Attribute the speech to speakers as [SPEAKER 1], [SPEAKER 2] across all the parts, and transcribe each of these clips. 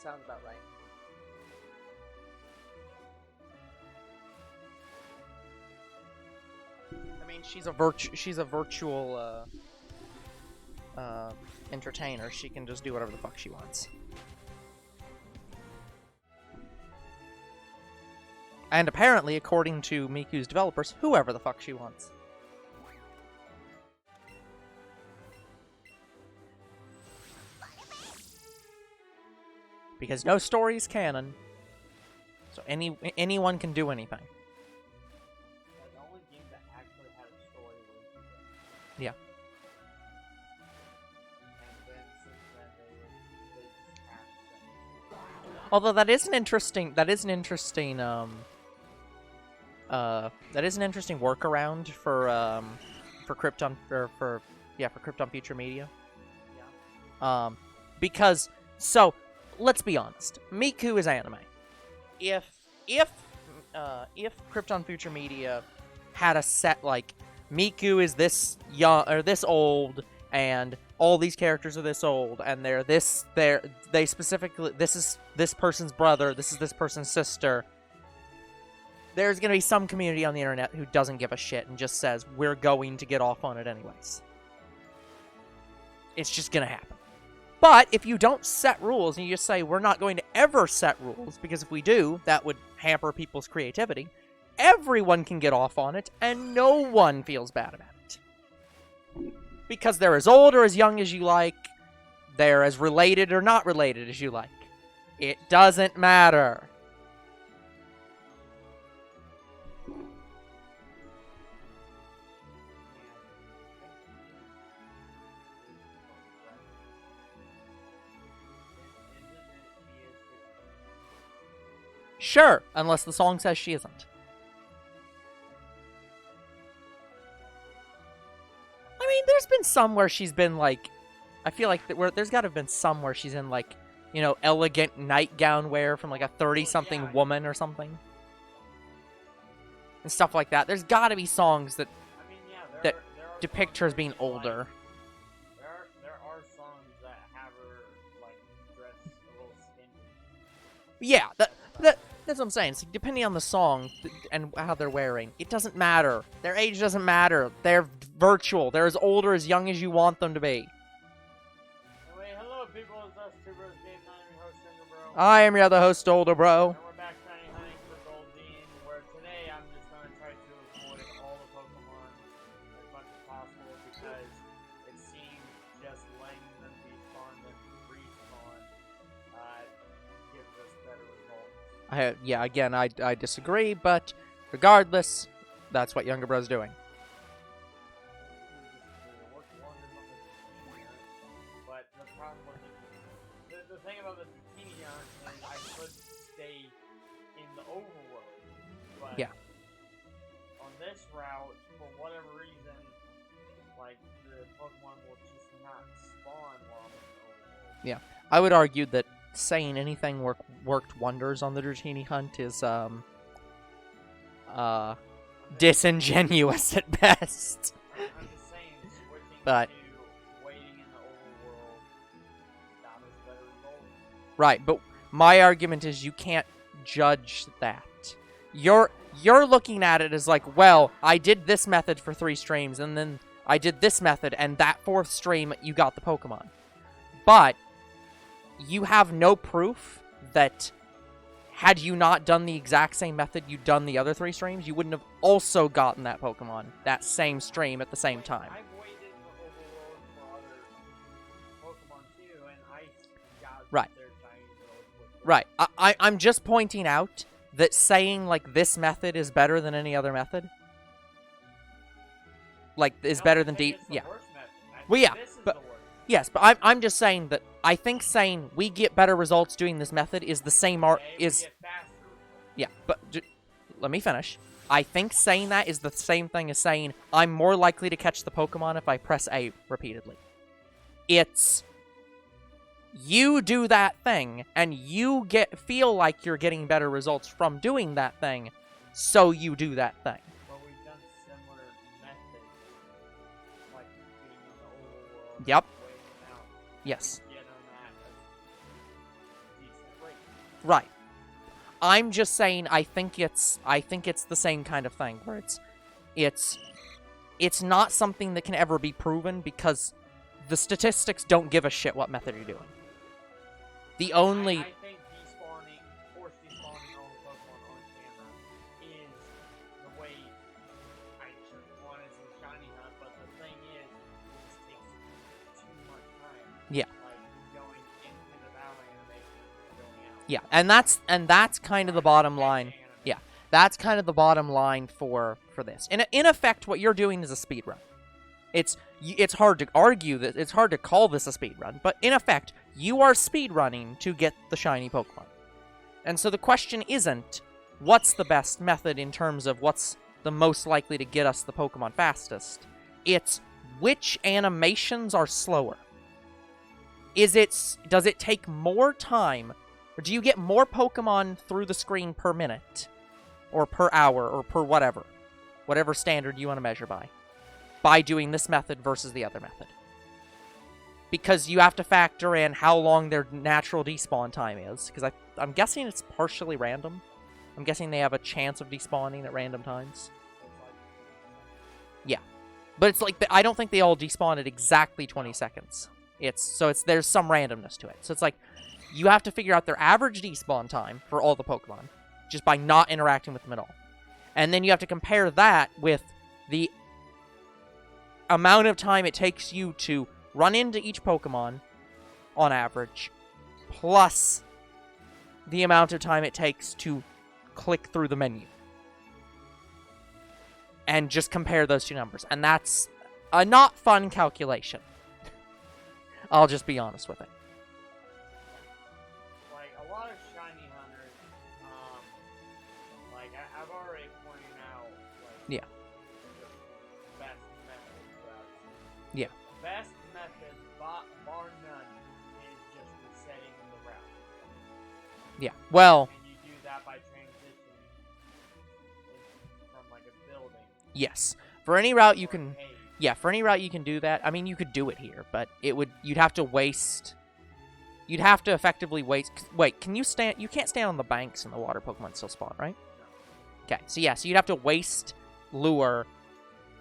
[SPEAKER 1] sounds about right. I mean, she's a virtual entertainer. She can just do whatever the fuck she wants. And apparently, according to Miku's developers, whoever the fuck she wants. Because no story is canon, so anyone can do anything.
[SPEAKER 2] The only game that actually had a story was
[SPEAKER 1] Yeah.
[SPEAKER 2] And then since then they just have them.
[SPEAKER 1] Although that is an interesting workaround for Krypton for Krypton Future Media.
[SPEAKER 2] Yeah.
[SPEAKER 1] Because so let's be honest, Miku is anime. If Krypton Future Media had a set like Miku is this young or this old and all these characters are this old and they specifically this is this person's brother, this is this person's sister. There's going to be some community on the internet who doesn't give a shit and just says, we're going to get off on it anyways. It's just going to happen. But if you don't set rules and you just say, we're not going to ever set rules, because if we do, that would hamper people's creativity, everyone can get off on it and no one feels bad about it. Because they're as old or as young as you like, they're as related or not related as you like. It doesn't matter. Sure, unless the song says she isn't. I mean, there's been some where she's been like, I feel like there's got to have been some where she's in like, you know, elegant nightgown wear from like a 30-something woman or something. And stuff like that. There's got to be songs that that depict her as being older.
[SPEAKER 2] There are songs that have her like dressed a little skinny.
[SPEAKER 1] Yeah, that's what I'm saying. So depending on the song and how they're wearing, it doesn't matter. Their age doesn't matter. They're virtual. They're as old or as young as you want them to be.
[SPEAKER 2] Anyway, hello people, it's us, Two Bros Game. I'm your host, Younger Bro.
[SPEAKER 1] I am your other host, Older Bro.
[SPEAKER 2] And we're back Shiny hunting for Goldeen, where today I'm just going to try to avoid all the Pokemon as much as possible because it seems just letting them be spawned and respawn gives us better results.
[SPEAKER 1] Again, I disagree, but regardless, that's what Younger Bro's doing.
[SPEAKER 2] But the problem with the thing about the TBGN is I could stay in the overworld, but
[SPEAKER 1] Yeah.
[SPEAKER 2] on this route, for whatever reason, like the Pokemon will just not spawn while I'm in the overworld.
[SPEAKER 1] Yeah, I would argue that saying anything worked wonders on the Dratini hunt is disingenuous at best.
[SPEAKER 2] I'm just saying, switching
[SPEAKER 1] But
[SPEAKER 2] to waiting in the overworld got us better results.
[SPEAKER 1] right, but my argument is you can't judge that. You're looking at it as like, well, I did this method for 3 streams, and then I did this method, and that 4th stream you got the Pokemon. But you have no proof that had you not done the exact same method you'd done the other 3 streams, you wouldn't have also gotten that Pokemon that same stream at the same time.
[SPEAKER 2] I've waited in the overworld for other Pokemon too, and I got
[SPEAKER 1] Right.
[SPEAKER 2] their shiny really quickly.
[SPEAKER 1] Right. I'm just pointing out that saying, like, this method is better than any other method, like, is
[SPEAKER 2] No,
[SPEAKER 1] better
[SPEAKER 2] I
[SPEAKER 1] than
[SPEAKER 2] think
[SPEAKER 1] deep.
[SPEAKER 2] it's the
[SPEAKER 1] Yeah.
[SPEAKER 2] worst method. I
[SPEAKER 1] Well,
[SPEAKER 2] think
[SPEAKER 1] yeah,
[SPEAKER 2] this is
[SPEAKER 1] but-
[SPEAKER 2] the worst.
[SPEAKER 1] Yes, but I'm just saying that I think saying we get better results doing this method is the same
[SPEAKER 2] Okay, we
[SPEAKER 1] is
[SPEAKER 2] get faster results.
[SPEAKER 1] yeah, but let me finish. I think saying that is the same thing as saying I'm more likely to catch the Pokemon if I press A repeatedly. It's you do that thing and you feel like you're getting better results from doing that thing, so you do that thing.
[SPEAKER 2] But we've done similar methods, like being in the overworld,
[SPEAKER 1] Yep.
[SPEAKER 2] waiting out,
[SPEAKER 1] Yes.
[SPEAKER 2] get them at a decent
[SPEAKER 1] Right. I'm just saying I think it's the same kind of thing where it's not something that can ever be proven because the statistics don't give a shit what method you're doing. The only
[SPEAKER 2] I think force despawning all Pokemon on camera is the way I should honestly shiny hunt, but the thing is, it just takes too much time.
[SPEAKER 1] Yeah.
[SPEAKER 2] Like going into the battle animation and going out.
[SPEAKER 1] Yeah, and that's kind of the bottom line. Yeah, that's kind of the bottom line for this. In effect, what you're doing is a speed run. It's hard to argue that it's hard to call this a speed run, but in effect, you are speed running to get the shiny Pokemon. And so the question isn't what's the best method in terms of what's the most likely to get us the Pokemon fastest. It's which animations are slower. Does it take more time, or do you get more Pokemon through the screen per minute, or per hour, or per whatever standard you want to measure by doing this method versus the other method? Because you have to factor in how long their natural despawn time is, because I'm guessing it's partially random. I'm guessing they have a chance of despawning at random times. Yeah. But it's like, I don't think they all despawn at exactly 20 seconds. There's some randomness to it. So it's like, you have to figure out their average despawn time for all the Pokemon, just by not interacting with them at all. And then you have to compare that with the amount of time it takes you to run into each Pokemon, on average, plus the amount of time it takes to click through the menu. And just compare those two numbers. And that's a not fun calculation. I'll just be honest with it.
[SPEAKER 2] Like, a lot of shiny hunters, like, I've already pointed out, like,
[SPEAKER 1] yeah.
[SPEAKER 2] the best method for that.
[SPEAKER 1] Yeah.
[SPEAKER 2] The best method, bar none, is just resetting the route.
[SPEAKER 1] Yeah. Well.
[SPEAKER 2] And you do that by transitioning from, like, a building.
[SPEAKER 1] Yes. For any route you can...
[SPEAKER 2] Cave.
[SPEAKER 1] Yeah, for any route you can do that. I mean, you could do it here, but you'd have to waste... You'd have to effectively waste... Wait, can you stand... You can't stand on the banks and the water Pokemon still spawn, right?
[SPEAKER 2] No.
[SPEAKER 1] Okay, so yeah, so you'd have to waste lure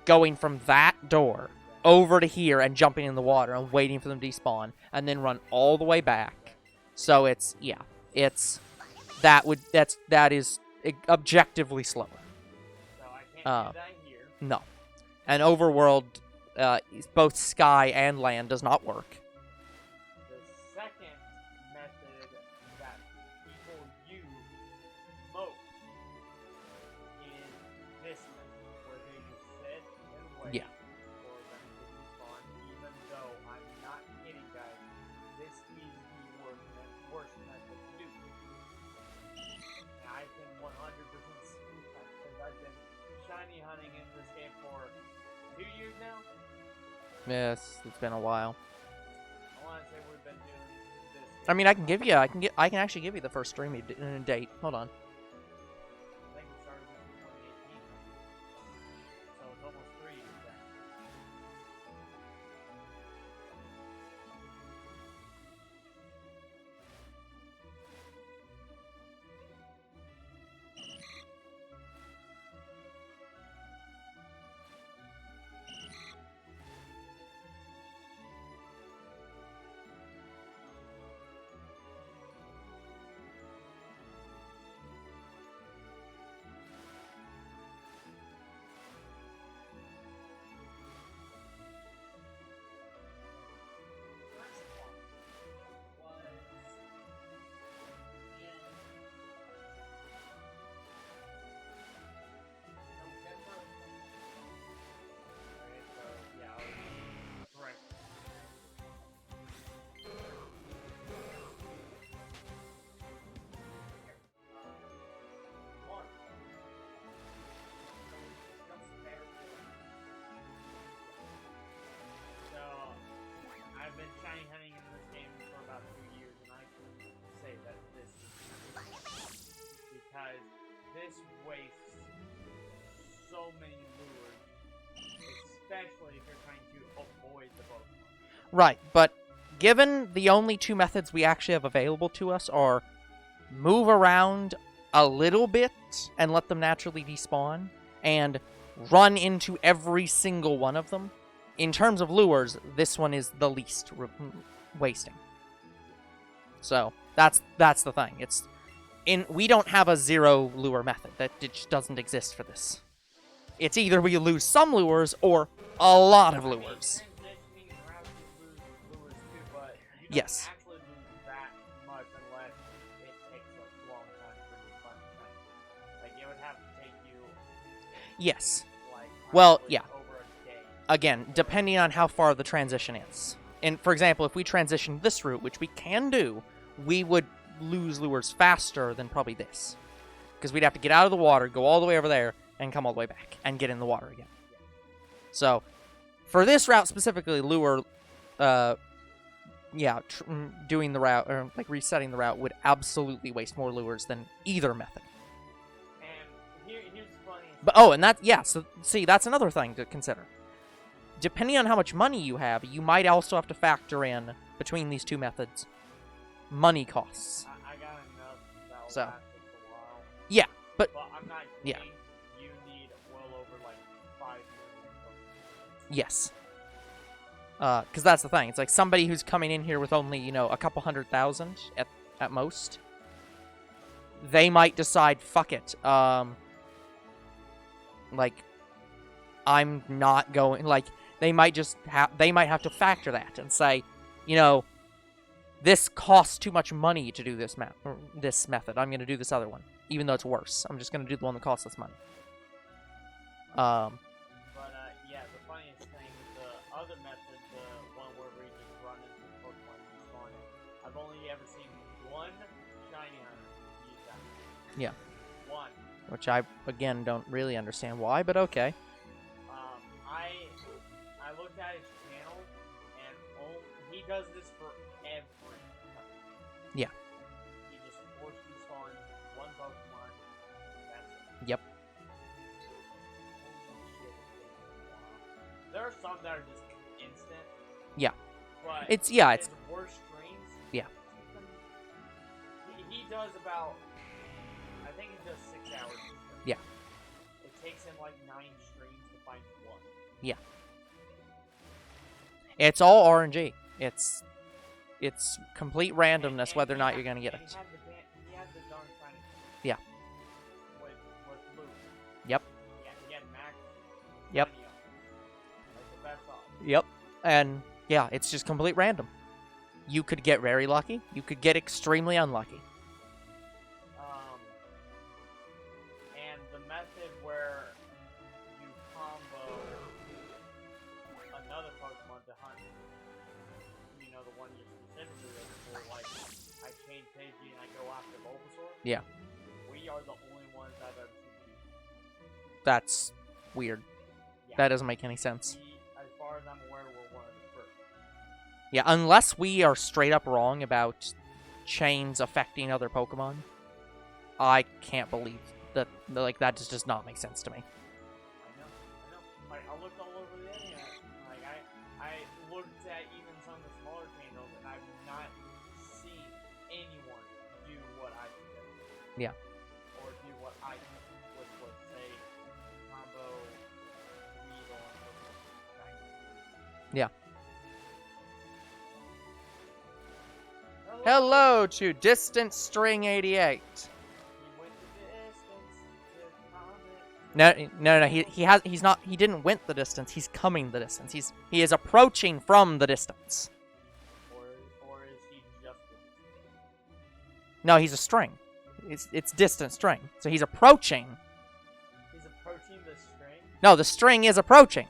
[SPEAKER 1] going from that door over to here and jumping in the water and waiting for them to despawn, and then run all the way back. So it's... Yeah, it's... That is objectively slower.
[SPEAKER 2] So I can't do that here.
[SPEAKER 1] No. And Overworld, both sky and land, does not work.
[SPEAKER 2] The second method that people use most is this method, where they just sit and wait
[SPEAKER 1] Yeah.
[SPEAKER 2] for them to respawn, even though I'm not kidding, guys. This is the worst method to do. And I can 100% say that, because I've been shiny hunting in this game for 2 years now.
[SPEAKER 1] Yes, it's been a while.
[SPEAKER 2] I want to say we've been doing this.
[SPEAKER 1] I mean, I can actually give you the first stream date. Hold on.
[SPEAKER 2] I think we started this in 2018. So it's almost 3 years back. I've been shiny hunting in this game for about 2 years, and I can say that this is because this wastes so many lures, especially if you're trying to avoid the Pokemon.
[SPEAKER 1] Right, but given the only two methods we actually have available to us are move around a little bit and let them naturally despawn, and run into every single one of them. In terms of lures, this one is the least wasting. So that's the thing. We don't have a zero lure method. That just doesn't exist for this. It's either we lose some lures or a lot of lures. Yes.
[SPEAKER 2] Actually lose that much unless it takes a long time for the fun to like it would have to take you
[SPEAKER 1] Yes.
[SPEAKER 2] like
[SPEAKER 1] Well, yeah.
[SPEAKER 2] over a day.
[SPEAKER 1] Again, depending on how far the transition is. And for example, if we transition this route, which we can do, we would lose lures faster than probably this. Because we'd have to get out of the water, go all the way over there, and come all the way back, and get in the water again. So, for this route specifically, lure, doing the route, or like resetting the route, would absolutely waste more lures than either method.
[SPEAKER 2] And here's the funny.
[SPEAKER 1] But and that, yeah, so see, that's another thing to consider. Depending on how much money you have, you might also have to factor in, between these two methods, money costs.
[SPEAKER 2] I got enough that will
[SPEAKER 1] So.
[SPEAKER 2] last us a while.
[SPEAKER 1] Yeah, but
[SPEAKER 2] I'm not
[SPEAKER 1] yeah.
[SPEAKER 2] kidding. You need well over like 5 million Pokemon.
[SPEAKER 1] Yes. Because that's the thing. It's like somebody who's coming in here with only, a couple 100,000 at most. They might decide, fuck it. Like, I'm not going. Like, they might just they might have to factor that and say, this costs too much money to do this method. I'm going to do this other one, even though it's worse. I'm just going to do the one that costs less money.
[SPEAKER 2] Yeah, the funniest thing is the other method, the one where we just run into the Pokemon and spawn it. I've only ever seen one shiny hunter use that.
[SPEAKER 1] Yeah.
[SPEAKER 2] One.
[SPEAKER 1] Which I, again, don't really understand why, but okay.
[SPEAKER 2] I looked at his channel, and he does this for every customer.
[SPEAKER 1] Yeah.
[SPEAKER 2] He just force despawn one Pokemon. That's it.
[SPEAKER 1] Yep.
[SPEAKER 2] There are some that are just instant.
[SPEAKER 1] Yeah.
[SPEAKER 2] But
[SPEAKER 1] It's
[SPEAKER 2] worse strings.
[SPEAKER 1] Yeah.
[SPEAKER 2] He does about, I think he does 6 hours.
[SPEAKER 1] Yeah.
[SPEAKER 2] It takes him like 9 strings to find one.
[SPEAKER 1] Yeah. It's all RNG. It's complete randomness whether or not you're gonna get it.
[SPEAKER 2] He had the darn shiny.
[SPEAKER 1] Yeah.
[SPEAKER 2] With Blue.
[SPEAKER 1] Yep.
[SPEAKER 2] Yeah, he had Max.
[SPEAKER 1] Yep.
[SPEAKER 2] Like the best off.
[SPEAKER 1] Yep. And yeah, it's just complete random. You could get very lucky. You could get extremely unlucky.
[SPEAKER 2] And the method where you combo another Pokemon to hunt, the one you're specifically looking for, like, I chain Pidgey and I go after Bulbasaur.
[SPEAKER 1] Yeah.
[SPEAKER 2] We are the only ones I've ever seen.
[SPEAKER 1] That's weird.
[SPEAKER 2] Yeah.
[SPEAKER 1] That doesn't make any sense.
[SPEAKER 2] As far as I'm aware, we're one of the first.
[SPEAKER 1] Yeah, unless we are straight up wrong about chains affecting other Pokemon, I can't believe that. Like, that just does not make sense to me.
[SPEAKER 2] I know. Like, I looked all over the internet. Like, I looked at even some of the smaller channels, and I've not seen anyone do what I did.
[SPEAKER 1] Yeah.
[SPEAKER 2] Or do what I did, which was, say, combo Weedle and Shiny.
[SPEAKER 1] Yeah. Hello to Distant String 88. No. He didn't went the distance. He's coming the distance. He is approaching from the distance.
[SPEAKER 2] Or is he just
[SPEAKER 1] No, he's a string. It's distant string. So he's approaching.
[SPEAKER 2] He's approaching the string?
[SPEAKER 1] No, the string is approaching.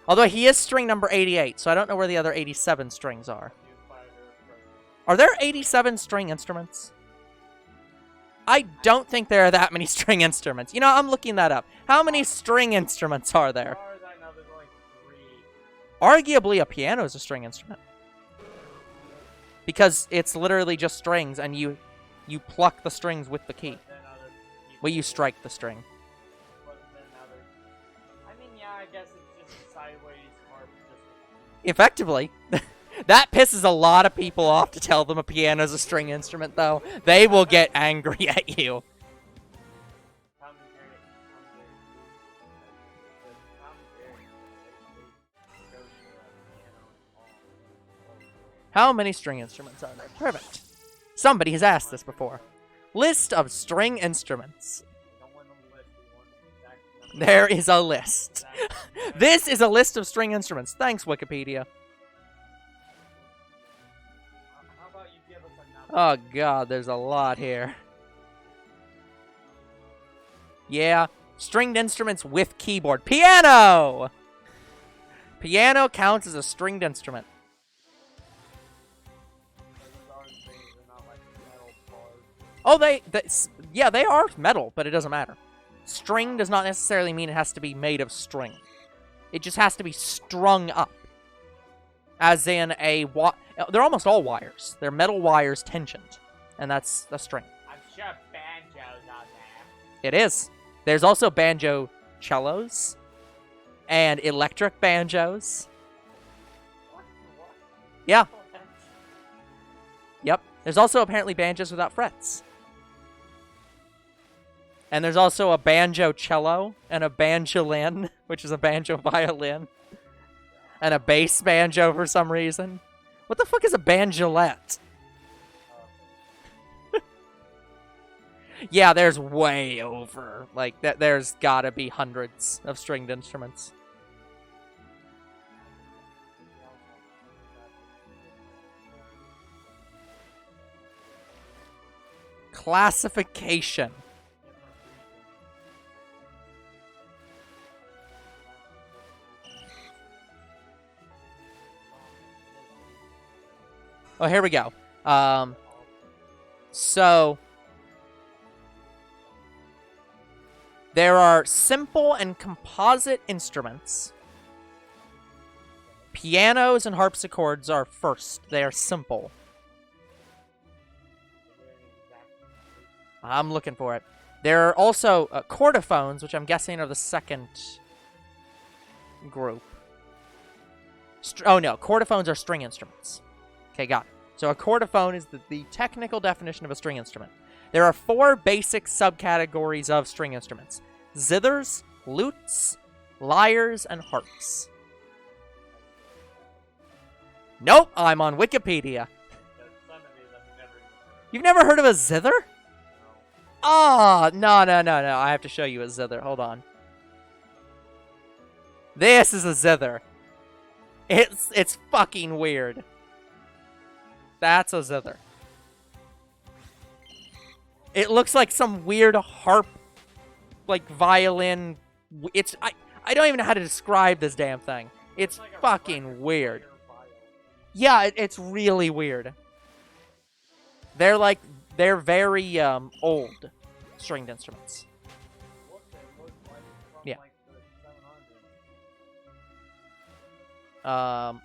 [SPEAKER 1] Although he is string number 88, so I don't know where the other 87 strings are. Are there 87 string instruments? I don't think there are that many string instruments. I'm looking that up. How many string instruments are there?
[SPEAKER 2] As far as I know, there's only 3.
[SPEAKER 1] Arguably, a piano is a string instrument. Because it's literally just strings, and you pluck the strings with the key. Well, you strike the string.
[SPEAKER 2] I mean, yeah, I guess it's just a sideways harp.
[SPEAKER 1] Effectively. That pisses a lot of people off to tell them a piano's a string instrument, though. They will get angry at you. How many string instruments are there? Perfect. Somebody has asked this before. List of string instruments. There is a list. This is a list of string instruments. Thanks, Wikipedia. Oh god, there's a lot here. Yeah, stringed instruments with keyboard. Piano! Piano counts as a stringed instrument. Oh, yeah, they are metal, but it doesn't matter. String does not necessarily mean it has to be made of string. It just has to be strung up. As in they're almost all wires. They're metal wires tensioned. And that's a string.
[SPEAKER 2] I'm sure banjo's on there.
[SPEAKER 1] It is. There's also banjo cellos. And electric banjos.
[SPEAKER 2] What?
[SPEAKER 1] Yeah. Yep. There's also apparently banjos without frets. And there's also a banjo cello and a banjolin, which is a banjo violin. And a bass banjo for some reason. What the fuck is a banjolette? Yeah, there's way over. Like, there's gotta be hundreds of stringed instruments. Classification. Oh, here we go. So there are simple and composite instruments. Pianos and harpsichords are first. They are simple. I'm looking for it. There are also chordophones, which I'm guessing are the second group. Oh no, chordophones are string instruments. Okay, got it. So a chordophone is the technical definition of a string instrument. There are 4 basic subcategories of string instruments. Zithers, lutes, lyres, and harps. Nope, I'm on Wikipedia. You've never heard of a zither? Oh, no. I have to show you a zither. Hold on. This is a zither. It's fucking weird. That's a zither. It looks like some weird harp, like violin. I don't even know how to describe this damn thing. It's like fucking weird. Yeah, it's really weird. They're very old stringed instruments. Yeah.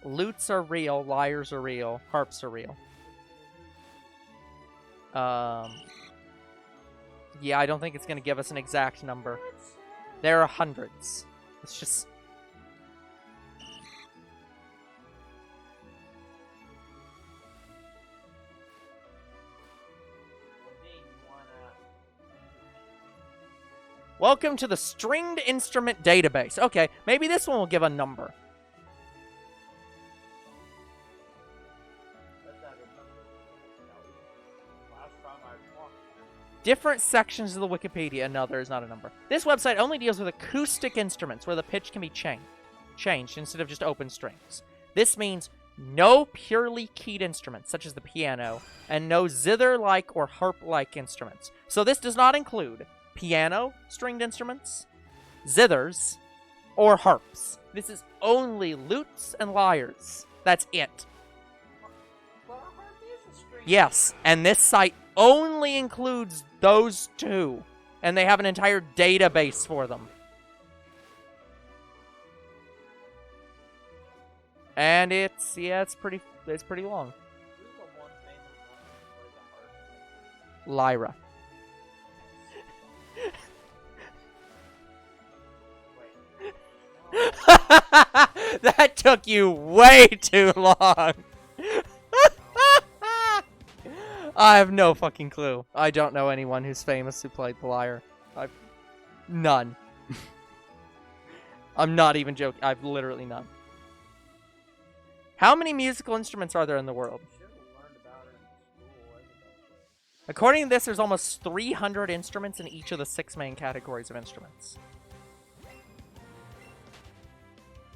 [SPEAKER 1] Lutes are real, lyres are real, harps are real. Yeah, I don't think it's gonna give us an exact number. There are hundreds. It's just... Welcome to the Stringed Instrument Database. Okay, maybe this one will give a number. Different sections of the Wikipedia. No, there is not a number. This website only deals with acoustic instruments where the pitch can be changed instead of just open strings. This means no purely keyed instruments, such as the piano, and no zither-like or harp-like instruments. So this does not include piano stringed instruments, zithers, or harps. This is only lutes and lyres. That's it. Yes, and this site only includes those 2, and they have an entire database for them. And it's pretty long. Lyra. That took you way too long. I have no fucking clue. I don't know anyone who's famous who played the lyre. None. I'm not even joking. I've literally none. How many musical instruments are there in the world? According to this, there's almost 300 instruments in each of the 6 main categories of instruments.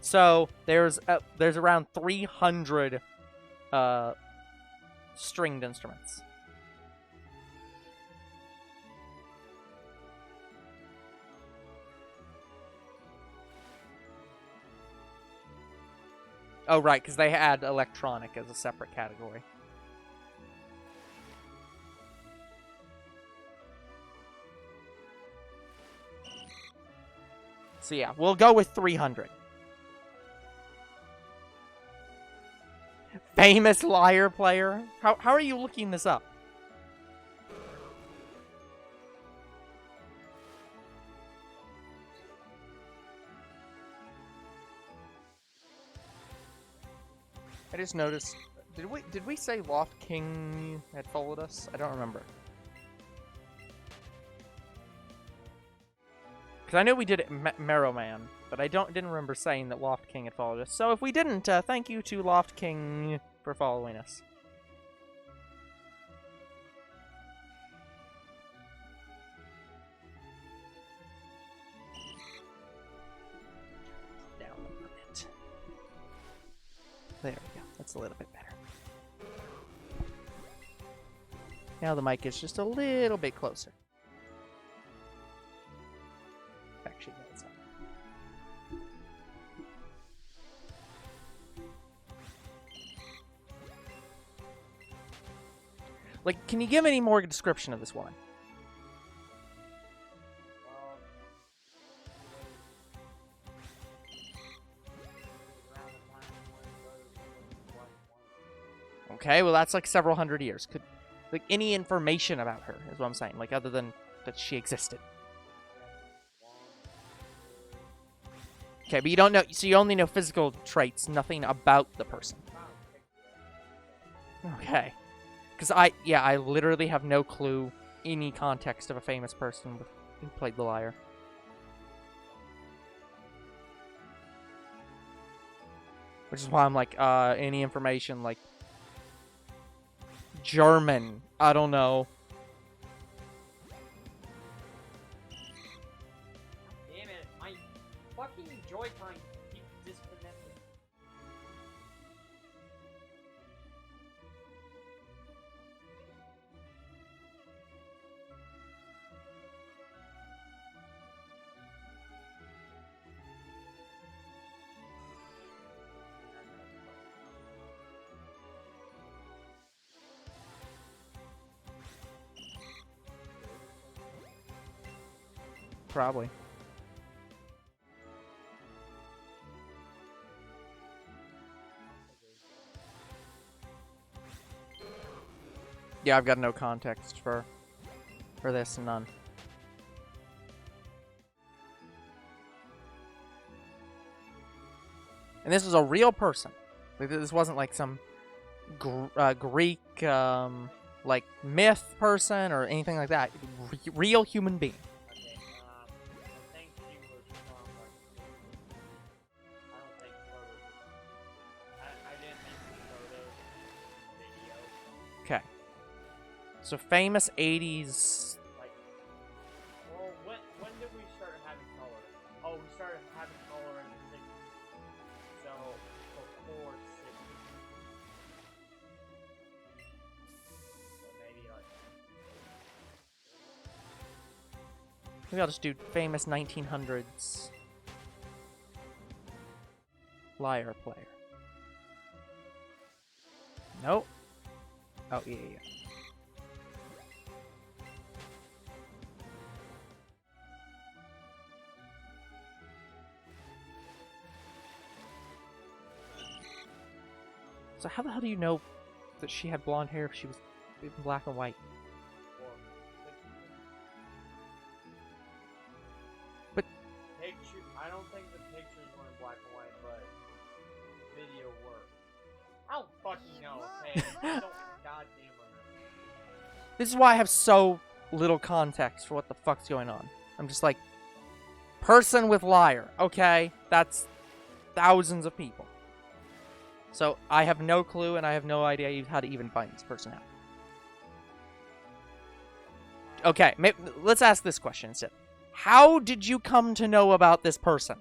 [SPEAKER 1] So there's around 300 stringed instruments. Oh, right, because they had electronic as a separate category. So yeah, we'll go with 300. Famous lyre player? How are you looking this up? I just noticed. Did we say Loft King had followed us? I don't remember. Because I know we did it Marrow Man, but I didn't remember saying that Loft King had followed us. So if we didn't, thank you to Loft King for following us. Down a bit. There we go. That's a little bit better. Now the mic is just a little bit closer. Actually, no, it's not. Like, can you give any more description of this woman? Okay, well that's like several hundred years. Could like any information about her is what I'm saying, like other than that she existed. Okay, but you don't know, so you only know physical traits, nothing about the person. Okay. Because I literally have no clue any context of a famous person who played the lyre. Which is why I'm like, any information, like, German, I don't know.
[SPEAKER 2] Damn it, my fucking Joy-Con keeps disconnecting.
[SPEAKER 1] Probably. Yeah, I've got no context for this, none. And this was a real person. Like, this wasn't like some Greek like myth person or anything like that. Real human being.
[SPEAKER 2] I think she was from like I don't think photos. I didn't think photos video.
[SPEAKER 1] Okay. So famous 80s.
[SPEAKER 2] Like, well, when did we start having color? Oh, we started having color in the 60s. So before 60s. So maybe like.
[SPEAKER 1] Maybe I'll just do famous 1900s lyre player. Nope. Oh, yeah. So how the hell do you know that she had blonde hair if she was in black and white? But
[SPEAKER 2] Picture, I don't think the pictures were in black and white, but video were. I don't fucking know, okay? I don't goddamn remember.
[SPEAKER 1] This is why I have so little context for what the fuck's going on. I'm just like, person with lyre. Okay, that's thousands of people. So I have no clue, and I have no idea how to even find this person out. Okay, let's ask this question instead. How did you come to know about this person?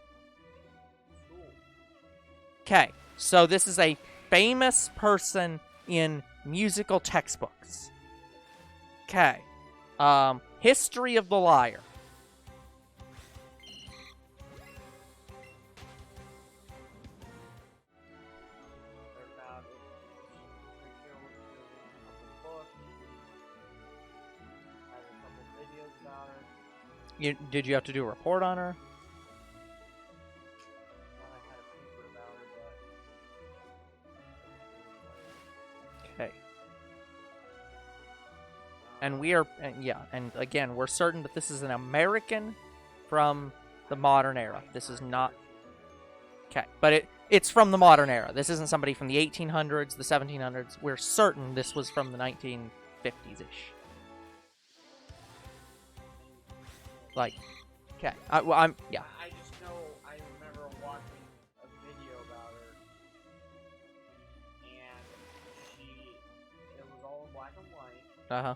[SPEAKER 1] Okay, so this is a famous person in musical textbooks. Okay. History of the lyre. Did you have to do a report on her? Okay. And we are, yeah, and again, we're certain that this is an American from the modern era. This is not... Okay, but it's from the modern era. This isn't somebody from the 1800s, the 1700s. We're certain this was from the 1950s-ish. Like, okay, yeah.
[SPEAKER 2] I just know I remember watching a video about her, and it was all in black and white.
[SPEAKER 1] Uh-huh.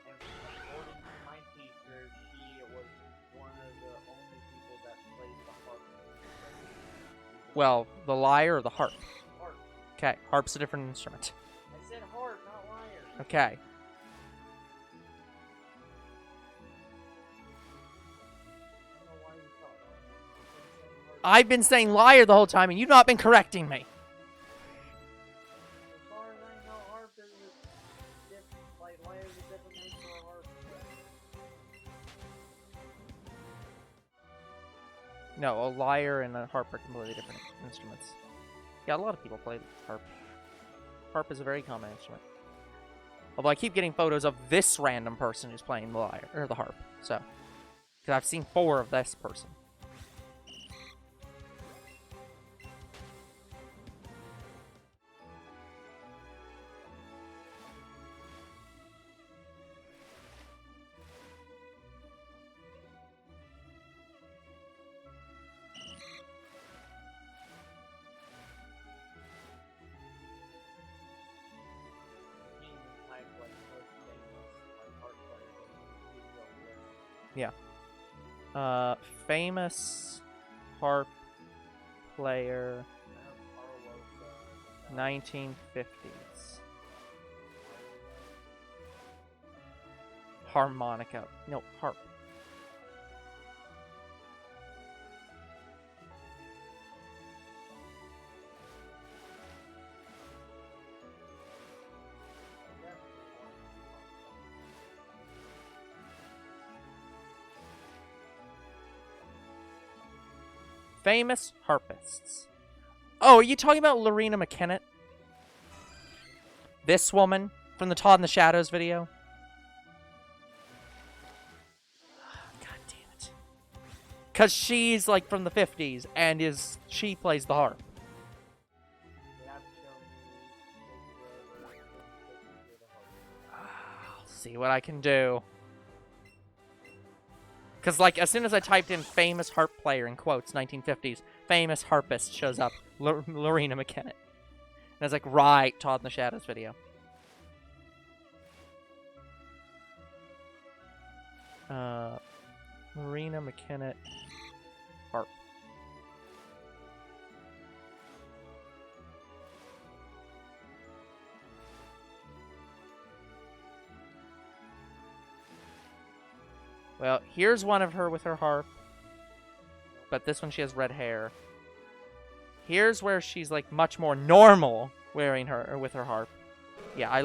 [SPEAKER 2] And according to my teacher, she was one of the only people that played the harp.
[SPEAKER 1] Well, the lyre or the harp?
[SPEAKER 2] Harp.
[SPEAKER 1] Okay, harp's a different instrument.
[SPEAKER 2] I said harp, not lyre.
[SPEAKER 1] Okay. I've been saying lyre the whole time, and you've not been correcting me.
[SPEAKER 2] As far as I know, harp is different, like lyre is a different name for a harp.
[SPEAKER 1] No, a lyre and a harp are completely different instruments. Yeah, a lot of people play harp. Harp is a very common instrument. Although I keep getting photos of this random person who's playing the lyre, or the harp, so. Because I've seen 4 of this person. Yeah. Famous harp player, 1950s. Harmonica. No, harp. Famous harpists. Oh, are you talking about Lorena McKennitt? This woman from the Todd in the Shadows video? God damn it. Because she's, like, from the 50s, and she plays the harp. I'll see what I can do. Because, like, as soon as I typed in famous harp player in quotes, 1950s, famous harpist shows up, Lorena McKennitt. And I was like, right, Todd in the Shadows video. Lorena McKennitt, harp. Well, here's one of her with her harp. But this one, she has red hair. Here's where she's, like, much more normal wearing her, or with her harp. Yeah,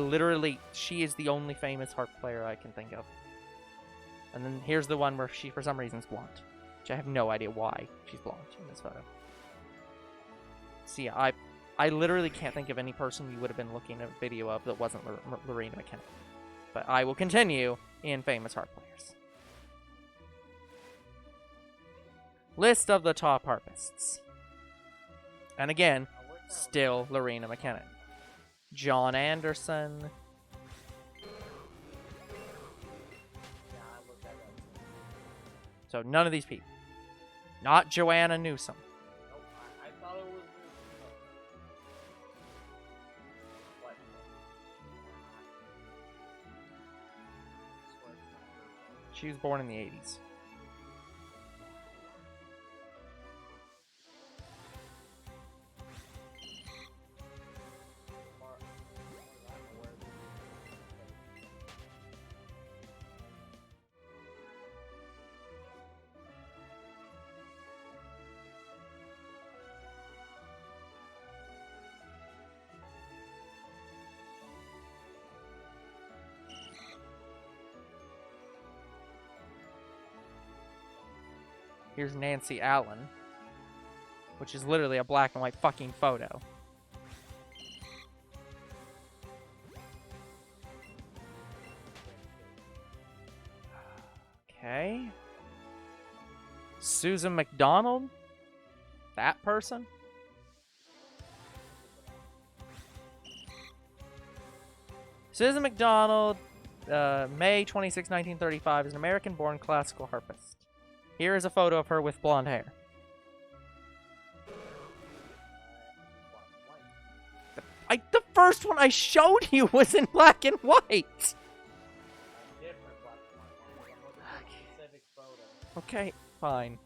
[SPEAKER 1] she is the only famous harp player I can think of. And then here's the one where she, for some reason, is blonde. Which I have no idea why she's blonde in this photo. So yeah, I literally can't think of any person you would have been looking at a video of that wasn't Lorena McKennitt. But I will continue in famous harp players. List of the top harpists. And again, still Lorena McKennitt. John Anderson. So none of these people. Not Joanna Newsom.
[SPEAKER 2] Nope, I thought it was what?
[SPEAKER 1] She was born in the 80s. Here's Nancy Allen, which is literally a black and white fucking photo. Okay. Susan McDonald? That person? Susan McDonald, May 26, 1935, is an American-born classical harpist. Here is a photo of her with blonde hair. The first one I showed you was in black and white. Okay, fine.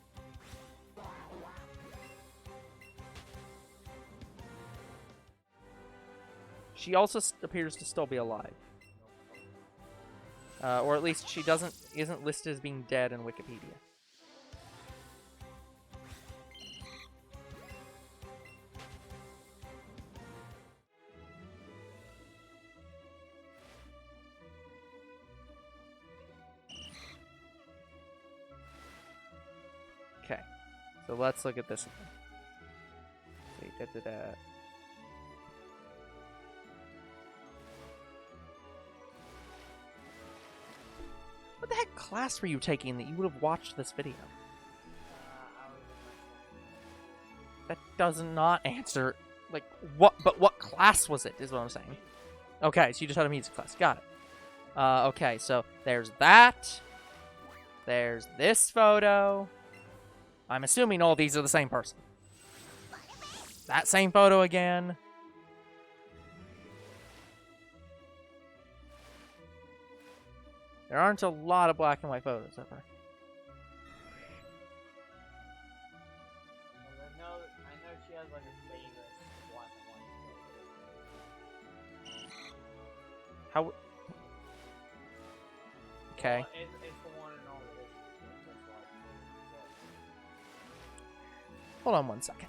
[SPEAKER 1] She also appears to still be alive. Or at least she isn't listed as being dead in Wikipedia. Okay, so let's look at this again. What the heck class were you taking that you would have watched this video? That does not answer, like, what, but what class was it, is what I'm saying. Okay, so you just had a music class, got it. Okay, so there's that. There's this photo. I'm assuming all these are the same person. That same photo again. There aren't a lot of black and white photos of her.
[SPEAKER 2] I know she has like a famous black and white photo.
[SPEAKER 1] How? Okay.
[SPEAKER 2] Well, it's the one and only.
[SPEAKER 1] Hold on one second.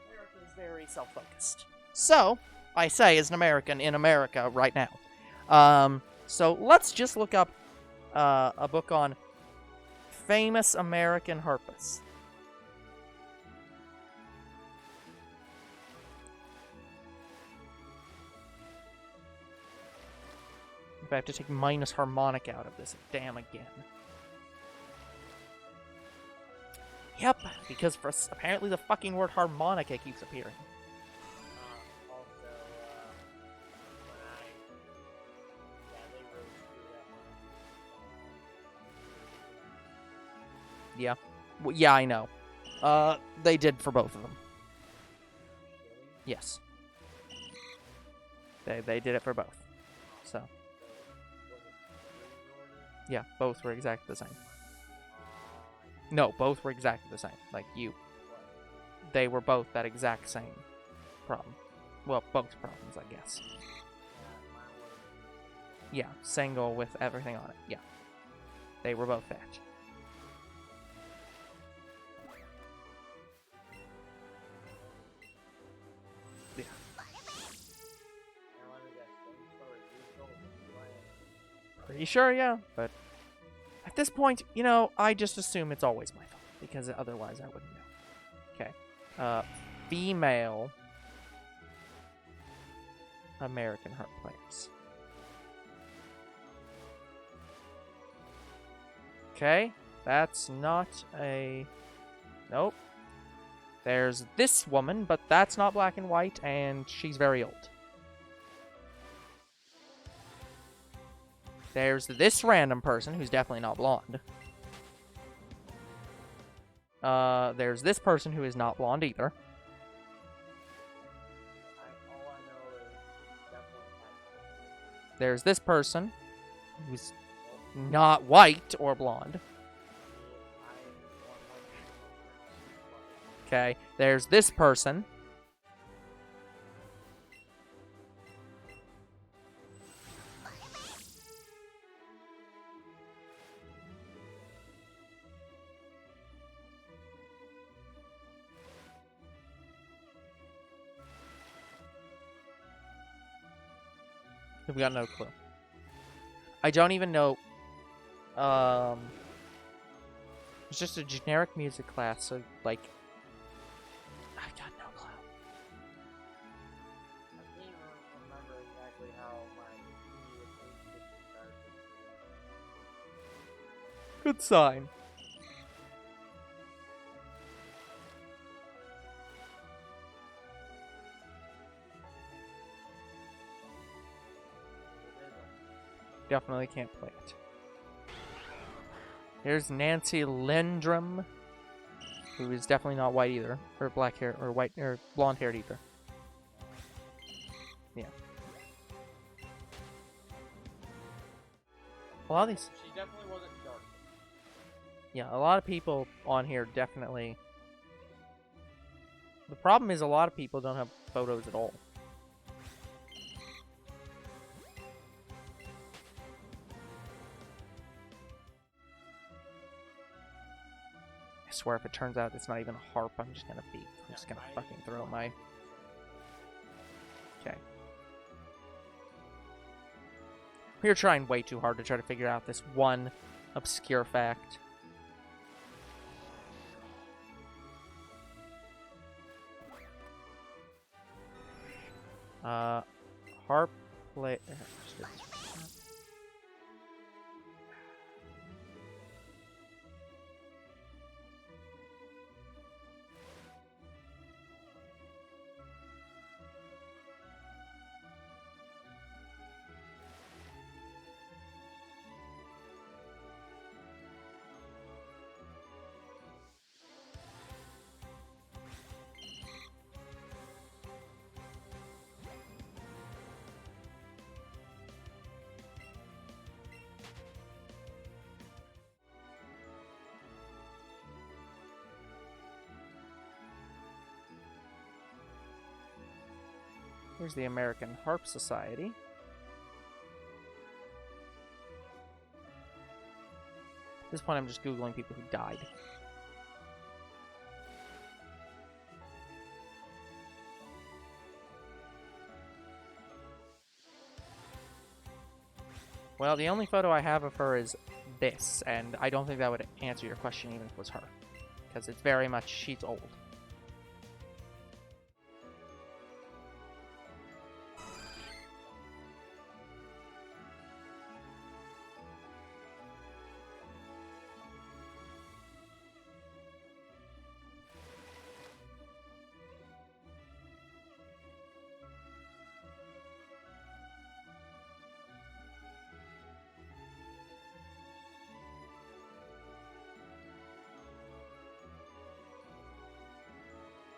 [SPEAKER 1] America is very self-focused. So, I say as an American in America right now. So let's just look up a book on famous American harpists. If I have to take minus harmonic out of this, damn again. Yep, because apparently the fucking word harmonica keeps appearing.
[SPEAKER 2] Also, they really screwed that one.
[SPEAKER 1] Yeah. Well, yeah, I know. They did for both of them. Yes. They did it for both. So. Yeah, both were exactly the same. No, both were exactly the same. Like you. They were both that exact same problem. Well, both problems, I guess. Yeah, single with everything on it. Yeah. They were both that. Yeah. Pretty sure, yeah, but at this point, you know, I just assume it's always my fault, because otherwise I wouldn't know. Okay. Female American harp players. Okay, that's not a... Nope. There's this woman, but that's not black and white, and she's very old. There's this random person who's definitely not blonde. There's this person who is not blonde either. There's this person who's not white or blonde. Okay, there's this person. We've got no clue. I don't even know. It's just a generic music class, so, like, I got no clue.
[SPEAKER 2] I can't remember exactly how my previous started.
[SPEAKER 1] Good sign. Definitely can't play it. Here's Nancy Lindrum, who is definitely not white either, or black hair, or white, or blonde haired either. Yeah. A lot of these.
[SPEAKER 2] She definitely wasn't dark.
[SPEAKER 1] Yeah, a lot of people on here definitely. The problem is a lot of people don't have photos at all. I swear if it turns out it's not even a harp, I'm just gonna fucking throw my... Okay. We're trying way too hard to try to figure out this one obscure fact. Harp play... Here's the American Harp Society. At this point, I'm just Googling people who died. Well, the only photo I have of her is this, and I don't think that would answer your question even if it was her. Because it's very much, she's old.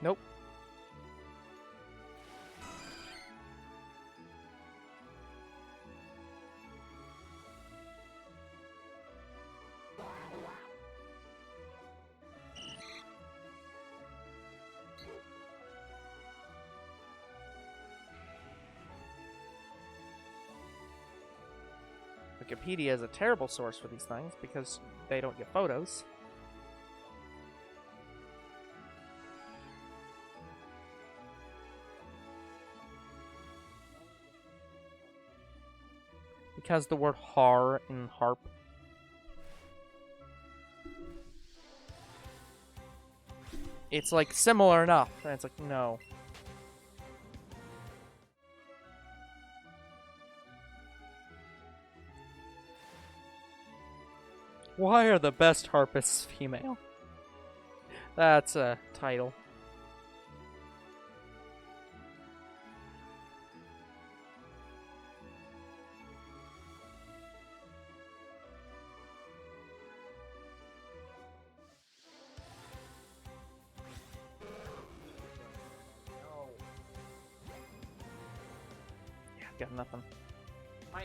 [SPEAKER 1] Nope. Wikipedia is a terrible source for these things because they don't get photos. Because the word har in harp. It's like similar enough. And it's like, no. Why are the best harpists female? That's a title. Yeah, got nothing.
[SPEAKER 2] I'm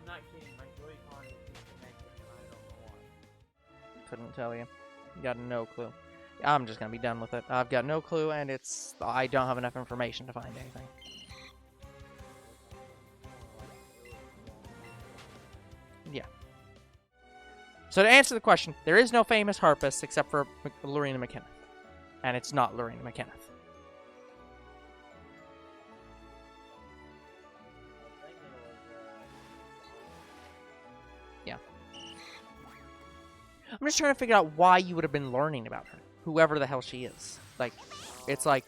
[SPEAKER 2] not kidding, my Joy-Con is disconnected and I don't know why.
[SPEAKER 1] Couldn't tell you. Got no clue. I'm just gonna be done with it. I've got no clue, and I don't have enough information to find anything. Yeah. So to answer the question, there is no famous harpist except for Lorena McKenna. And it's not Lorena McKenna. Yeah. I'm just trying to figure out why you would have been learning about her. Whoever the hell she is. Like, it's like...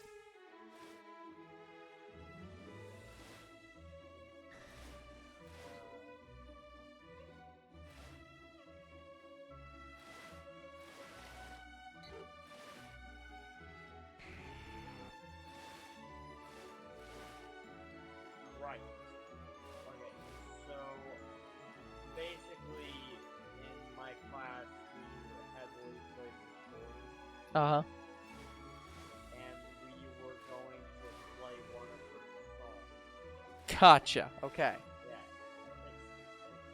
[SPEAKER 2] Right. Okay, so basically in my class we heavily played recording.
[SPEAKER 1] Uh-huh.
[SPEAKER 2] And we were going to play one of her songs.
[SPEAKER 1] Gotcha. Okay.
[SPEAKER 2] Yeah.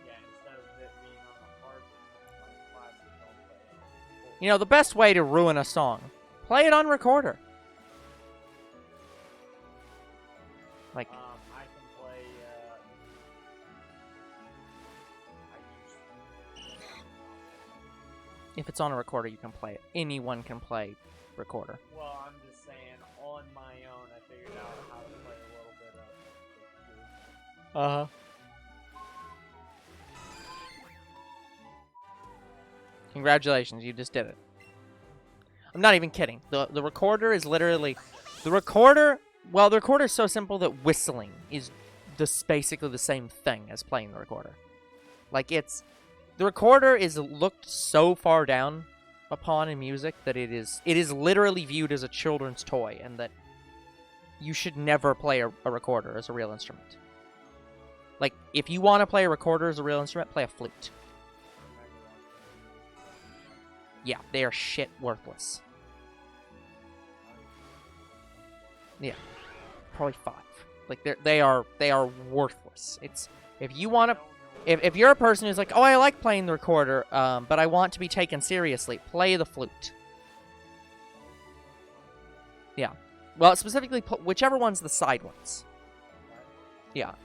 [SPEAKER 2] Yeah, instead of it being on the harp, my class would all play it on the recording.
[SPEAKER 1] You know, the best way to ruin a song, play it on recorder. Like,
[SPEAKER 2] I can play,
[SPEAKER 1] if it's on a recorder, you can play it. Anyone can play recorder.
[SPEAKER 2] well, I'm just saying, on my own, I figured out how to play a little bit of it.
[SPEAKER 1] Uh-huh. Congratulations, you just did it. I'm not even kidding. The recorder is literally... The recorder... Well, the recorder is so simple that whistling is just basically the same thing as playing the recorder. Like, it's... The recorder is looked so far down upon in music that it is literally viewed as a children's toy, and that you should never play a recorder as a real instrument. Like, if you want to play a recorder as a real instrument, play a flute. Yeah, they are shit worthless. Yeah, probably 5. Like they are worthless. It's if you want to, if you're a person who's like, oh, I like playing the recorder, but I want to be taken seriously, play the flute. Yeah, well, specifically whichever one's the side ones. Yeah,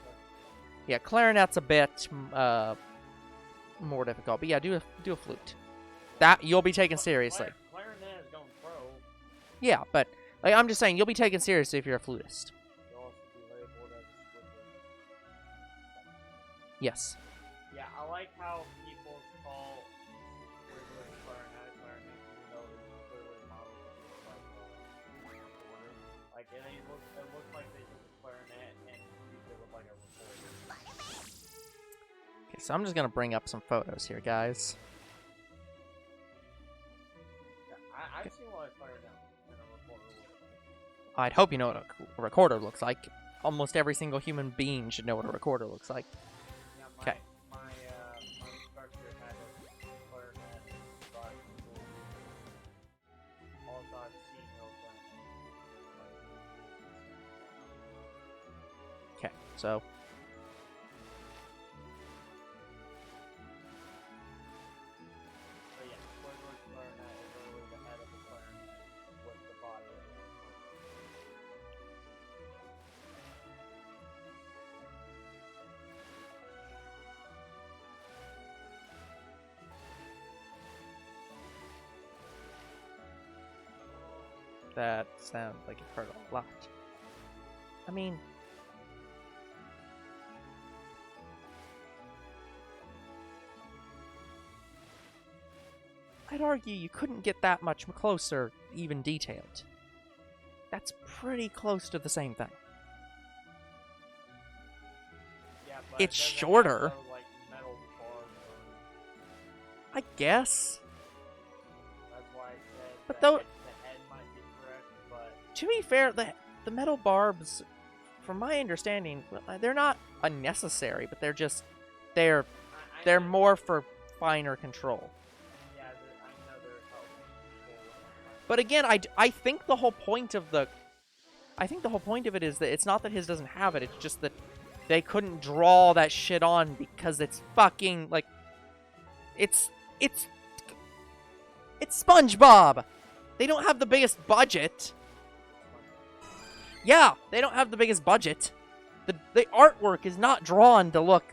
[SPEAKER 1] yeah, clarinet's a bit more difficult, but yeah, do a flute. That you'll be taken seriously.
[SPEAKER 2] Clarinet is going pro.
[SPEAKER 1] Yeah, but like, I'm just saying, you'll be taken seriously if you're a flutist.
[SPEAKER 2] You'll also be labeled as a squidward.
[SPEAKER 1] Yes.
[SPEAKER 2] Yeah, I like how people call squidward clarinet, even though it's clearly modeled like a recorder. Like it looks like they took a clarinet and used it with like a recorder.
[SPEAKER 1] Okay, so I'm just gonna bring up some photos here, guys.
[SPEAKER 2] I've seen what a clarinet and a recorder looks like.
[SPEAKER 1] I'd hope you know what a recorder looks like. Almost every single human being should know what a recorder looks like.
[SPEAKER 2] Yeah,
[SPEAKER 1] Okay.
[SPEAKER 2] My instructor had a clarinet in school. Also, I've seen no clarinet.
[SPEAKER 1] Okay, so
[SPEAKER 2] But yeah, Squidward's clarinet is literally the head of the clarinet with the body of it.
[SPEAKER 1] that sounds like it hurt a lot. I mean, I'd argue you couldn't get that much closer, even detailed. That's pretty close to the same thing.
[SPEAKER 2] Yeah, but
[SPEAKER 1] It's
[SPEAKER 2] it doesn't have
[SPEAKER 1] shorter.
[SPEAKER 2] no, like, metal bars or...
[SPEAKER 1] I guess.
[SPEAKER 2] That's why I said
[SPEAKER 1] But
[SPEAKER 2] the
[SPEAKER 1] though-
[SPEAKER 2] head might be correct, but...
[SPEAKER 1] To be fair, the metal barbs, from my understanding, they're not unnecessary, but they're
[SPEAKER 2] I
[SPEAKER 1] more for finer control.
[SPEAKER 2] Yeah, I know they're helping.
[SPEAKER 1] But again, I think the whole point of it is that it's not that his doesn't have it, it's just that they couldn't draw that shit on because it's fucking, like, it's SpongeBob! They don't have the biggest budget. Yeah, they don't have the biggest budget. The artwork is not drawn to look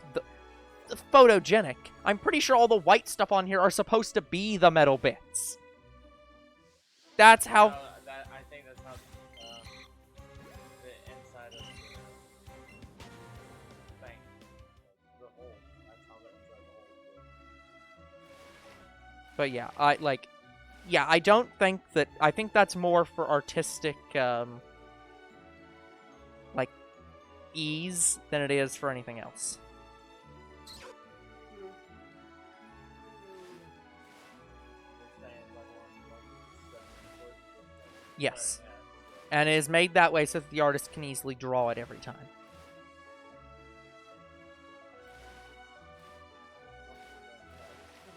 [SPEAKER 1] photogenic. I'm pretty sure all the white stuff on here are supposed to be the metal bits. That's how...
[SPEAKER 2] I think that's how the inside of the thing, the hole, that's how the inside of the hole is.
[SPEAKER 1] But yeah, I don't think that... I think that's more for artistic, like, ease than it is for anything else. Yes. And it is made that way so that the artist can easily draw it every time.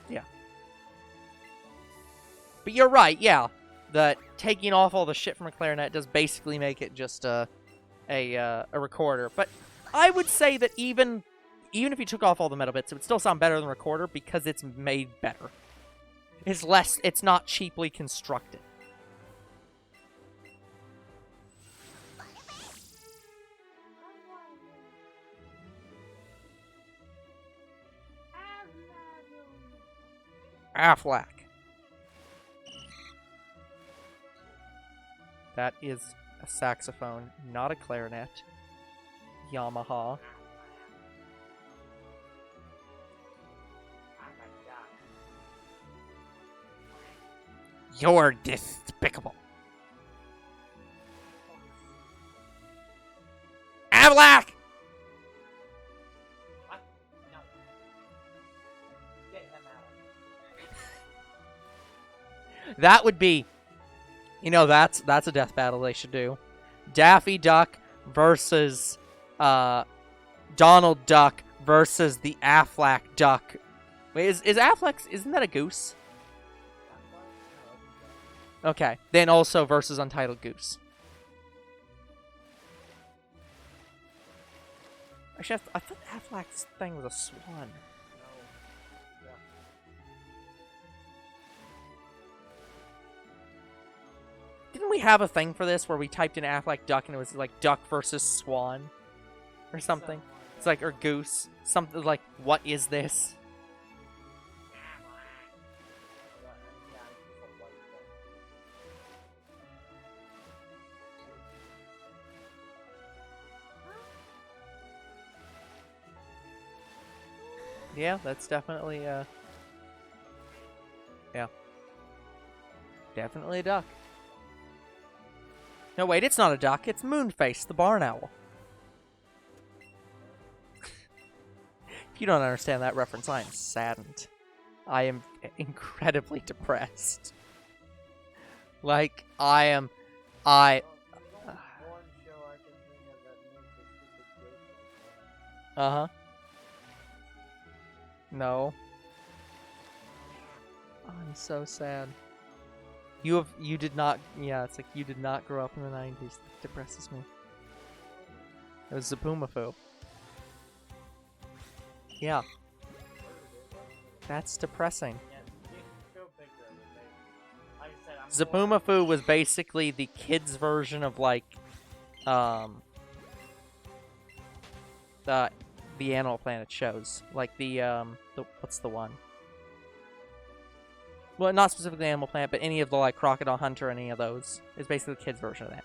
[SPEAKER 1] Yeah. But you're right, yeah. That taking off all the shit from a clarinet does basically make it just a recorder. But I would say that even if you took off all the metal bits, it would still sound better than a recorder because it's made better. It's not cheaply constructed. Affleck. That is a saxophone, not a clarinet. Yamaha. You're despicable. Affleck!
[SPEAKER 2] What? No. Get him out.
[SPEAKER 1] That would be... You know, that's a death battle they should do. Daffy Duck versus Donald Duck versus the Affleck Duck. Wait, is Affleck... Isn't that a goose? Okay. Then also versus Untitled Goose. Actually, I thought Affleck's thing was a swan. Didn't we have a thing for this where we typed in Affleck Duck and it was like Duck versus Swan? Or something? It's like, or Goose. Something like, what is this? Yeah, that's definitely, yeah. Definitely a duck. No, wait, it's not a duck. It's Moonface, the barn owl. If you don't understand that reference, I am saddened. I am incredibly depressed. Like, I... Uh-huh. No. Oh, I'm so sad. You did not, yeah, it's like you did not grow up in the 90s. That depresses me. It was Zaboomafoo. Yeah. That's depressing. Zaboomafoo was basically the kids' version of, like, the Animal Planet shows. Like what's the one? Well, not specifically Animal Planet, but any of the, like, Crocodile Hunter, any of those. It's basically the kids' version of that.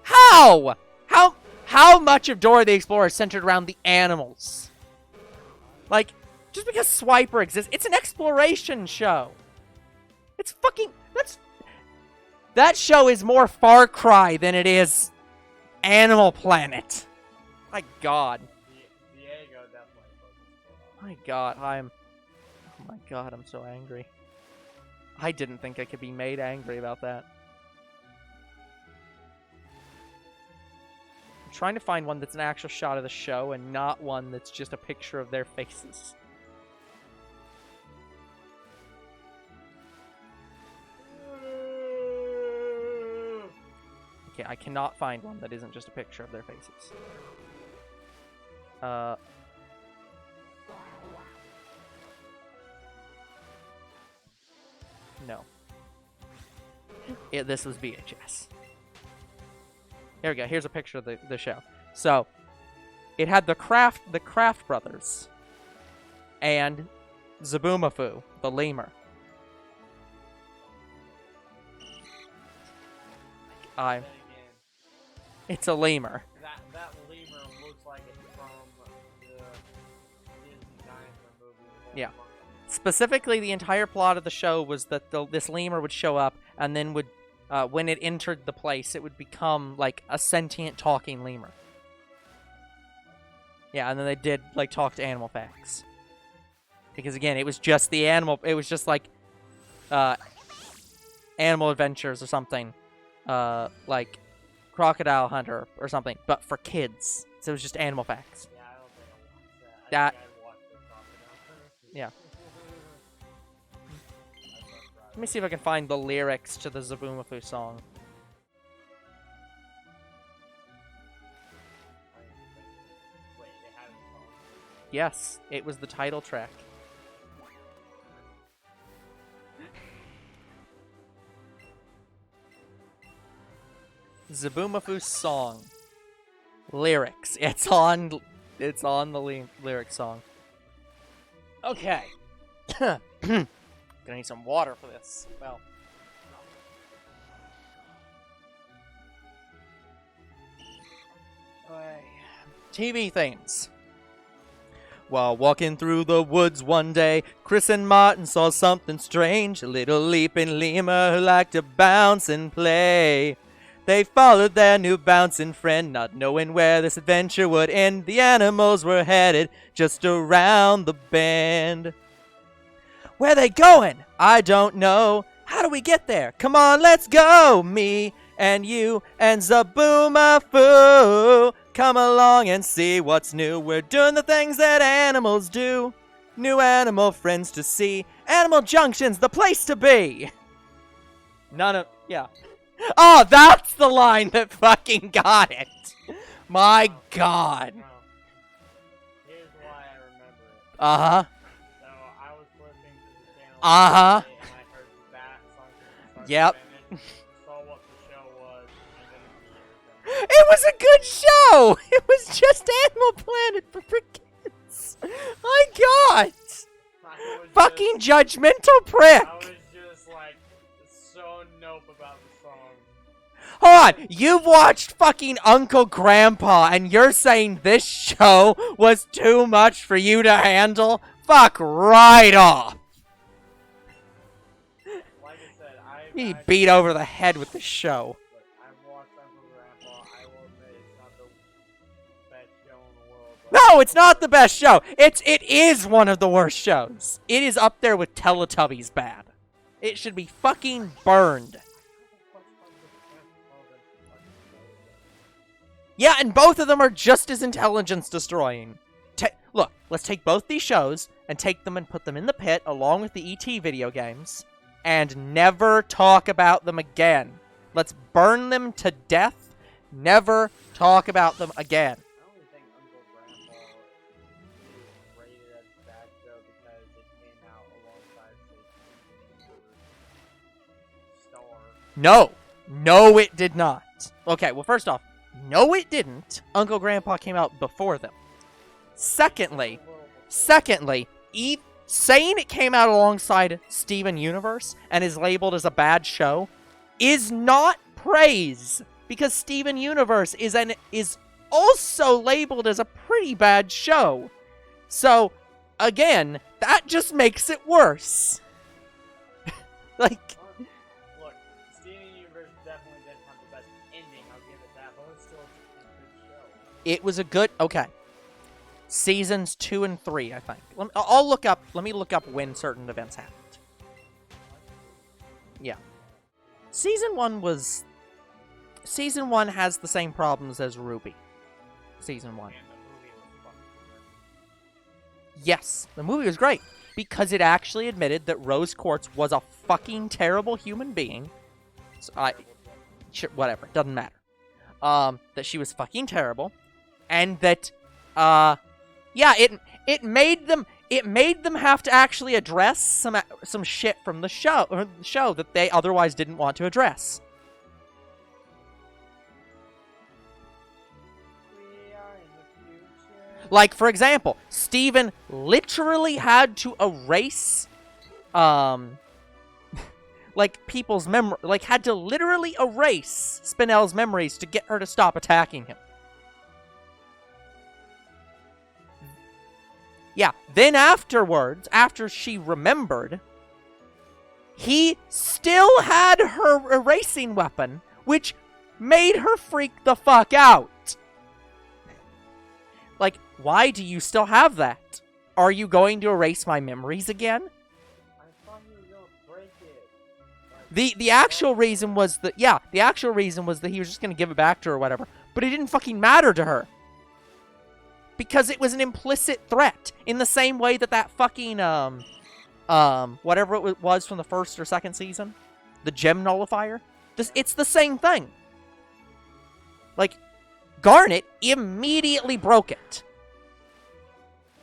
[SPEAKER 1] How? How much of Dora the Explorer is centered around the animals? Like, just because Swiper exists, it's an exploration show. It's fucking... That show is more Far Cry than it is Animal Planet. My God.
[SPEAKER 2] Diego definitely.
[SPEAKER 1] My God, oh my God, I'm so angry. I didn't think I could be made angry about that. I'm trying to find one that's an actual shot of the show and not one that's just a picture of their faces. Okay, I cannot find one that isn't just a picture of their faces. No. This was VHS. Here we go. Here's a picture of the show. So, it had the Kraft brothers and Zaboomafoo, the lemur. It's a lemur.
[SPEAKER 2] That lemur looks like it's from the Disney dinosaur movie.
[SPEAKER 1] Yeah. Specifically, the entire plot of the show was that this lemur would show up, and then would, when it entered the place, it would become, like, a sentient talking lemur. Yeah, and then they did, like, talk to animal facts. Because, again, it was just the animal... It was just, like, Animal Adventures or something. Like, Crocodile Hunter or something, but for kids. So it was just animal facts.
[SPEAKER 2] Yeah, I don't think I watched that. I think I watched the Crocodile Hunter.
[SPEAKER 1] Yeah. Let me see if I can find the lyrics to the Zaboomafoo song.
[SPEAKER 2] Wait, they had a song?
[SPEAKER 1] Yes, it was the title track. Zaboomafoo's song. Lyrics. It's on the lyric song. Okay. Gonna need some water for this. Well. TV themes. While walking through the woods one day, Chris and Martin saw something strange. A little leaping lemur who liked to bounce and play. They followed their new bouncing friend, not knowing where this adventure would end. The animals were headed just around the bend. Where they going? I don't know. How do we get there? Come on, let's go! Me and you and Zaboomafoo. Come along and see what's new. We're doing the things that animals do. New animal friends to see. Animal Junction's the place to be. Yeah. Oh, that's the line that fucking got it. My God.
[SPEAKER 2] No. Here's why I remember it.
[SPEAKER 1] Uh-huh.
[SPEAKER 2] So I was flipping to the channel
[SPEAKER 1] Uh-huh.
[SPEAKER 2] and I heard that song from start
[SPEAKER 1] Yep.
[SPEAKER 2] to finish, saw what the show was, and then
[SPEAKER 1] It was a good show. It was just Animal Planet for kids. My God. Fucking judgmental prick.
[SPEAKER 2] I was just like so nope about the song.
[SPEAKER 1] Hold on, you've watched fucking Uncle Grandpa and you're saying this show was too much for you to handle? Fuck right off.
[SPEAKER 2] Like I said,
[SPEAKER 1] You beat over the head with the show.
[SPEAKER 2] Look, I've watched Uncle Grandpa. I will admit it's not the best show in the world. But
[SPEAKER 1] No, it's not the best show. It is one of the worst shows. It is up there with Teletubbies bad. It should be fucking burned. Yeah, and both of them are just as intelligence destroying. Look, let's take both these shows and take them and put them in the pit along with the ET video games and never talk about them again. Let's burn them to death. Never talk about them again.
[SPEAKER 2] I only think Uncle Grandpa is rated as a bad show because it came out alongside Star.
[SPEAKER 1] No. No, it did not. Okay, well, first off, no, it didn't. Uncle Grandpa came out before them. Secondly, saying it came out alongside Steven Universe and is labeled as a bad show is not praise, because Steven Universe is also labeled as a pretty bad show. So, again, that just makes it worse. Like,
[SPEAKER 2] look, Steven Universe definitely didn't have the best ending, I'll give it that, but it's still a good show.
[SPEAKER 1] it was a good, okay. Seasons 2 and 3, I think. Let me look up when certain events happened. Yeah. Season 1 has the same problems as Ruby. Season 1.
[SPEAKER 2] And the movie was fucking
[SPEAKER 1] Yes, the movie was great because it actually admitted that Rose Quartz was a fucking terrible human being. So sure, whatever, doesn't matter. That she was fucking terrible, and that yeah, it made them have to actually address some shit from the show that they otherwise didn't want to address.
[SPEAKER 2] We are in the future.
[SPEAKER 1] Like, for example, Steven literally had to erase like people's had to literally erase Spinel's memories to get her to stop attacking him. Yeah, then afterwards, after she remembered, he still had her erasing weapon, which made her freak the fuck out. Like, why do you still have that? Are you going to erase my memories again?
[SPEAKER 2] I thought you were gonna break it.
[SPEAKER 1] The actual reason was that, yeah, the actual reason was that he was just going to give it back to her or whatever, but it didn't fucking matter to her. Because it was an implicit threat, in the same way that fucking, whatever it was from the first or second season, the gem nullifier, it's the same thing. Like, Garnet immediately broke it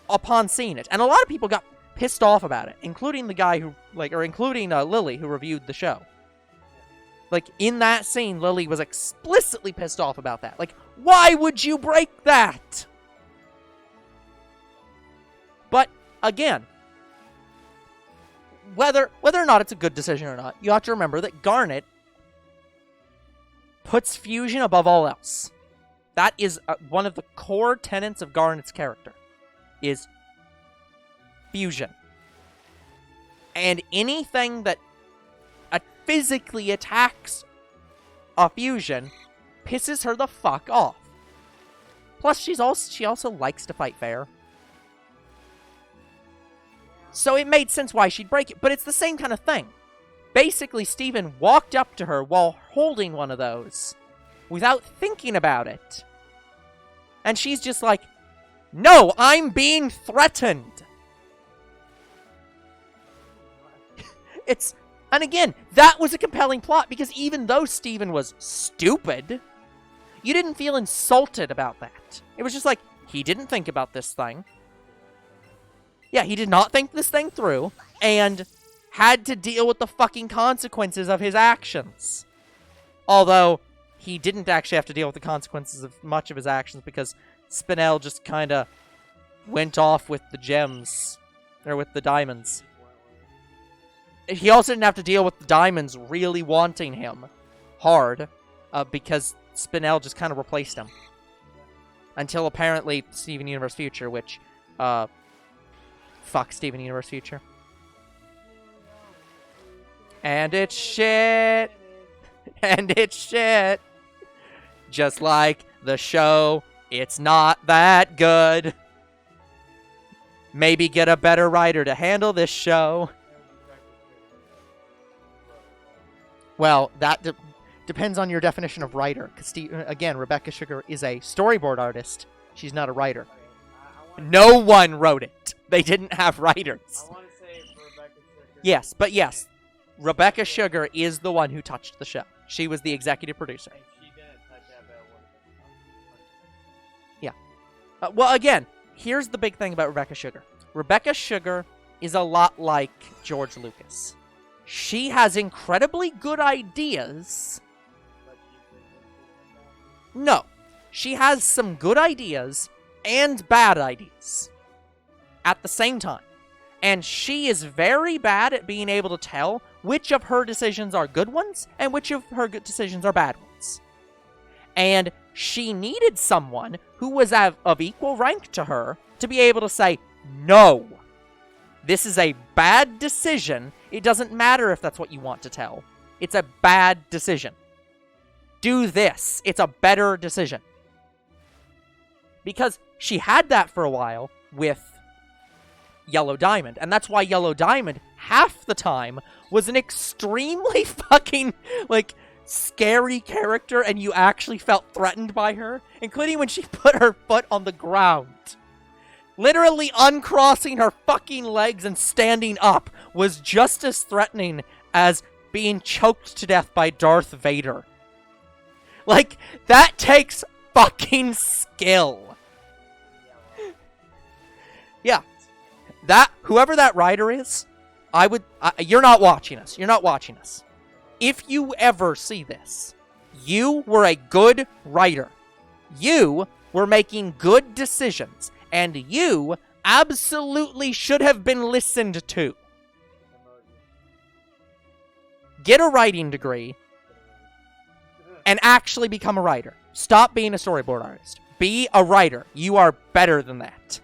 [SPEAKER 1] upon seeing it, and a lot of people got pissed off about it, including the guy who, including Lily, who reviewed the show. Like, in that scene, Lily was explicitly pissed off about that. Like, why would you break that? But, again, whether or not it's a good decision or not, you have to remember that Garnet puts fusion above all else. That is one of the core tenets of Garnet's character, is fusion. And anything that physically attacks a fusion pisses her the fuck off. Plus, she also likes to fight fair. So it made sense why she'd break it, but it's the same kind of thing. Basically, Steven walked up to her while holding one of those, without thinking about it. And she's just like, no, I'm being threatened. And again, that was a compelling plot, because even though Steven was stupid, you didn't feel insulted about that. It was just like, he didn't think about this thing. Yeah, he did not think this thing through, and had to deal with the fucking consequences of his actions. Although, he didn't actually have to deal with the consequences of much of his actions, because Spinel just kinda went off with the gems, or with the diamonds. He also didn't have to deal with the diamonds really wanting him hard, because Spinel just kind of replaced him. Until apparently Steven Universe Future, which, fuck Steven Universe Future. And it's shit. And it's shit. Just like the show, it's not that good. Maybe get a better writer to handle this show. Well, that depends on your definition of writer. Because, again, Rebecca Sugar is a storyboard artist. She's not a writer. No one wrote it. They didn't have writers.
[SPEAKER 2] I want to say Rebecca Sugar.
[SPEAKER 1] Yes, but yes. Rebecca Sugar is the one who touched the show. She was the executive producer.
[SPEAKER 2] If she didn't touch that, it would have been.
[SPEAKER 1] Yeah. Well, again, here's the big thing about Rebecca Sugar. Rebecca Sugar is a lot like George Lucas. She has incredibly good ideas.
[SPEAKER 2] But she presented
[SPEAKER 1] No. She has some good ideas and bad ideas at the same time. And she is very bad at being able to tell which of her decisions are good ones and which of her good decisions are bad ones. And she needed someone who was of equal rank to her to be able to say, no, this is a bad decision. It doesn't matter if that's what you want to tell. It's a bad decision. Do this. It's a better decision. Because she had that for a while with Yellow Diamond. And that's why Yellow Diamond, half the time, was an extremely fucking, like, scary character, and you actually felt threatened by her, including when she put her foot on the ground. Literally uncrossing her fucking legs and standing up was just as threatening as being choked to death by Darth Vader. Like, that takes fucking skill. Yeah. Whoever that writer is, you're not watching us. You're not watching us. If you ever see this, you were a good writer. You were making good decisions. And you absolutely should have been listened to. Get a writing degree and actually become a writer. Stop being a storyboard artist. Be a writer. You are better than that.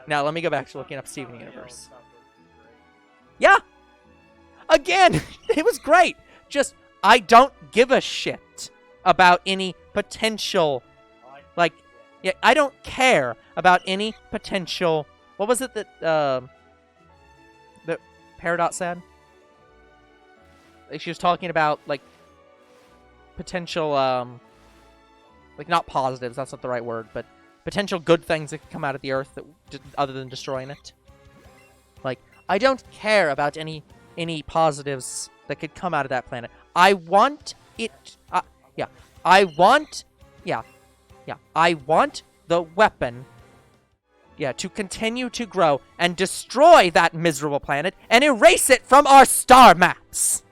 [SPEAKER 1] Now, let me go back to looking up Steven Universe. Yeah! Again, it was great. Just, I don't give a shit about any potential, I don't care about any potential, what was it that Peridot said? Like, she was talking about, like, potential, like, not positives, that's not the right word, but potential good things that could come out of the Earth that, other than destroying it. Like, I don't care about any positives that could come out of that planet. I want it, I want the weapon, to continue to grow and destroy that miserable planet and erase it from our star maps.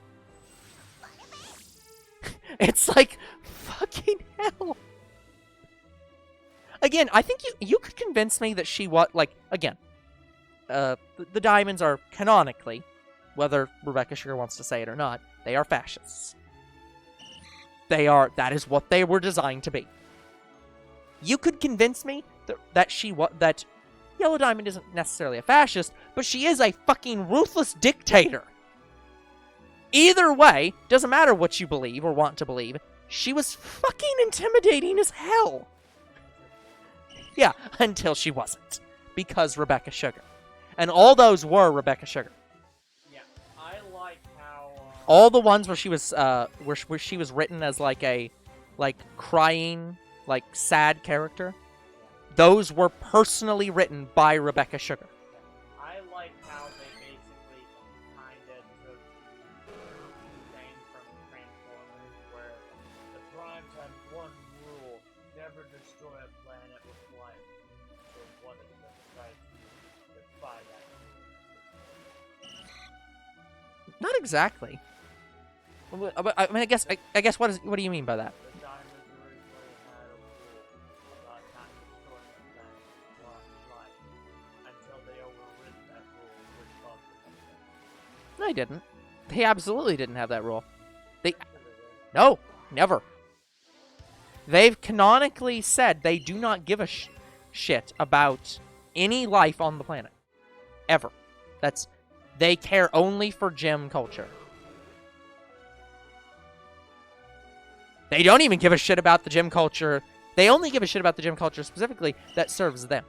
[SPEAKER 1] It's like, fucking hell. Again, I think you could convince me that she again, the diamonds are canonically, whether Rebecca Sugar wants to say it or not, they are fascists. That is what they were designed to be. You could convince me that Yellow Diamond isn't necessarily a fascist, but she is a fucking ruthless dictator. Either way, doesn't matter what you believe or want to believe, she was fucking intimidating as hell. Yeah, until she wasn't. Because Rebecca Sugar. And all those were Rebecca Sugar.
[SPEAKER 2] Yeah, I like how...
[SPEAKER 1] all the ones where she was where she was written as like a crying, like sad character, those were personally written by Rebecca Sugar.
[SPEAKER 2] I like how they basically kind of took the thing from Transformers, where the Primes had one rule: never destroy a planet with life. So what if they try to defy that?
[SPEAKER 1] Not exactly. I mean, I guess what do you mean by that?
[SPEAKER 2] The Diamonds originally had a rule about not destroying a planet with life until they overridden that rule with bugs.
[SPEAKER 1] No, they didn't. They absolutely didn't have that rule. No, never. They've canonically said they do not give a shit about any life on the planet. Ever. They care only for gem culture. They don't even give a shit about the gem culture. They only give a shit about the gem culture specifically that serves them.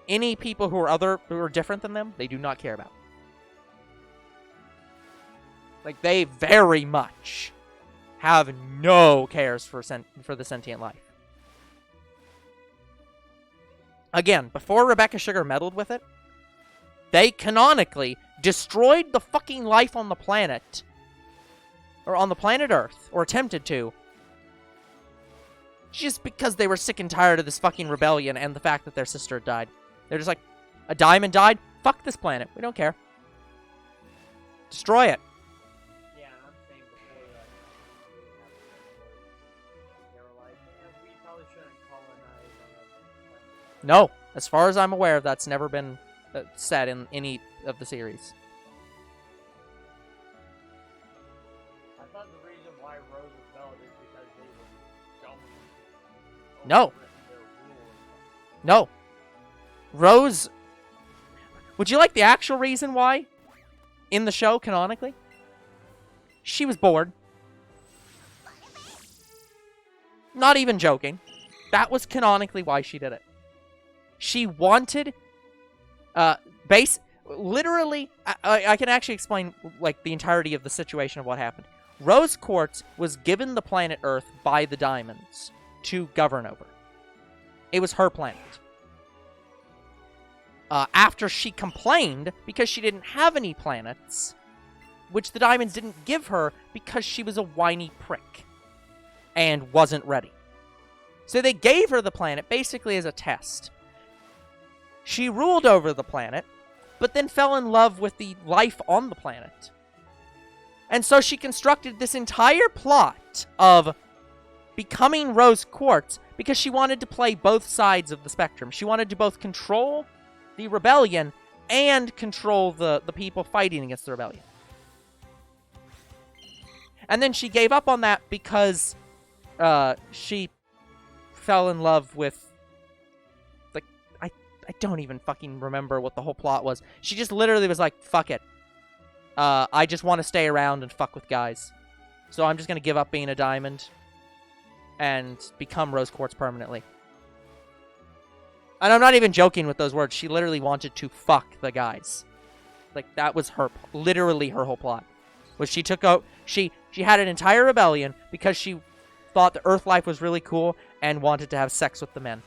[SPEAKER 1] Any people who are different than them, they do not care about. Like, they very much have no cares for the sentient life. Again, before Rebecca Sugar meddled with it, they canonically destroyed the fucking life on the planet. Or on the planet Earth. Or attempted to. Just because they were sick and tired of this fucking rebellion and the fact that their sister died. They're just like, a diamond died? Fuck this planet. We don't care. Destroy it.
[SPEAKER 2] Yeah, I'm saying before that, they were like, we probably shouldn't colonize on a planet.
[SPEAKER 1] No. As far as I'm aware, that's never been said in any of the series.
[SPEAKER 2] I thought the reason why Rose rebelled is because they were going
[SPEAKER 1] No.
[SPEAKER 2] their rules.
[SPEAKER 1] No. Rose... Would you like the actual reason why? In the show, canonically? She was bored. Not even joking. That was canonically why she did it. She wanted... Literally, I can actually explain, like, the entirety of the situation of what happened. Rose Quartz was given the planet Earth by the Diamonds to govern over. It was her planet. After she complained because she didn't have any planets, which the Diamonds didn't give her because she was a whiny prick and wasn't ready. So they gave her the planet basically as a test. She ruled over the planet, but then fell in love with the life on the planet. And so she constructed this entire plot of becoming Rose Quartz because she wanted to play both sides of the spectrum. She wanted to both control the rebellion and control the people fighting against the rebellion. And then she gave up on that because she fell in love with... I don't even fucking remember what the whole plot was. She just literally was like, fuck it. I just want to stay around and fuck with guys. So I'm just going to give up being a diamond and become Rose Quartz permanently. And I'm not even joking with those words. She literally wanted to fuck the guys. Like, that was literally her whole plot. Was she took out... She had an entire rebellion because she thought the Earth life was really cool and wanted to have sex with the men.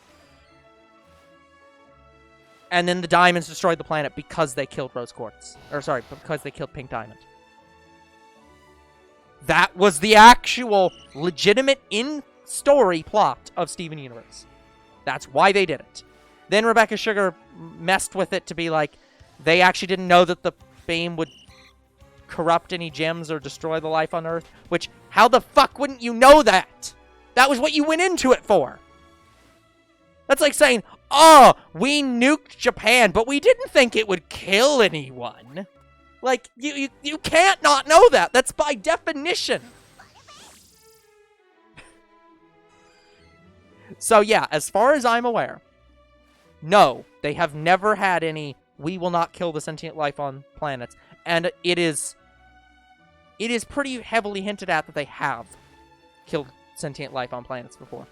[SPEAKER 1] And then the Diamonds destroyed the planet because they killed Rose Quartz. Or, sorry, because they killed Pink Diamond. That was the actual legitimate in-story plot of Steven Universe. That's why they did it. Then Rebecca Sugar messed with it to be like, they actually didn't know that the beam would corrupt any gems or destroy the life on Earth. Which, how the fuck wouldn't you know that? That was what you went into it for. That's like saying, oh, we nuked Japan, but we didn't think it would kill anyone. Like, you can't not know that. That's by definition. So yeah, as far as I'm aware, no, they have never had any, we will not kill the sentient life on planets. And it is pretty heavily hinted at that they have killed sentient life on planets before.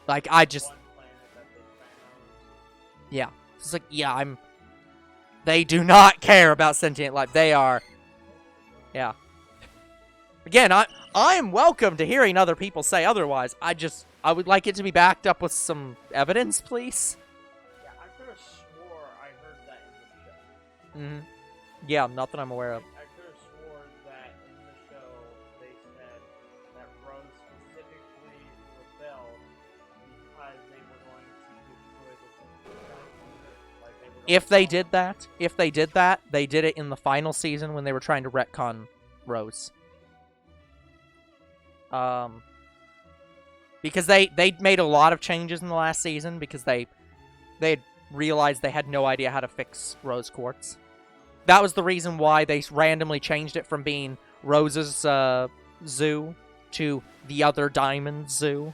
[SPEAKER 1] Like, yeah. It's like, yeah, they do not care about sentient life. They are... Yeah. Again, I'm welcome to hearing other people say otherwise. I would like it to be backed up with some evidence, please.
[SPEAKER 2] Yeah, I could have swore I heard that in the show.
[SPEAKER 1] Mm-hmm. Yeah, not that I'm aware of.
[SPEAKER 2] I could have swore that in the show they said that Rose specifically rebelled because they were going to destroy the sentient life on Earth. Like, they were
[SPEAKER 1] If they did that, they did it in the final season when they were trying to retcon Rose. Because they made a lot of changes in the last season because they had realized they had no idea how to fix Rose Quartz. That was the reason why they randomly changed it from being Rose's zoo to the other Diamond Zoo.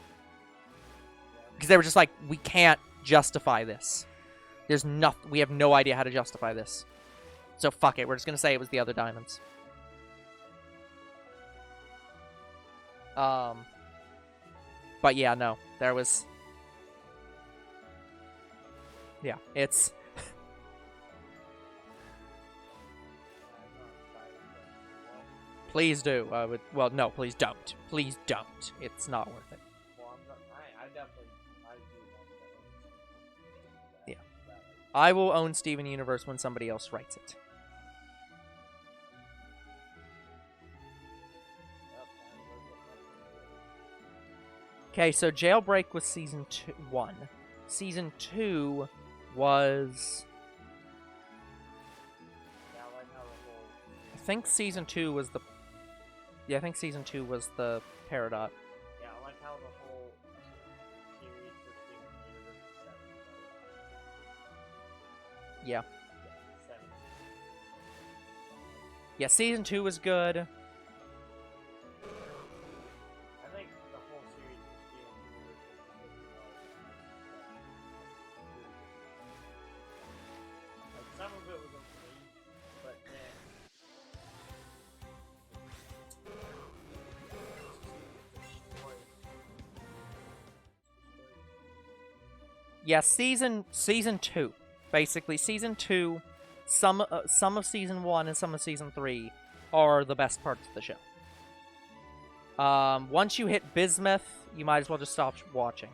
[SPEAKER 1] Because they were just like, we can't justify this. We have no idea how to justify this. So fuck it, we're just gonna say it was the other Diamonds. But yeah, no, there was... Yeah, it's... Please do. Well, no, please don't. Please don't. It's not worth it.
[SPEAKER 2] Well, I definitely, I do want
[SPEAKER 1] I will own Steven Universe when somebody else writes it. Okay, so Jailbreak was Season 1. Season 2 was... I think Season 2 was the... Yeah, I think Season 2 was the Peridot.
[SPEAKER 2] Yeah, I like how the whole series for Steven Universe is 7.
[SPEAKER 1] Yeah.
[SPEAKER 2] 7.
[SPEAKER 1] Yeah, Season 2 was good.
[SPEAKER 2] I think the whole series for Steven Universe is 50. Like, some of it was okay, but then...
[SPEAKER 1] Yeah, Season 2. Basically, Season 2, some of Season 1 and some of Season 3 are the best parts of the show. Once you hit Bismuth, you might as well just stop watching.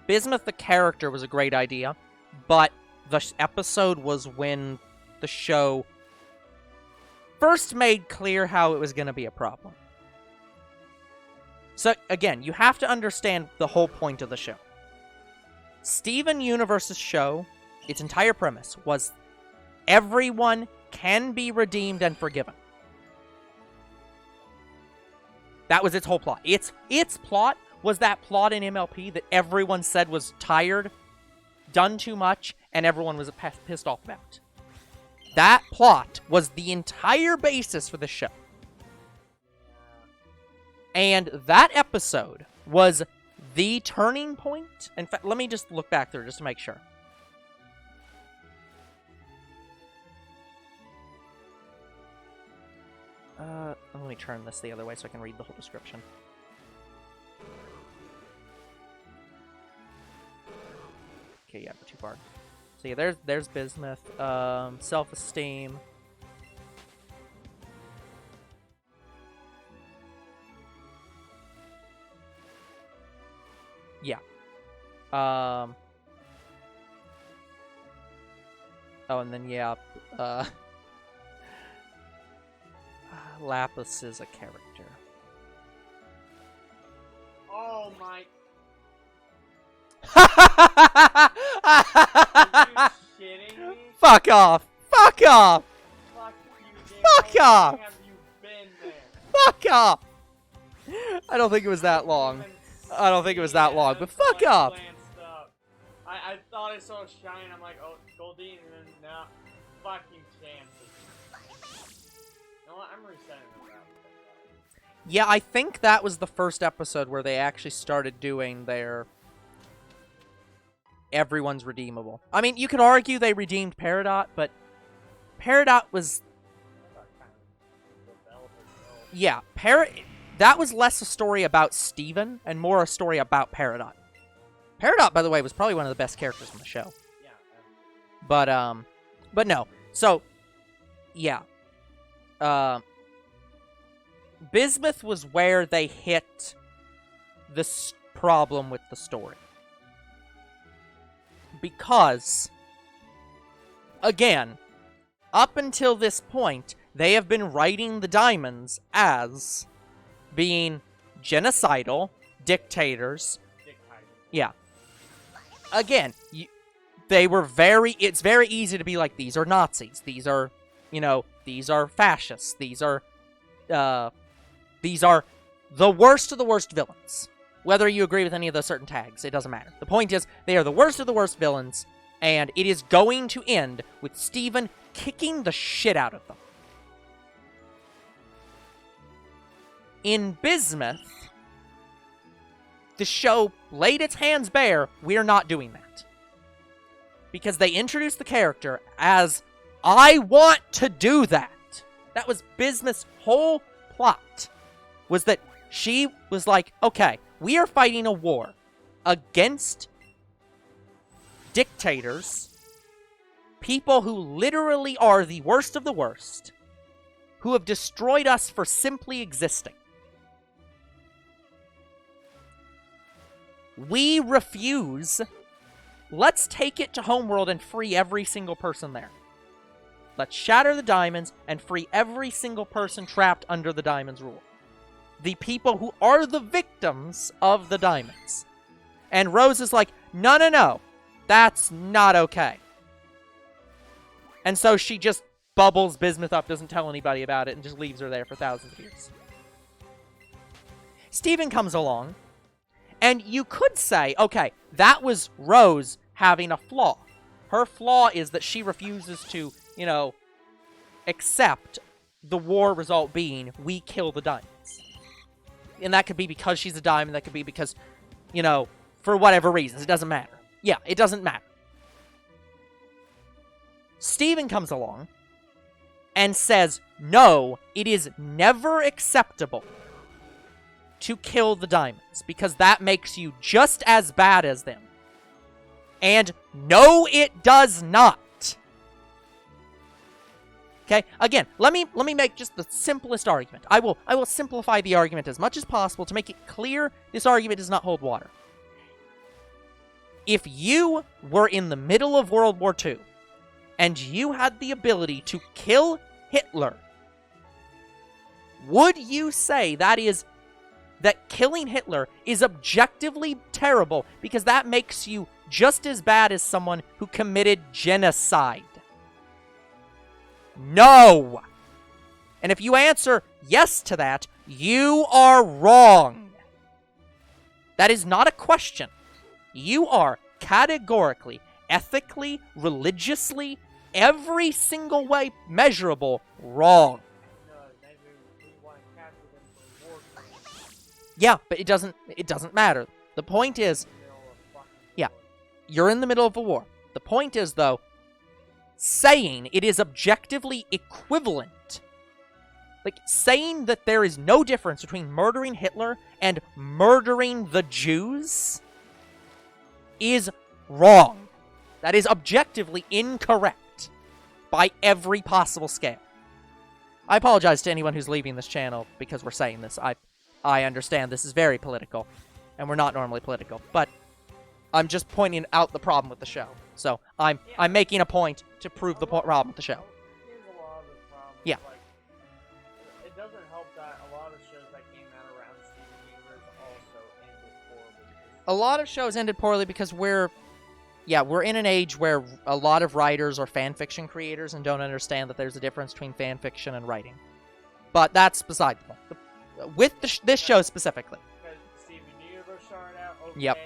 [SPEAKER 1] Bismuth, the character, was a great idea, but the episode was when the show first made clear how it was going to be a problem. So, again, you have to understand the whole point of the show. Steven Universe's show, its entire premise, was everyone can be redeemed and forgiven. That was its whole plot. Its plot was that plot in MLP that everyone said was tired, done too much, and everyone was pissed off about. That plot was the entire basis for the show. And that episode was the turning point. In fact, let me just look back there just to make sure. Let me turn this the other way so I can read the whole description. Okay, yeah, we're too far. So yeah, there's Bismuth. Self-esteem. Yeah. Oh, and then, yeah, Lapis is a character.
[SPEAKER 2] Oh my... Are you shitting me?
[SPEAKER 1] Fuck off! Fuck off!
[SPEAKER 2] Fuck you, Dave.
[SPEAKER 1] Fuck
[SPEAKER 2] How long
[SPEAKER 1] off!
[SPEAKER 2] have you been there?
[SPEAKER 1] Fuck off! I don't think it was that long. I don't think it was that long, but fuck off!
[SPEAKER 2] I thought I saw Shine, I'm like, oh, Goldeen, and then, nah, fucking Chansey. You know what, I'm resetting them out.
[SPEAKER 1] Yeah, I think that was the first episode where they actually started doing their... Everyone's redeemable. I mean, you could argue they redeemed Peridot, but Peridot was... Yeah, that was less a story about Steven and more a story about Peridot. Peridot, by the way, was probably one of the best characters in the show.
[SPEAKER 2] Yeah.
[SPEAKER 1] But no. So, yeah. Bismuth was where they hit this problem with the story. Because, again, up until this point, they have been writing the Diamonds as being genocidal, dictators. Yeah. Again, it's very easy to be like, these are Nazis, these are, these are fascists, these are the worst of the worst villains. Whether you agree with any of those certain tags, it doesn't matter. The point is, they are the worst of the worst villains, and it is going to end with Steven kicking the shit out of them. In Bismuth, the show laid its hands bare, we're not doing that. Because they introduced the character as, I want to do that. That was Bismuth's whole plot. Was that she was like, okay, we are fighting a war against dictators, people who literally are the worst of the worst, who have destroyed us for simply existing. We refuse. Let's take it to Homeworld and free every single person there. Let's shatter the diamonds and free every single person trapped under the diamonds rule. The people who are the victims of the diamonds. And Rose is like, no, no, no. That's not okay. And so she just bubbles Bismuth up, doesn't tell anybody about it, and just leaves her there for thousands of years. Steven comes along, and you could say, okay, that was Rose having a flaw. Her flaw is that she refuses to, you know, accept the war result being, we kill the diamonds. And that could be because she's a diamond, that could be because, you know, for whatever reasons, it doesn't matter. Yeah, it doesn't matter. Steven comes along and says, no, it is never acceptable to kill the diamonds, because that makes you just as bad as them. And no, it does not. Okay, again, let me make just the simplest argument. I will simplify the argument as much as possible to make it clear this argument does not hold water. If you were in the middle of World War II, and you had the ability to kill Hitler, would you say that killing Hitler is objectively terrible because that makes you just as bad as someone who committed genocide? No! And if you answer yes to that, you are wrong. That is not a question. You are categorically, ethically, religiously, every single way measurable wrong. Yeah, but it doesn't matter. The point is, yeah, you're in the middle of a war. The point is, though, saying it is objectively equivalent, like saying that there is no difference between murdering Hitler and murdering the Jews is wrong. That is objectively incorrect by every possible scale. I apologize to anyone who's leaving this channel because we're saying this. I understand this is very political, and we're not normally political, but I'm just pointing out the problem with the show. So I'm making a point to prove the problem with the show.
[SPEAKER 2] Here's a lot of the problems.
[SPEAKER 1] Yeah.
[SPEAKER 2] Like, it doesn't help that a lot of shows that came out around Steven Universe also ended poorly.
[SPEAKER 1] A lot of shows ended poorly because we're in an age where a lot of writers are fan fiction creators and don't understand that there's a difference between fan fiction and writing. But that's beside the point. With this show specifically.
[SPEAKER 2] Because Steven Universe started out okay,
[SPEAKER 1] Yep.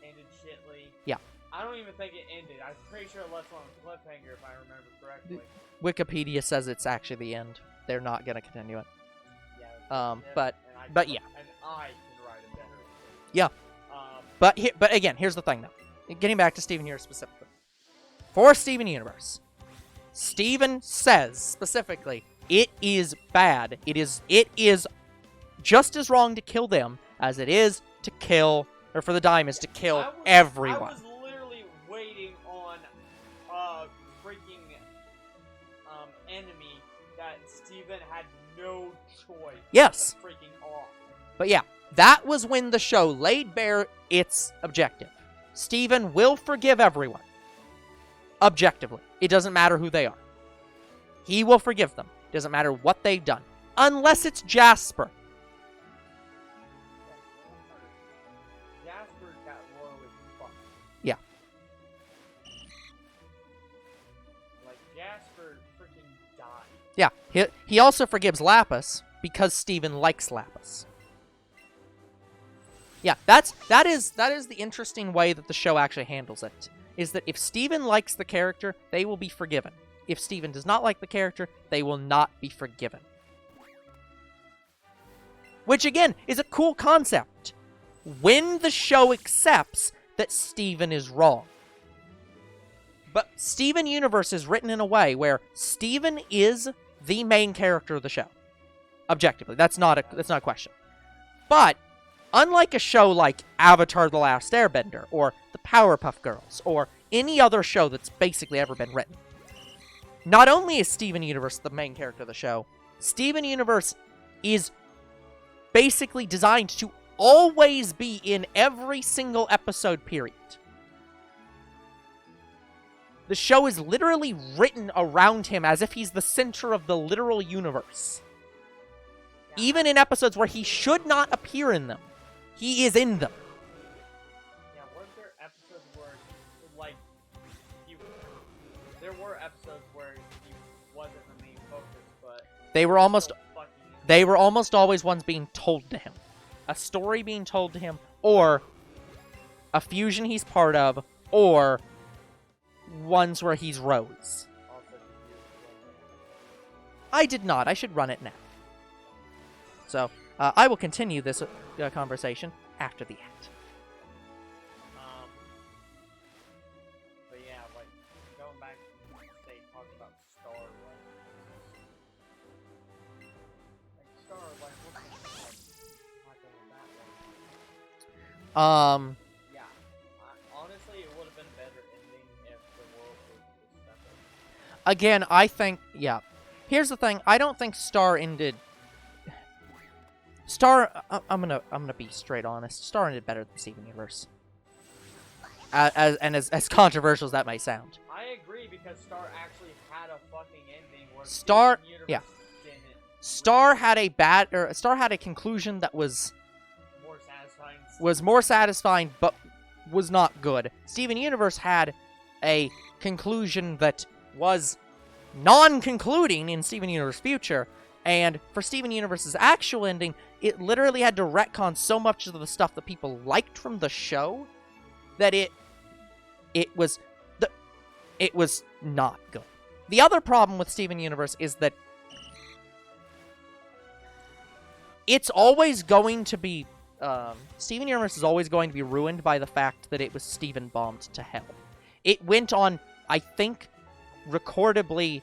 [SPEAKER 2] ended shitly.
[SPEAKER 1] Yeah.
[SPEAKER 2] I don't even think it ended. I'm pretty sure it left on a cliffhanger if I remember correctly.
[SPEAKER 1] Wikipedia says it's actually the end. They're not going to continue it.
[SPEAKER 2] Yeah.
[SPEAKER 1] But yeah.
[SPEAKER 2] And I can write a better ending.
[SPEAKER 1] Yeah. But again, here's the thing though. Getting back to Steven Universe specifically. For Steven Universe, Steven says specifically, it is bad. It is just as wrong to kill them as it is to kill, or for the diamonds to kill everyone.
[SPEAKER 2] I was literally waiting on a freaking enemy that Steven had no choice.
[SPEAKER 1] Yes.
[SPEAKER 2] Freaking off.
[SPEAKER 1] But yeah, that was when the show laid bare its objective. Steven will forgive everyone. Objectively. It doesn't matter who they are. He will forgive them. It doesn't matter what they've done. Unless it's Jasper.
[SPEAKER 2] Jasper got royally fucked.
[SPEAKER 1] Yeah.
[SPEAKER 2] Like, Jasper freaking died.
[SPEAKER 1] Yeah, he also forgives Lapis because Steven likes Lapis. Yeah, that is the interesting way that the show actually handles it. Is that if Steven likes the character, they will be forgiven. If Steven does not like the character, they will not be forgiven. Which, again, is a cool concept. When the show accepts that Steven is wrong. But Steven Universe is written in a way where Steven is the main character of the show. Objectively, that's not a question. But unlike a show like Avatar: The Last Airbender, or The Powerpuff Girls, or any other show that's basically ever been written, not only is Steven Universe the main character of the show, Steven Universe is basically designed to always be in every single episode, period. The show is literally written around him as if he's the center of the literal universe.
[SPEAKER 2] Yeah.
[SPEAKER 1] Even in episodes where he should not appear in them, he is in them.
[SPEAKER 2] Yeah, weren't there episodes where, like, there were episodes where he wasn't the main focus, but
[SPEAKER 1] They were almost
[SPEAKER 2] still fucking in.
[SPEAKER 1] They were almost always ones being told to him. A story being told to him, or a fusion he's part of, or ones where he's Rose.
[SPEAKER 2] Also, he used
[SPEAKER 1] I did not. I should run it now. So, I will continue this conversation after the act.
[SPEAKER 2] But yeah, like, going back to say talking about Star, Star, like, what's the talking about that one? Yeah, honestly, it would have been better ending if the world was separate.
[SPEAKER 1] Again, I think, yeah. Here's the thing. I don't think Star ended. I'm gonna be straight honest. Star ended better than Steven Universe. As controversial as that may sound.
[SPEAKER 2] I agree because Star actually had a fucking ending where
[SPEAKER 1] Star,
[SPEAKER 2] Steven Universe
[SPEAKER 1] yeah.
[SPEAKER 2] didn't.
[SPEAKER 1] Star had a conclusion that was
[SPEAKER 2] More satisfying.
[SPEAKER 1] more satisfying, but was not good. Steven Universe had a conclusion that was non-concluding in Steven Universe Future, and for Steven Universe's actual ending, it literally had to retcon so much of the stuff that people liked from the show that it was not good. The other problem with Steven Universe is that it's always going to be Steven Universe is always going to be ruined by the fact that it was Steven bombed to hell. It went on, I think, recordably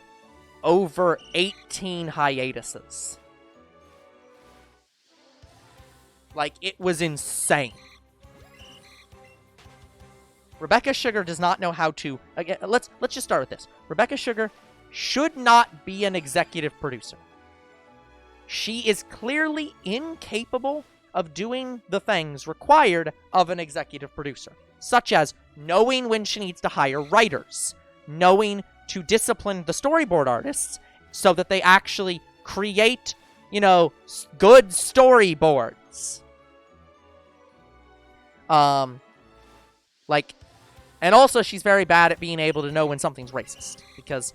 [SPEAKER 1] over 18 hiatuses. Like, it was insane. Rebecca Sugar does not know how to... Again, let's just start with this. Rebecca Sugar should not be an executive producer. She is clearly incapable of doing the things required of an executive producer, such as knowing when she needs to hire writers, knowing to discipline the storyboard artists so that they actually create, good storyboards. And also she's very bad at being able to know when something's racist, because,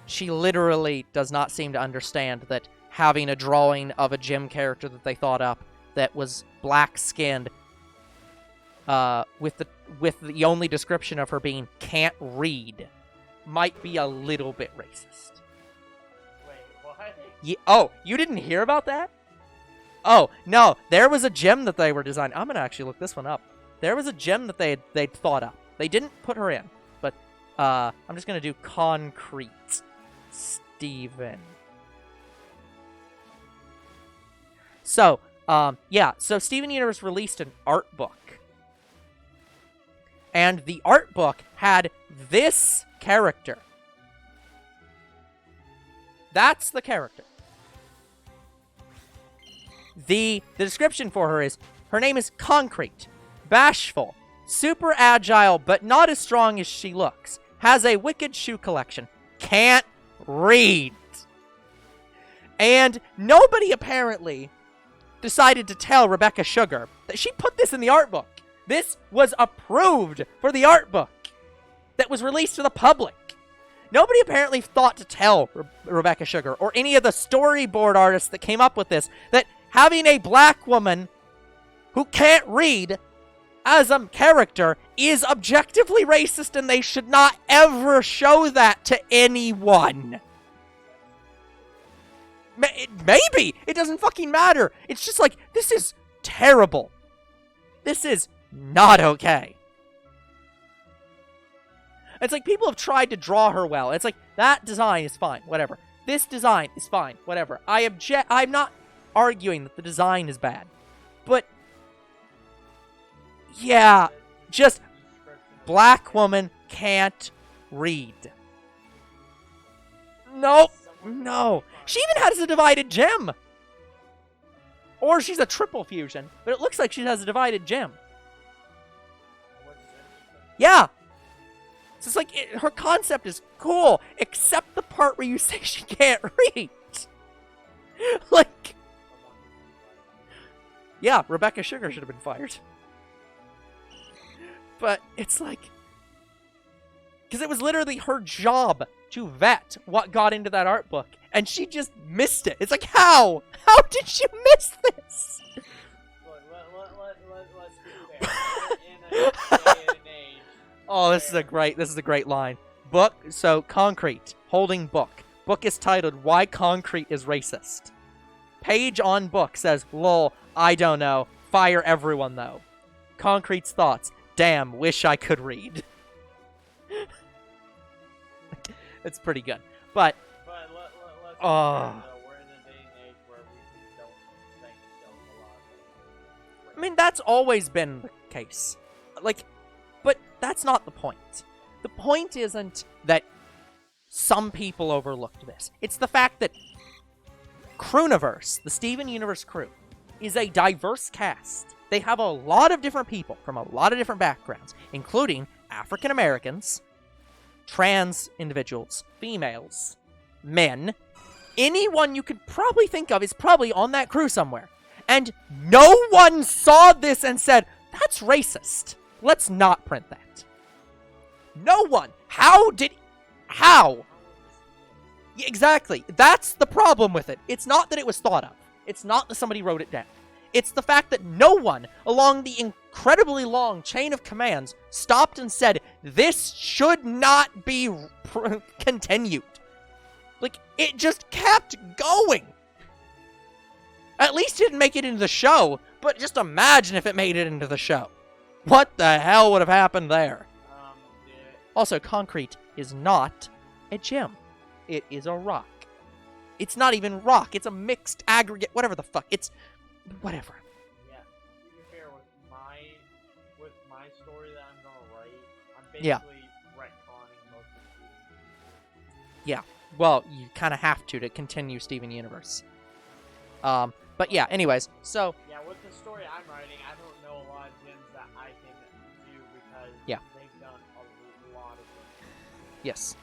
[SPEAKER 1] she literally does not seem to understand that having a drawing of a gym character that they thought up that was black-skinned, with the only description of her being can't read, might be a little bit racist.
[SPEAKER 2] Wait, what?
[SPEAKER 1] Oh, you didn't hear about that? Oh, no, there was a gem that they were designing. I'm gonna actually look this one up. There was a gem that they'd thought up. They didn't put her in, but I'm just gonna do concrete Steven. So, so Steven Universe released an art book. And the art book had this character. That's the character. The description for her is, her name is Concrete, bashful, super agile, but not as strong as she looks, has a wicked shoe collection, can't read. And nobody apparently decided to tell Rebecca Sugar that she put this in the art book. This was approved for the art book that was released to the public. Nobody apparently thought to tell Rebecca Sugar or any of the storyboard artists that came up with this that having a black woman who can't read as a character is objectively racist and they should not ever show that to anyone. Maybe. It doesn't fucking matter. It's just like, this is terrible. This is not okay. It's like people have tried to draw her well. It's like, that design is fine, whatever. This design is fine, whatever. I'm not arguing that the design is bad. But, yeah, just black woman can't read. Nope. No. She even has a divided gem. Or she's a triple fusion, but it looks like she has a divided gem. Yeah. So it's like, her concept is cool, except the part where you say she can't read. Like, yeah, Rebecca Sugar should have been fired. But it's like, because it was literally her job to vet what got into that art book, and she just missed it. It's like, how? How did you miss this?
[SPEAKER 2] Let's be fair. In a day and age.
[SPEAKER 1] Oh, this is a great line. Book, so concrete, holding book. Book is titled, Why Concrete is Racist. Page on book says, lol, I don't know. Fire everyone, though. Concrete's thoughts, damn, wish I could read. It's pretty good. But
[SPEAKER 2] let's be fair, though, we're in a day and age where we don't think a lot.
[SPEAKER 1] I mean, that's always been the case. Like, but that's not the point. The point isn't that some people overlooked this. It's the fact that Crewniverse, the Steven Universe crew, is a diverse cast. They have a lot of different people from a lot of different backgrounds, including African Americans, trans individuals, females, men. Anyone you could probably think of is probably on that crew somewhere. And no one saw this and said, that's racist. Let's not print that. No one. How? Yeah, exactly. That's the problem with it. It's not that it was thought of. It's not that somebody wrote it down. It's the fact that no one along the incredibly long chain of commands stopped and said, this should not be continued. Like, it just kept going. At least it didn't make it into the show, but just imagine if it made it into the show. What the hell would have happened there?
[SPEAKER 2] Yeah.
[SPEAKER 1] Also, concrete is not a gem. It is a rock. It's not even rock. It's a mixed aggregate, whatever the fuck. It's whatever.
[SPEAKER 2] Yeah. To be fair, with my story that I'm gonna write, I'm basically retconning most of it.
[SPEAKER 1] Yeah. Well, you kind of have to continue Steven Universe. But yeah, anyways, so...
[SPEAKER 2] Yeah, with the story I'm writing, I don't know a lot of gyms that I can do because they've done a lot of them.
[SPEAKER 1] Yes.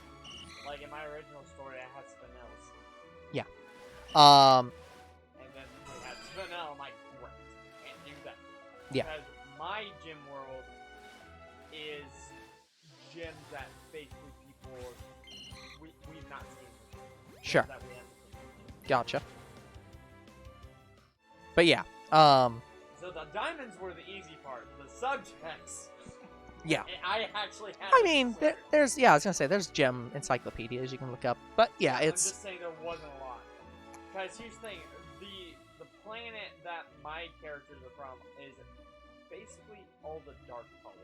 [SPEAKER 2] Like in my original story, I had Spinels.
[SPEAKER 1] Yeah.
[SPEAKER 2] And then we had Spinel, I'm like, great, can't do that.
[SPEAKER 1] Yeah.
[SPEAKER 2] Because my gym world is gyms that basically people we've not seen.
[SPEAKER 1] Sure.
[SPEAKER 2] That we haven't seen.
[SPEAKER 1] Gotcha. But yeah,
[SPEAKER 2] So the diamonds were the easy part. The subjects.
[SPEAKER 1] Yeah.
[SPEAKER 2] I actually had.
[SPEAKER 1] I mean, there's I was gonna say there's gem encyclopedias you can look up, but yeah, it's.
[SPEAKER 2] I'm just saying there wasn't a lot. Because here's the thing: the planet that my characters are from is basically all the dark colored.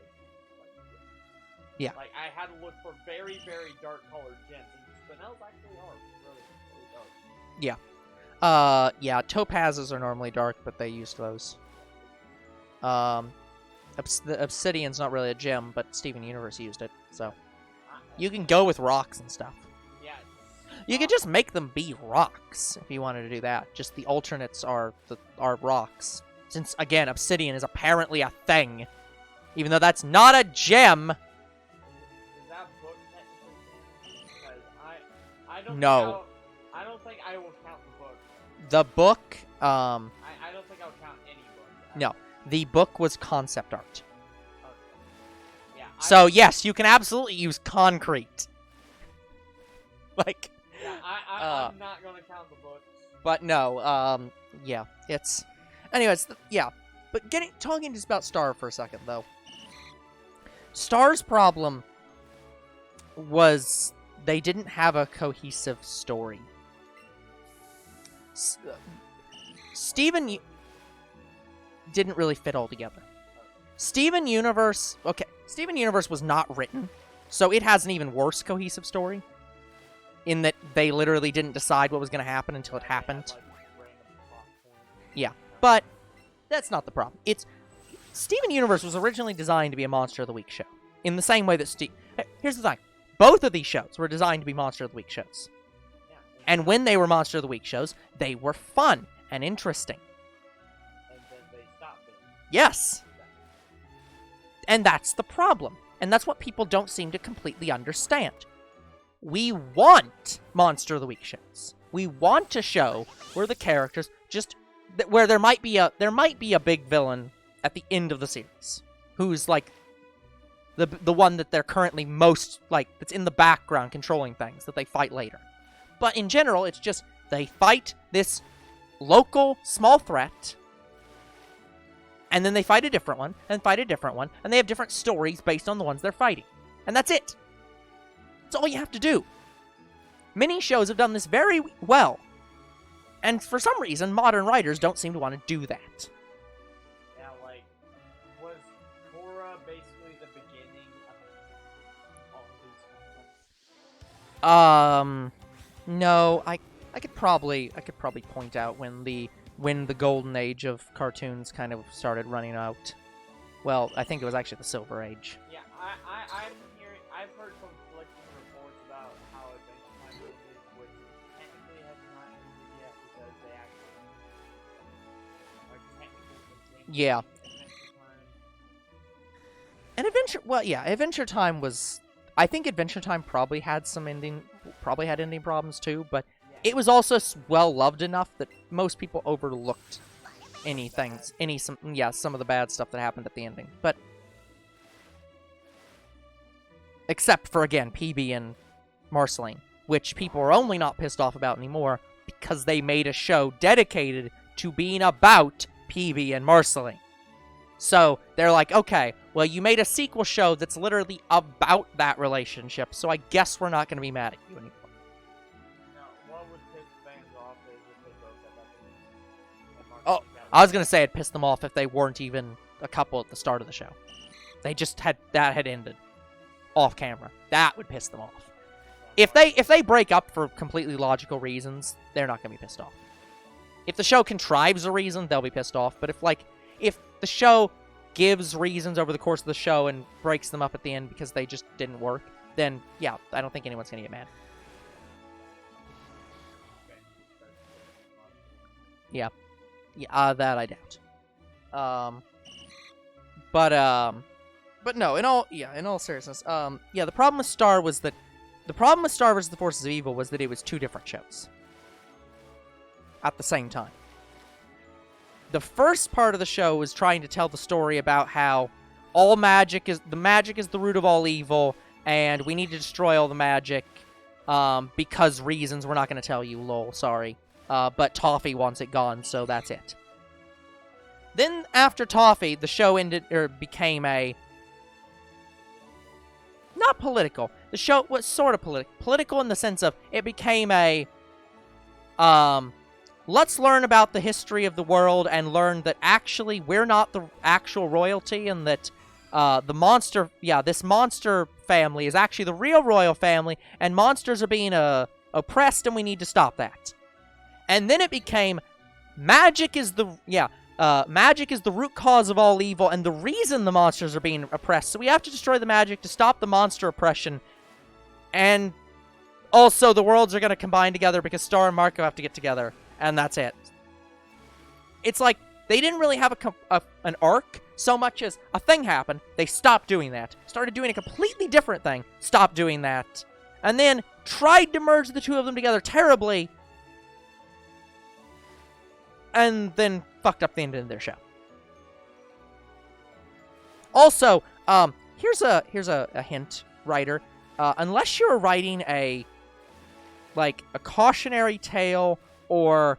[SPEAKER 1] Yeah.
[SPEAKER 2] Like I had to look for very, very dark colored gems, and Spinels actually are really, really dark.
[SPEAKER 1] Yeah. Yeah, topazes are normally dark, but they use those. The obsidian's not really a gem, but Steven Universe used it, so you can go with rocks and stuff.
[SPEAKER 2] Yeah.
[SPEAKER 1] You could just make them be rocks if you wanted to do that. Just the alternates are rocks. Since again, obsidian is apparently a thing, even though that's not a gem.
[SPEAKER 2] Is that book technically? Because I don't.
[SPEAKER 1] No.
[SPEAKER 2] I don't think I will count the book.
[SPEAKER 1] The book,
[SPEAKER 2] I don't think I'll count any book.
[SPEAKER 1] No. The book was concept art.
[SPEAKER 2] Okay. Yeah.
[SPEAKER 1] So, yes, you can absolutely use concrete. Like...
[SPEAKER 2] Yeah, I'm not going to count the books.
[SPEAKER 1] But no, yeah, it's... Anyways, yeah. But talking just about Star for a second, though. Star's problem was they didn't have a cohesive story. Steven didn't really fit all together. Steven Universe was not written, so it has an even worse cohesive story. In that they literally didn't decide what was going to happen until it happened. Yeah, but that's not the problem. Steven Universe was originally designed to be a Monster of the Week show. In the same way that here's the thing. Both of these shows were designed to be Monster of the Week shows. And when they were Monster of the Week shows, they were fun and interesting. Yes. And that's the problem. And that's what people don't seem to completely understand. We want Monster of the Week shows. We want to show where the characters just where there might be a big villain at the end of the series who's like the one that they're currently most like that's in the background controlling things that they fight later. But in general, it's just they fight this local small threat, and then they fight a different one, and fight a different one, and they have different stories based on the ones they're fighting. And that's it. That's all you have to do. Many shows have done this very well. And for some reason, modern writers don't seem to want to do that.
[SPEAKER 2] Yeah, like, was Korra basically the beginning of all these conflicts?
[SPEAKER 1] No, I could probably point out when the golden age of cartoons kind of started running out. Well, I think it was actually the Silver Age.
[SPEAKER 2] Yeah, I've heard conflicting reports about how Adventure Time ended, which technically has not ended yet because they actually are technically continuing
[SPEAKER 1] Yeah.
[SPEAKER 2] Adventure Time.
[SPEAKER 1] And Adventure Time was. I think Adventure Time probably had ending problems too, but it was also well loved enough that most people overlooked some of the bad stuff that happened at the ending. But except for again PB and Marceline, which people are only not pissed off about anymore because they made a show dedicated to being about PB and Marceline. So they're like, okay, well, you made a sequel show that's literally about that relationship, so I guess we're not going to be mad at you anymore.
[SPEAKER 2] Now, what would piss fans off is if they broke up at the end.
[SPEAKER 1] I was going to say it pissed them off if they weren't even a couple at the start of the show. They just had ended off camera. That would piss them off. If they break up for completely logical reasons, they're not going to be pissed off. If the show contrives a reason, they'll be pissed off. But if the show gives reasons over the course of the show and breaks them up at the end because they just didn't work, then yeah, I don't think anyone's going to get mad. Yeah, that I doubt. But no, in all seriousness, the problem with Star versus the Forces of Evil was that it was two different shows at the same time. The first part of the show was trying to tell the story about how all magic is the root of all evil, and we need to destroy all the magic because reasons we're not going to tell you. Lol, sorry. But Toffee wants it gone, so that's it. Then after Toffee, the show became not political. The show was sort of political in the sense of it became let's learn about the history of the world and learn that actually we're not the actual royalty, and that this monster family is actually the real royal family, and monsters are being oppressed, and we need to stop that. And then it became magic is the root cause of all evil, and the reason the monsters are being oppressed. So we have to destroy the magic to stop the monster oppression, and also the worlds are going to combine together because Star and Marco have to get together. And that's it. It's like they didn't really have an arc so much as a thing happened. They stopped doing that. Started doing a completely different thing. Stopped doing that. And then tried to merge the two of them together terribly. And then fucked up the end of their show. Also, here's a hint, writer. Unless you're writing a cautionary tale or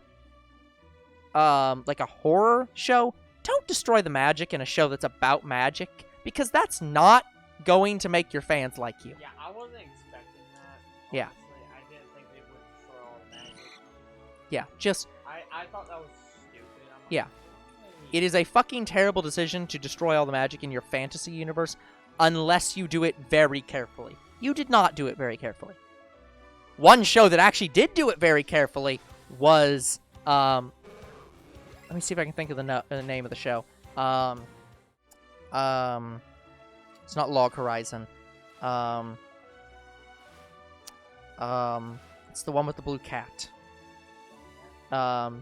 [SPEAKER 1] like a horror show, don't destroy the magic in a show that's about magic, because that's not going to make your fans like you.
[SPEAKER 2] Yeah, I wasn't expecting that. Honestly.
[SPEAKER 1] Yeah.
[SPEAKER 2] I didn't think they would destroy all the magic.
[SPEAKER 1] Yeah, just...
[SPEAKER 2] I thought that was stupid.
[SPEAKER 1] Yeah. It is a fucking terrible decision to destroy all the magic in your fantasy universe unless you do it very carefully. You did not do it very carefully. One show that actually did do it very carefully was, let me see if I can think of the name of the show. It's not Log Horizon. It's the one with the blue cat.
[SPEAKER 2] I know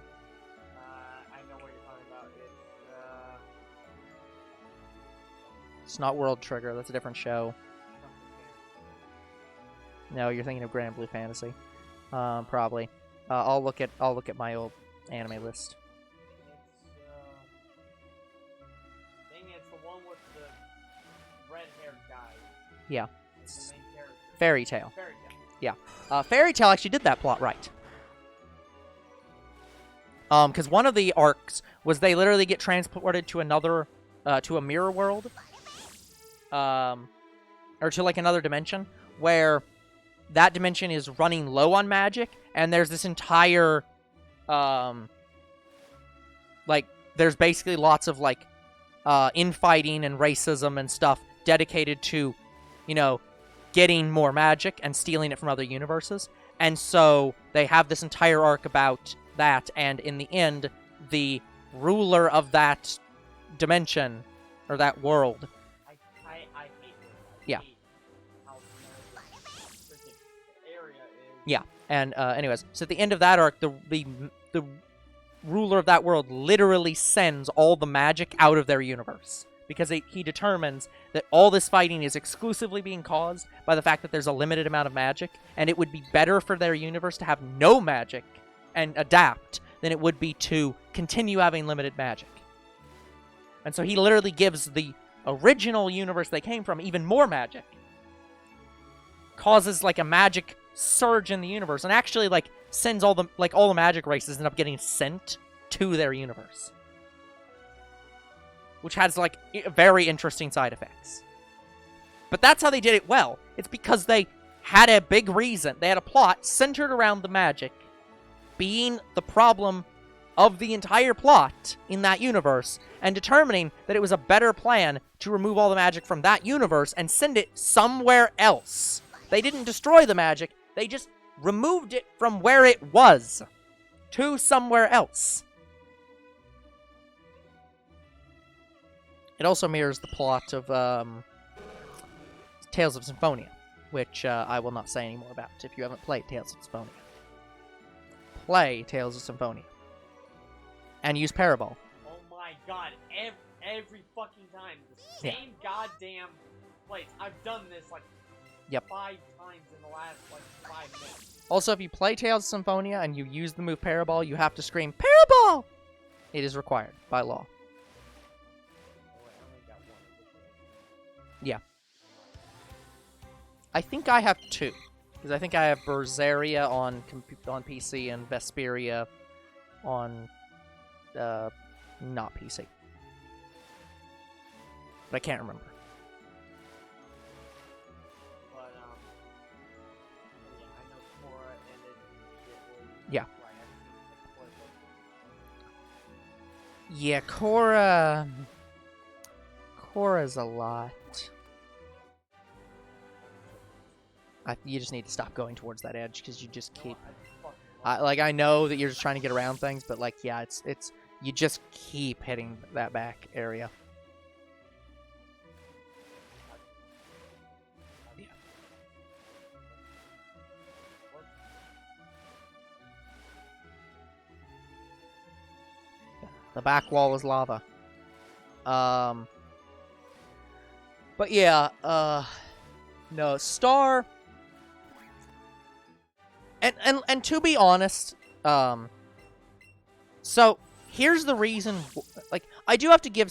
[SPEAKER 2] what you're talking about. It's
[SPEAKER 1] It's not World Trigger. That's a different show. No, you're thinking of Grand Blue Fantasy. Probably. I'll look at my old anime list.
[SPEAKER 2] It's the one with the red-haired guy.
[SPEAKER 1] Yeah.
[SPEAKER 2] It's the main character.
[SPEAKER 1] Fairy Tail.
[SPEAKER 2] Fairy Tail.
[SPEAKER 1] Yeah. Fairy Tail actually did that plot right. Because one of the arcs was they literally get transported to another, to a mirror world. Or to, like, another dimension, where that dimension is running low on magic, and there's this entire, like, there's basically lots of, like, infighting and racism and stuff dedicated to, you know, getting more magic and stealing it from other universes. And so they have this entire arc about that, and in the end, the ruler of that dimension, or that world...
[SPEAKER 2] I hate this.
[SPEAKER 1] Yeah.
[SPEAKER 2] Hate how the freaking area is.
[SPEAKER 1] Yeah, and anyways, so at the end of that arc, the ruler of that world literally sends all the magic out of their universe. Because he determines that all this fighting is exclusively being caused by the fact that there's a limited amount of magic, and it would be better for their universe to have no magic and adapt than it would be to continue having limited magic. And so he literally gives the original universe they came from even more magic. Causes, like, a magic surge in the universe, and actually, like, sends all the magic races end up getting sent to their universe. Which has, like, very interesting side effects. But that's how they did it well. It's because they had a big reason. They had a plot centered around the magic being the problem of the entire plot in that universe, and determining that it was a better plan to remove all the magic from that universe and send it somewhere else. They didn't destroy the magic, they just removed it from where it was to somewhere else. It also mirrors the plot of Tales of Symphonia, which I will not say any more about if you haven't played Tales of Symphonia. Play Tales of Symphonia. And use Parabol.
[SPEAKER 2] Oh my god, every fucking time. The same goddamn place. I've done this, like, 5 times in the last, like, 5 minutes.
[SPEAKER 1] Also, if you play Tales of Symphonia and you use the move Parabol, you have to scream, Parabol! It is required by law. Yeah. I think I have 2. Because I think I have Berseria on PC and Vesperia on not PC. But I can't remember.
[SPEAKER 2] But, I know Cora ended immediately.
[SPEAKER 1] Yeah.
[SPEAKER 2] Like,
[SPEAKER 1] Yeah, Cora... Cora's a lot. You just need to stop going towards that edge, because you just keep... I know that you're just trying to get around things, but, like, yeah, it's you just keep hitting that back area. Yeah. The back wall is lava. But yeah, no, Star... And to be honest, so here's the reason, like, I do have to give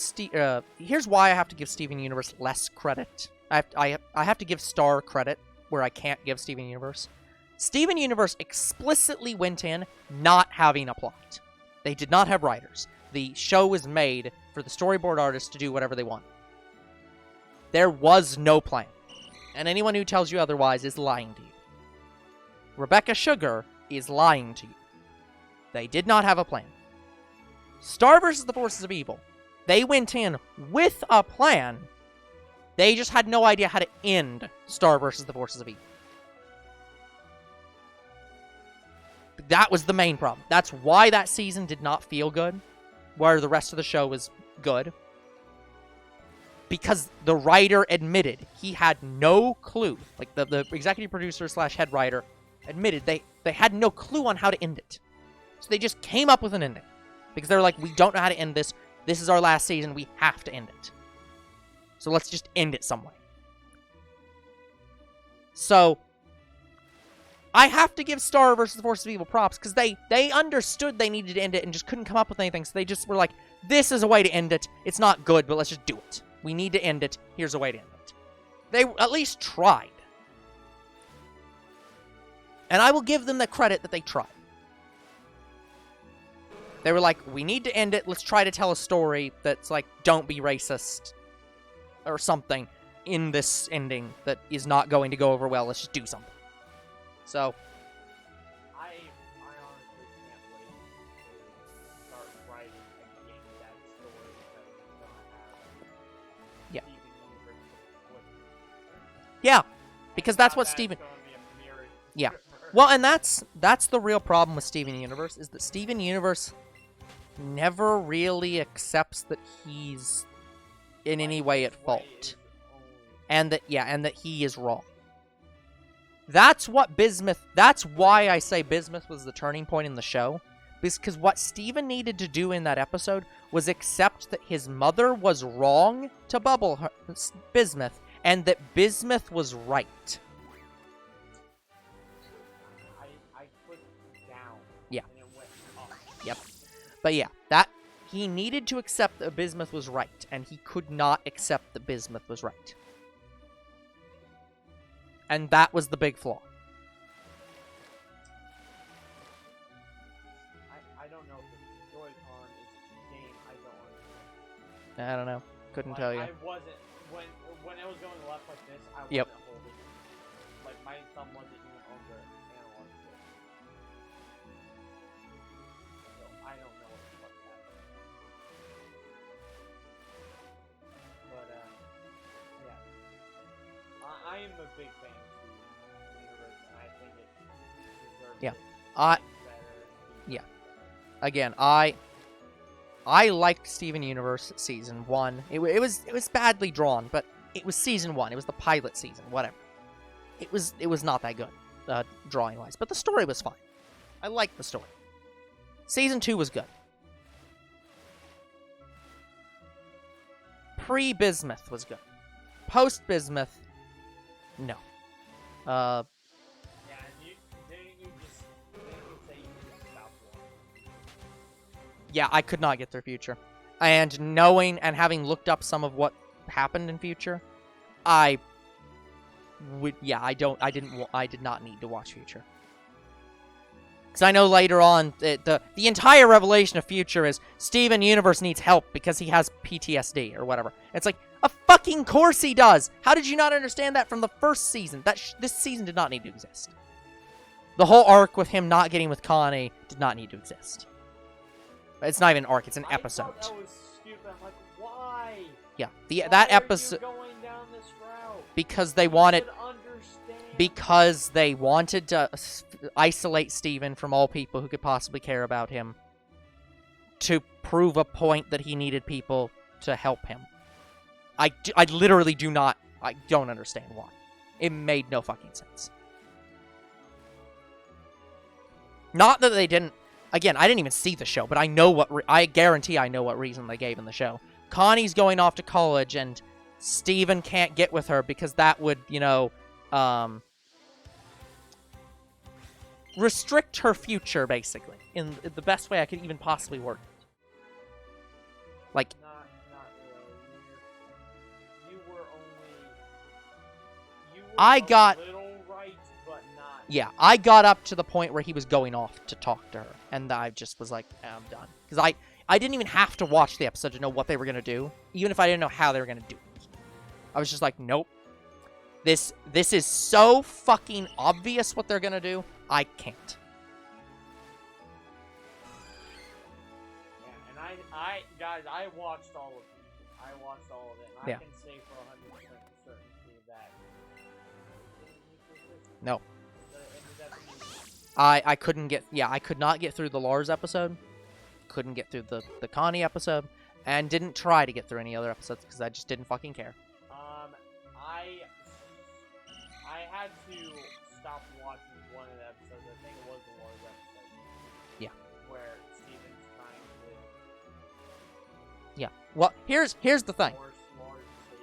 [SPEAKER 1] here's why I have to give Steven Universe less credit. I have to give Star credit where I can't give Steven Universe. Steven Universe explicitly went in not having a plot. They did not have writers. The show was made for the storyboard artists to do whatever they want. There was no plan. And anyone who tells you otherwise is lying to you. Rebecca Sugar is lying to you. They did not have a plan. Star vs. the Forces of Evil. They went in with a plan. They just had no idea how to end Star vs. the Forces of Evil. That was the main problem. That's why that season did not feel good, where the rest of the show was good. Because the writer admitted he had no clue. Like, the executive producer / head writer admitted they had no clue on how to end it. So they just came up with an ending. Because they're like, we don't know how to end this. This is our last season. We have to end it. So let's just end it some way. So I have to give Star versus the Forces of Evil props, because they understood they needed to end it and just couldn't come up with anything, so they just were like, this is a way to end it. It's not good, but let's just do it. We need to end it. Here's a way to end it. They at least tried. And I will give them the credit that they tried. They were like, we need to end it. Let's try to tell a story that's like, don't be racist. Or something in this ending that is not going to go over well. Let's just do something. So,
[SPEAKER 2] I honestly can't wait to start writing again that story that we're gonna have.
[SPEAKER 1] Yeah.
[SPEAKER 2] Steven Universe with.
[SPEAKER 1] yeah. Because that's
[SPEAKER 2] Now
[SPEAKER 1] what Steven...
[SPEAKER 2] gonna be a mirrored
[SPEAKER 1] Yeah.
[SPEAKER 2] universe.
[SPEAKER 1] Well, and that's the real problem with Steven Universe, is that Steven Universe never really accepts that he's in any way at fault. And that he is wrong. That's what Bismuth, that's why I say Bismuth was the turning point in the show. Because what Steven needed to do in that episode was accept that his mother was wrong to bubble her, Bismuth, and that Bismuth was right.
[SPEAKER 2] I put down.
[SPEAKER 1] Yeah.
[SPEAKER 2] And it went up.
[SPEAKER 1] Yep. But yeah, that he needed to accept that Bismuth was right, and he could not accept that Bismuth was right. And that was the big flaw.
[SPEAKER 2] I don't know if the Joy-Con is a game. I don't understand.
[SPEAKER 1] I don't know. Couldn't tell you.
[SPEAKER 2] I wasn't when it was going left like this. I wasn't
[SPEAKER 1] Yep.
[SPEAKER 2] holding. Like my thumb wasn't even on the analog stick. So I don't know what the fuck happened. But yeah, I am a big fan of the universe, and I think it deserves
[SPEAKER 1] Yeah.
[SPEAKER 2] it
[SPEAKER 1] I-
[SPEAKER 2] to be better and be
[SPEAKER 1] yeah.
[SPEAKER 2] better.
[SPEAKER 1] Again, I liked Steven Universe season 1. It was badly drawn, but it was season 1. It was the pilot season, whatever. It was not that good, drawing wise, but the story was fine. I liked the story. Season 2 was good. Pre-Bismuth was good. Post-Bismuth, no.
[SPEAKER 2] Yeah, and didn't you say you just stopped watching?
[SPEAKER 1] Yeah, I could not get through Future. And knowing and having looked up some of what happened in Future, I did not need to watch Future. Because I know later on, the entire revelation of Future is Steven Universe needs help because he has PTSD or whatever. It's like, of fucking course he does! How did you not understand that from the first season? This season did not need to exist. The whole arc with him not getting with Connie did not need to exist. It's not even an arc, it's an episode.
[SPEAKER 2] I thought that was stupid. I'm like, why?
[SPEAKER 1] Yeah,
[SPEAKER 2] Why
[SPEAKER 1] that
[SPEAKER 2] are
[SPEAKER 1] episode...
[SPEAKER 2] you going down this route?
[SPEAKER 1] Because they
[SPEAKER 2] You
[SPEAKER 1] wanted...
[SPEAKER 2] should understand.
[SPEAKER 1] Because they wanted to isolate Steven from all people who could possibly care about him, to prove a point that he needed people to help him. I literally do not... I don't understand why. It made no fucking sense. Not that they didn't... Again, I didn't even see the show, but I know what... I guarantee I know what reason they gave in the show. Connie's going off to college, and Steven can't get with her because that would, you know... restrict her future, basically, in the best way I could even possibly word it. Like,
[SPEAKER 2] Not really. You were only... You were
[SPEAKER 1] I got...
[SPEAKER 2] a little right, but not...
[SPEAKER 1] Yeah, I got up to the point where he was going off to talk to her, and I just was like, I'm done. Because I didn't even have to watch the episode to know what they were going to do, even if I didn't know how they were going to do it. I was just like, nope. This is so fucking obvious what they're going to do, I can't.
[SPEAKER 2] Yeah, and guys, I watched all of it. I watched all of it, and
[SPEAKER 1] Yeah.
[SPEAKER 2] I can say for 100% certainty that...
[SPEAKER 1] No.
[SPEAKER 2] Is that the movie?
[SPEAKER 1] I couldn't get... Yeah, I could not get through the Lars episode. Couldn't get through the Connie episode. And didn't try to get through any other episodes because I just didn't fucking care.
[SPEAKER 2] I had to stop watching one of the episodes. I think it was the Lars episode.
[SPEAKER 1] Yeah.
[SPEAKER 2] Where Steven's trying to
[SPEAKER 1] Yeah. Well, here's the thing.
[SPEAKER 2] force Lars to say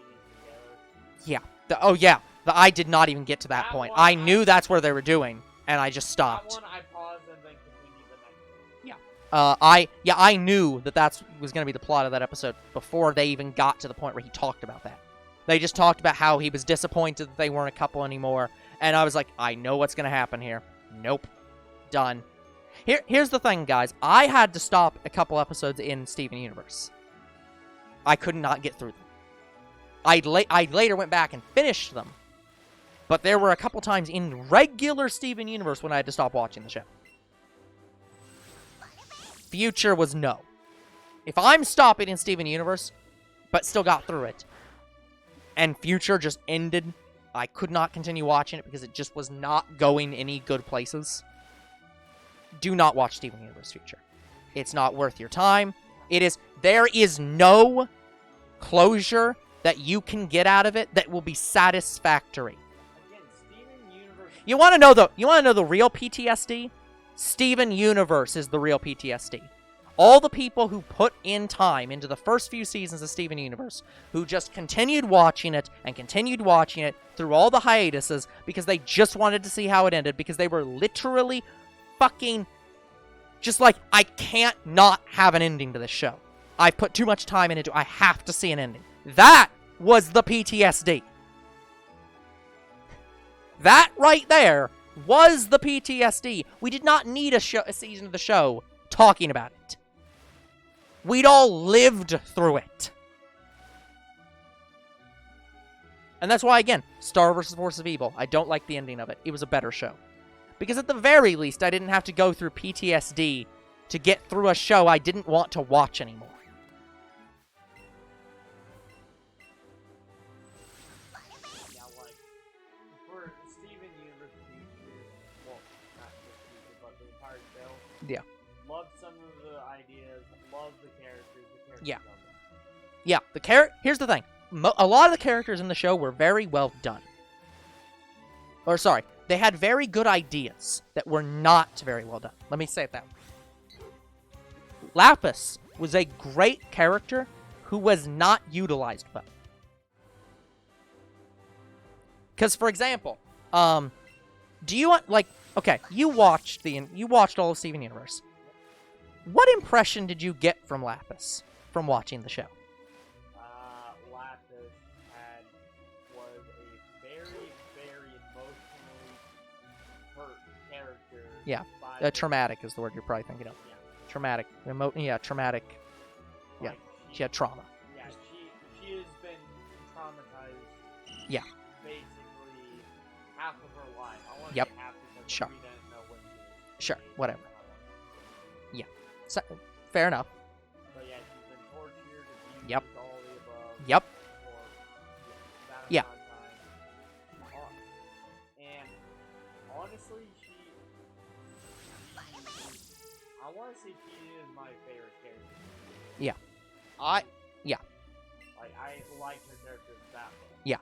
[SPEAKER 1] Yeah. Oh, yeah. I did not even get to that point. I knew that's where they were doing, and I just stopped.
[SPEAKER 2] That one I paused and then continued the next one.
[SPEAKER 1] Yeah. I knew that was going to be the plot of that episode before they even got to the point where he talked about that. They just talked about how he was disappointed that they weren't a couple anymore, and I was like, I know what's going to happen here. Nope. Done. Here's the thing, guys. I had to stop a couple episodes in Steven Universe. I could not get through them. I later went back and finished them, but there were a couple times in regular Steven Universe when I had to stop watching the show. Future was no. If I'm stopping in Steven Universe, but still got through it, and Future just ended, I could not continue watching it because it just was not going any good places. Do not watch Steven Universe Future. It's not worth your time. There is no closure that you can get out of it that will be satisfactory.
[SPEAKER 2] Again, Steven Universe.
[SPEAKER 1] You want to know the real PTSD? Steven Universe is the real PTSD. All the people who put in time into the first few seasons of Steven Universe, who just continued watching it and continued watching it through all the hiatuses because they just wanted to see how it ended, because they were literally fucking just like, I can't not have an ending to this show. I've put too much time into it. I have to see an ending. That was the PTSD. That right there was the PTSD. We did not need a season of the show talking about it. We'd all lived through it. And that's why, again, Star vs. Force of Evil, I don't like the ending of it. It was a better show. Because at the very least, I didn't have to go through PTSD to get through a show I didn't want to watch anymore.
[SPEAKER 2] Yeah, like, for Steven Universe Future, well, not just Future, but the entire show.
[SPEAKER 1] Yeah.
[SPEAKER 2] Loved some of the ideas, loved the characters.
[SPEAKER 1] Yeah. Yeah, here's the thing. A lot of the characters in the show were very well done. Or, sorry, they had very good ideas that were not very well done. Let me say it that way. Lapis was a great character who was not utilized well. Because, for example, do you want, like, okay, you watched all of Steven Universe. What impression did you get from Lapis from watching the show?
[SPEAKER 2] Lapis was a very, very emotionally hurt character.
[SPEAKER 1] Yeah, traumatic is the word you're probably thinking of.
[SPEAKER 2] Yeah.
[SPEAKER 1] Traumatic. Traumatic. Yeah, she had trauma.
[SPEAKER 2] Yeah, she has been traumatized.
[SPEAKER 1] Yeah.
[SPEAKER 2] Basically, half of her life. I want to
[SPEAKER 1] Yep.
[SPEAKER 2] say half because
[SPEAKER 1] Sure.
[SPEAKER 2] we didn't know when she was.
[SPEAKER 1] Sure, whatever. Yeah, so, fair enough.
[SPEAKER 2] But yeah, she's been tortured, abused,
[SPEAKER 1] Yep.
[SPEAKER 2] all the above.
[SPEAKER 1] Yep.
[SPEAKER 2] For that
[SPEAKER 1] Yeah.
[SPEAKER 2] amount of time. And honestly, I want to say she is my favorite character.
[SPEAKER 1] Yeah. Yeah.
[SPEAKER 2] Like, I like her character that way.
[SPEAKER 1] Yeah.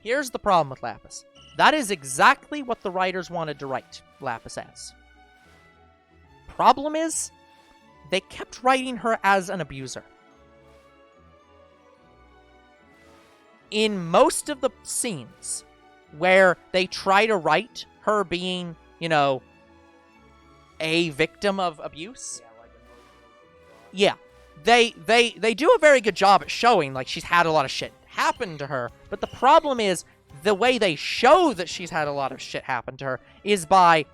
[SPEAKER 1] Here's the problem with Lapis. That is exactly what the writers wanted to write Lapis as. Problem is, they kept writing her as an abuser. In most of the scenes where they try to write her being, a victim of abuse,
[SPEAKER 2] Yeah, like emotionally distraught.
[SPEAKER 1] yeah, they do a very good job at showing, like, she's had a lot of shit happen to her, but the problem is, the way they show that she's had a lot of shit happen to her is by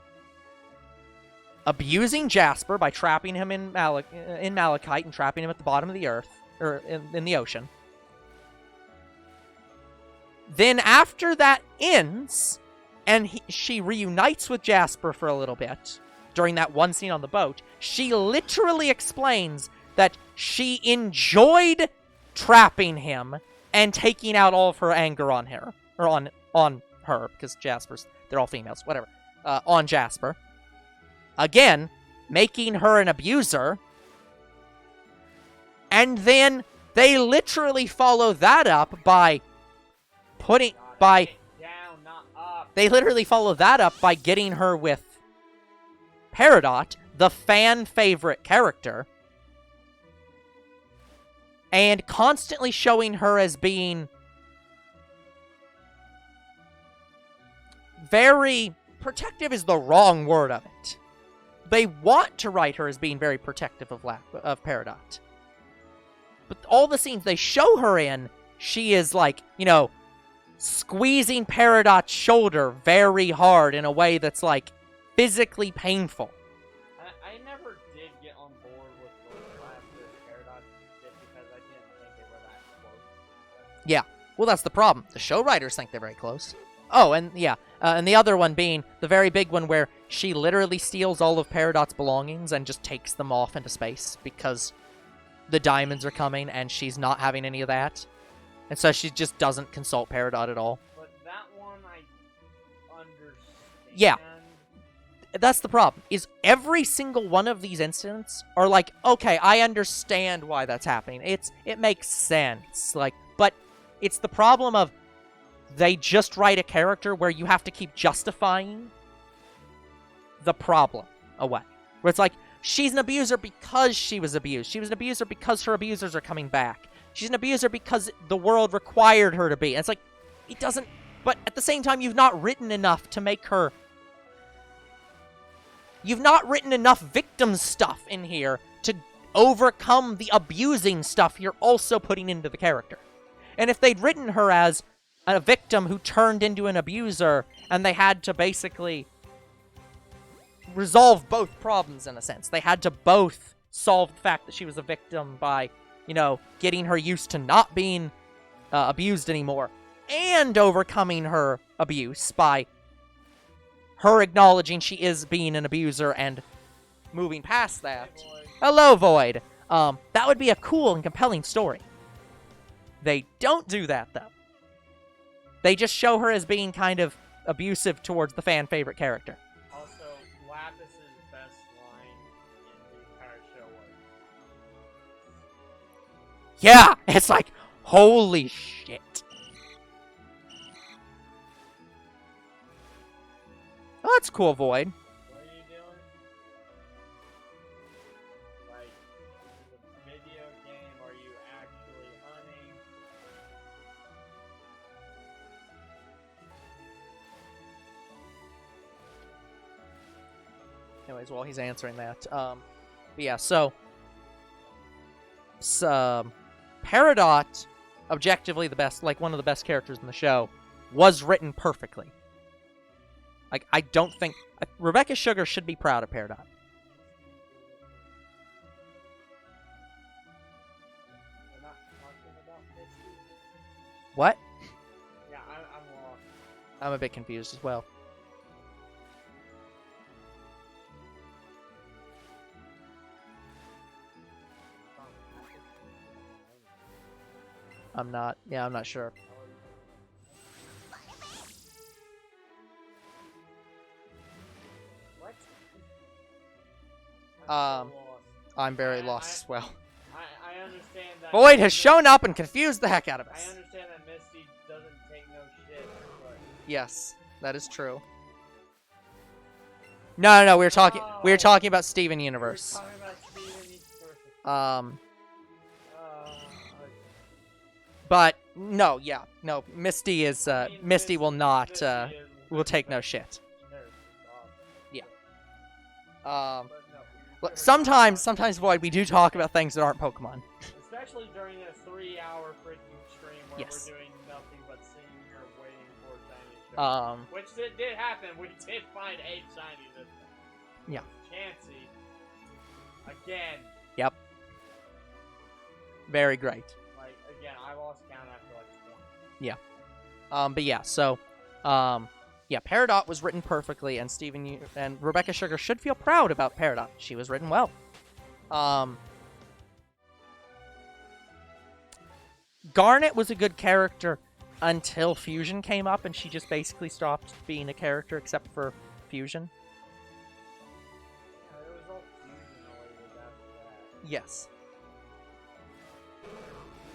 [SPEAKER 1] abusing Jasper, by trapping him in malachite and trapping him at the bottom of the earth, or in the ocean. Then after that ends, and she reunites with Jasper for a little bit, during that one scene on the boat, she literally explains that she enjoyed trapping him and taking out all of her anger on her, or on her, because they're all females, whatever, on Jasper. Again, making her an abuser. And then they literally follow that up by
[SPEAKER 2] Down, not up.
[SPEAKER 1] They literally follow that up by getting her with Peridot, the fan favorite character, and constantly showing her as being very protective is the wrong word of it. They want to write her as being very protective of Peridot. But all the scenes they show her in, she is like, you know, squeezing Peridot's shoulder very hard in a way that's like physically painful.
[SPEAKER 2] I never did get on board with the last Peridot just because I didn't think they were that close.
[SPEAKER 1] Yeah, well, that's the problem. The show writers think they're very close. Oh, and yeah, and the other one being the very big one where she literally steals all of Peridot's belongings and just takes them off into space because the diamonds are coming and she's not having any of that. And so she just doesn't consult Peridot at all.
[SPEAKER 2] But that one I understand.
[SPEAKER 1] Yeah. That's the problem, is every single one of these incidents are like, okay, I understand why that's happening. It makes sense. Like, but it's the problem of they just write a character where you have to keep justifying the problem away. Where it's like, she's an abuser because she was abused. She was an abuser because her abusers are coming back. She's an abuser because the world required her to be. And it's like, it doesn't... But at the same time, you've not written enough to make her... You've not written enough victim stuff in here to overcome the abusing stuff you're also putting into the character. And if they'd written her as a victim who turned into an abuser, and they had to basically resolve both problems in a sense. They had to both solve the fact that she was a victim by, you know, getting her used to not being abused anymore, and overcoming her abuse by her acknowledging she is being an abuser and moving past that. Hello, Void. That would be a cool and compelling story. They don't do that, though. They just show her as being kind of abusive towards the fan-favorite character.
[SPEAKER 2] Also, Lapis' best line in the entire show was...
[SPEAKER 1] Yeah, it's like, holy shit. Oh, that's cool, Void.
[SPEAKER 2] What are you doing? Like, the video game, are you actually hunting?
[SPEAKER 1] Anyways, while he's answering that, but yeah, so Peridot, objectively the best, like one of the best characters in the show, was written perfectly. Like, I don't think... Rebecca Sugar should be proud of Peridot.
[SPEAKER 2] We're not talking about Misty?
[SPEAKER 1] What?
[SPEAKER 2] Yeah, I'm lost.
[SPEAKER 1] I'm a bit confused as well. I'm not sure.
[SPEAKER 2] What?
[SPEAKER 1] I'm very lost as well.
[SPEAKER 2] I understand that...
[SPEAKER 1] Void has shown up and confused the heck out of
[SPEAKER 2] I
[SPEAKER 1] us.
[SPEAKER 2] understand that Misty doesn't take no shit, but...
[SPEAKER 1] Yes, that is true. No, we were talking about Steven Universe.
[SPEAKER 2] We're talking about Steven Universe.
[SPEAKER 1] But no, Misty is Misty will not
[SPEAKER 2] Misty
[SPEAKER 1] will take no shit. Yeah.
[SPEAKER 2] But no,
[SPEAKER 1] Look, sometimes Void, we do talk about things that aren't Pokemon.
[SPEAKER 2] especially during a 3-hour freaking stream where
[SPEAKER 1] Yes.
[SPEAKER 2] we're doing nothing but sitting here waiting for shiny shiny. Which did happen. We did find 8 shinies this time.
[SPEAKER 1] Yeah.
[SPEAKER 2] Chansey. Again.
[SPEAKER 1] Yep. Very great.
[SPEAKER 2] Like, again, I lost count after like 20.
[SPEAKER 1] Yeah. But yeah, so, yeah, Peridot was written perfectly, and and Rebecca Sugar should feel proud about Peridot. She was written well. Garnet was a good character until Fusion came up, and she just basically stopped being a character except for Fusion.
[SPEAKER 2] There was all fusion related after that.
[SPEAKER 1] Yes.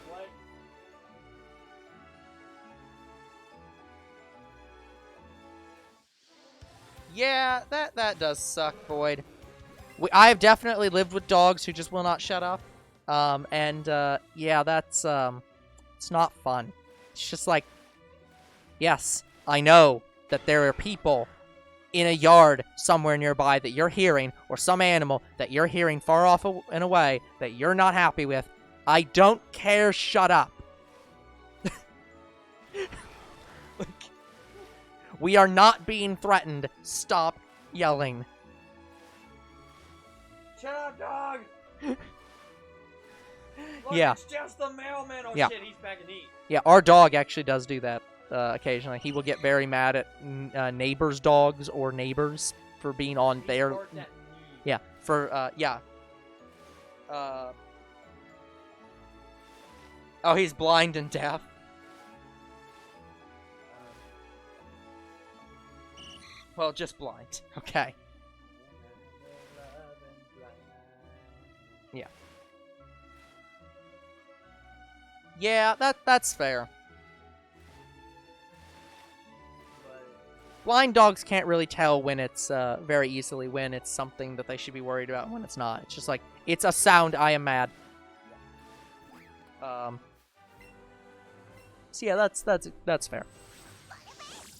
[SPEAKER 2] What?
[SPEAKER 1] Yeah, that does suck, Void. I have definitely lived with dogs who just will not shut up. Yeah, that's, it's not fun. It's just like, yes, I know that there are people in a yard somewhere nearby that you're hearing, or some animal that you're hearing far off and away that you're not happy with, I don't care, shut up. Like, we are not being threatened. Stop yelling.
[SPEAKER 2] Shut up, dog! Look,
[SPEAKER 1] Yeah.
[SPEAKER 2] It's just the mailman. Oh
[SPEAKER 1] Yeah.
[SPEAKER 2] shit, he's back in heat.
[SPEAKER 1] Yeah, our dog actually does do that occasionally. He will get very mad at neighbors' dogs or neighbors for being on
[SPEAKER 2] He
[SPEAKER 1] their...
[SPEAKER 2] barked at me.
[SPEAKER 1] Yeah, for, yeah. Oh, he's blind and deaf. Well, just blind. Okay. Yeah. Yeah, that's fair. Blind dogs can't really tell when it's, very easily, when it's something that they should be worried about and when it's not. It's just like, it's a sound, I am mad. So yeah, that's fair.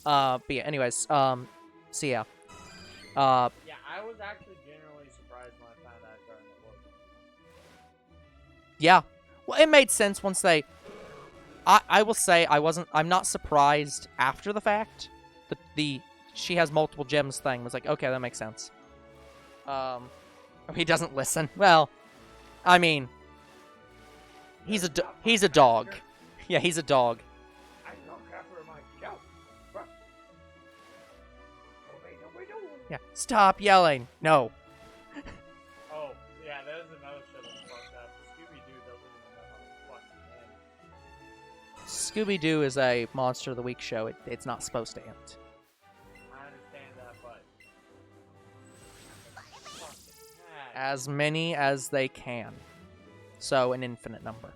[SPEAKER 1] But yeah, anyways, so yeah.
[SPEAKER 2] Yeah, I was actually generally surprised when I found out during the book.
[SPEAKER 1] Yeah. Well, it made sense once they... I will say I'm not surprised after the fact. The she has multiple gems thing was like, okay, that makes sense. He doesn't listen. Well, I mean, he's a dog. Yeah, he's a dog.
[SPEAKER 2] I don't cover my show.
[SPEAKER 1] Yeah, stop yelling. No.
[SPEAKER 2] Oh, yeah, there's another show that's fucked up. Scooby-Doo doesn't even know how to fucking end.
[SPEAKER 1] Scooby-Doo is a Monster of the Week show. It's not supposed to end.
[SPEAKER 2] I understand that, but...
[SPEAKER 1] As many as they can. So, an infinite number.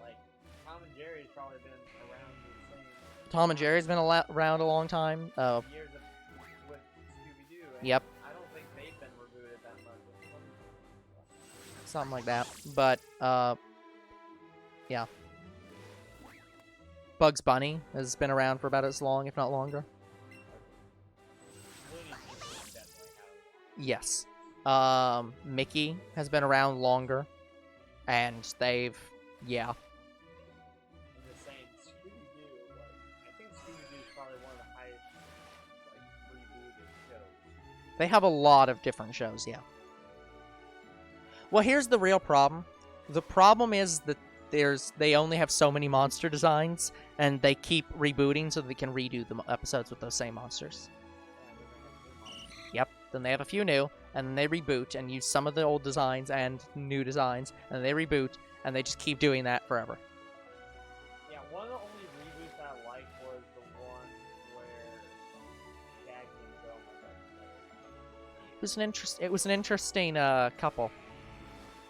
[SPEAKER 2] Like, Tom and Jerry's probably been around the same...
[SPEAKER 1] Tom and Jerry's been around a long time.
[SPEAKER 2] Years of, with Scooby-Doo. And
[SPEAKER 1] Yep.
[SPEAKER 2] I don't think they've been rebooted that much.
[SPEAKER 1] Something like that. But, yeah. Bugs Bunny has been around for about as long, if not longer.
[SPEAKER 2] Looney Tunes definitely have.
[SPEAKER 1] Yes. Mickey has been around longer. And they've, yeah.
[SPEAKER 2] I'm just saying, Scooby-Doo, like, I think Scooby-Doo is probably one of the highest, like, rebooted shows.
[SPEAKER 1] They have a lot of different shows, yeah. Well, here's the real problem. The problem is that they only have so many monster designs, and they keep rebooting so that they can redo the episodes with those same monsters. Yep, then they have a few new, and then they reboot and use some of the old designs and new designs, and they reboot, and they just keep doing that forever.
[SPEAKER 2] Yeah, one of the only reboots I liked was the one where Shaggy and Velma got together.
[SPEAKER 1] It was an interesting couple.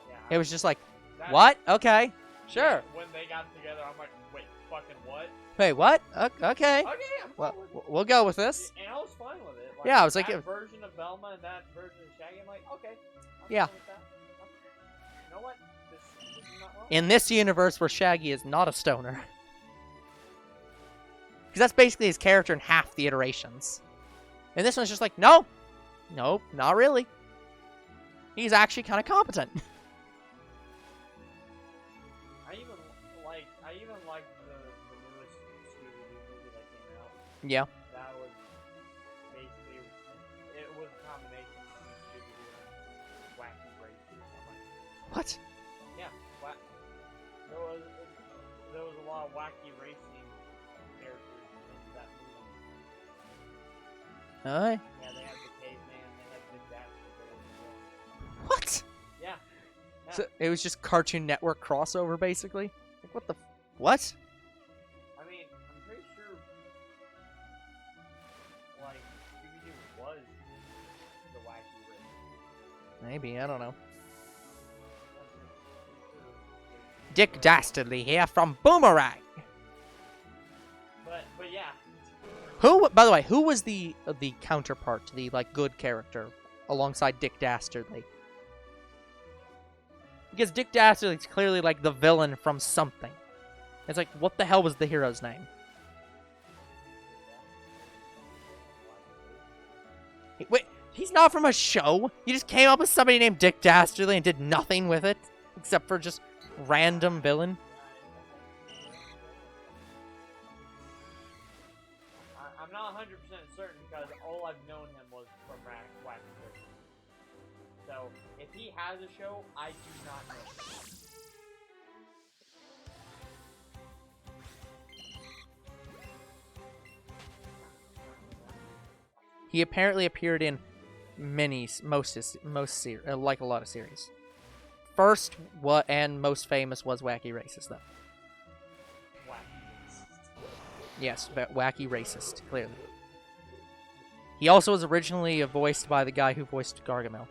[SPEAKER 2] Yeah,
[SPEAKER 1] It was just like,
[SPEAKER 2] that-
[SPEAKER 1] what? Okay, sure.
[SPEAKER 2] Yeah, when they got together, I'm like, wait, fucking what?
[SPEAKER 1] Wait, what? Okay.
[SPEAKER 2] Okay, I'm
[SPEAKER 1] Well,
[SPEAKER 2] fine with it.
[SPEAKER 1] we'll go with this.
[SPEAKER 2] And I was fine with it.
[SPEAKER 1] Yeah, I was like,
[SPEAKER 2] that version of Velma and that version of Shaggy, I'm like, okay. I'm
[SPEAKER 1] Yeah.
[SPEAKER 2] fine with that. You know what? This is not wrong.
[SPEAKER 1] In this universe where Shaggy is not a stoner. Because that's basically his character in half the iterations. And this one's just like, no. Nope, not really. He's actually kind of competent.
[SPEAKER 2] I even liked the newest Scooby-Doo movie that came out.
[SPEAKER 1] Yeah.
[SPEAKER 2] That was basically, it was a combination between Scooby-Doo and Wacky Races. I'm like,
[SPEAKER 1] What?
[SPEAKER 2] yeah, there was a lot of wacky racing characters in that movie.
[SPEAKER 1] Alright.
[SPEAKER 2] Yeah, they had the caveman, they had Big Dastard.
[SPEAKER 1] What?
[SPEAKER 2] Yeah.
[SPEAKER 1] So it was just Cartoon Network crossover, basically? Like, what the... What?
[SPEAKER 2] I mean, I'm pretty sure, like, Scooby-Doo was the wacky race.
[SPEAKER 1] Maybe, I don't know. Dick Dastardly here from Boomerang!
[SPEAKER 2] But yeah.
[SPEAKER 1] Who, by the way, who was the counterpart, the, like, good character alongside Dick Dastardly? Because Dick Dastardly's clearly, like, the villain from something. It's like, what the hell was the hero's name? He's not from a show. You just came up with somebody named Dick Dastardly and did nothing with it. Except for just random villain.
[SPEAKER 2] I'm not 100% certain because all I've known him was from Wacky Races. So, if he has a show, I do not know.
[SPEAKER 1] He apparently appeared in most like a lot of series. First, and most famous was Wacky Racist, though.
[SPEAKER 2] Wacky Racist.
[SPEAKER 1] Yes, Wacky Racist, clearly. He also was originally voiced by the guy who voiced Gargamel.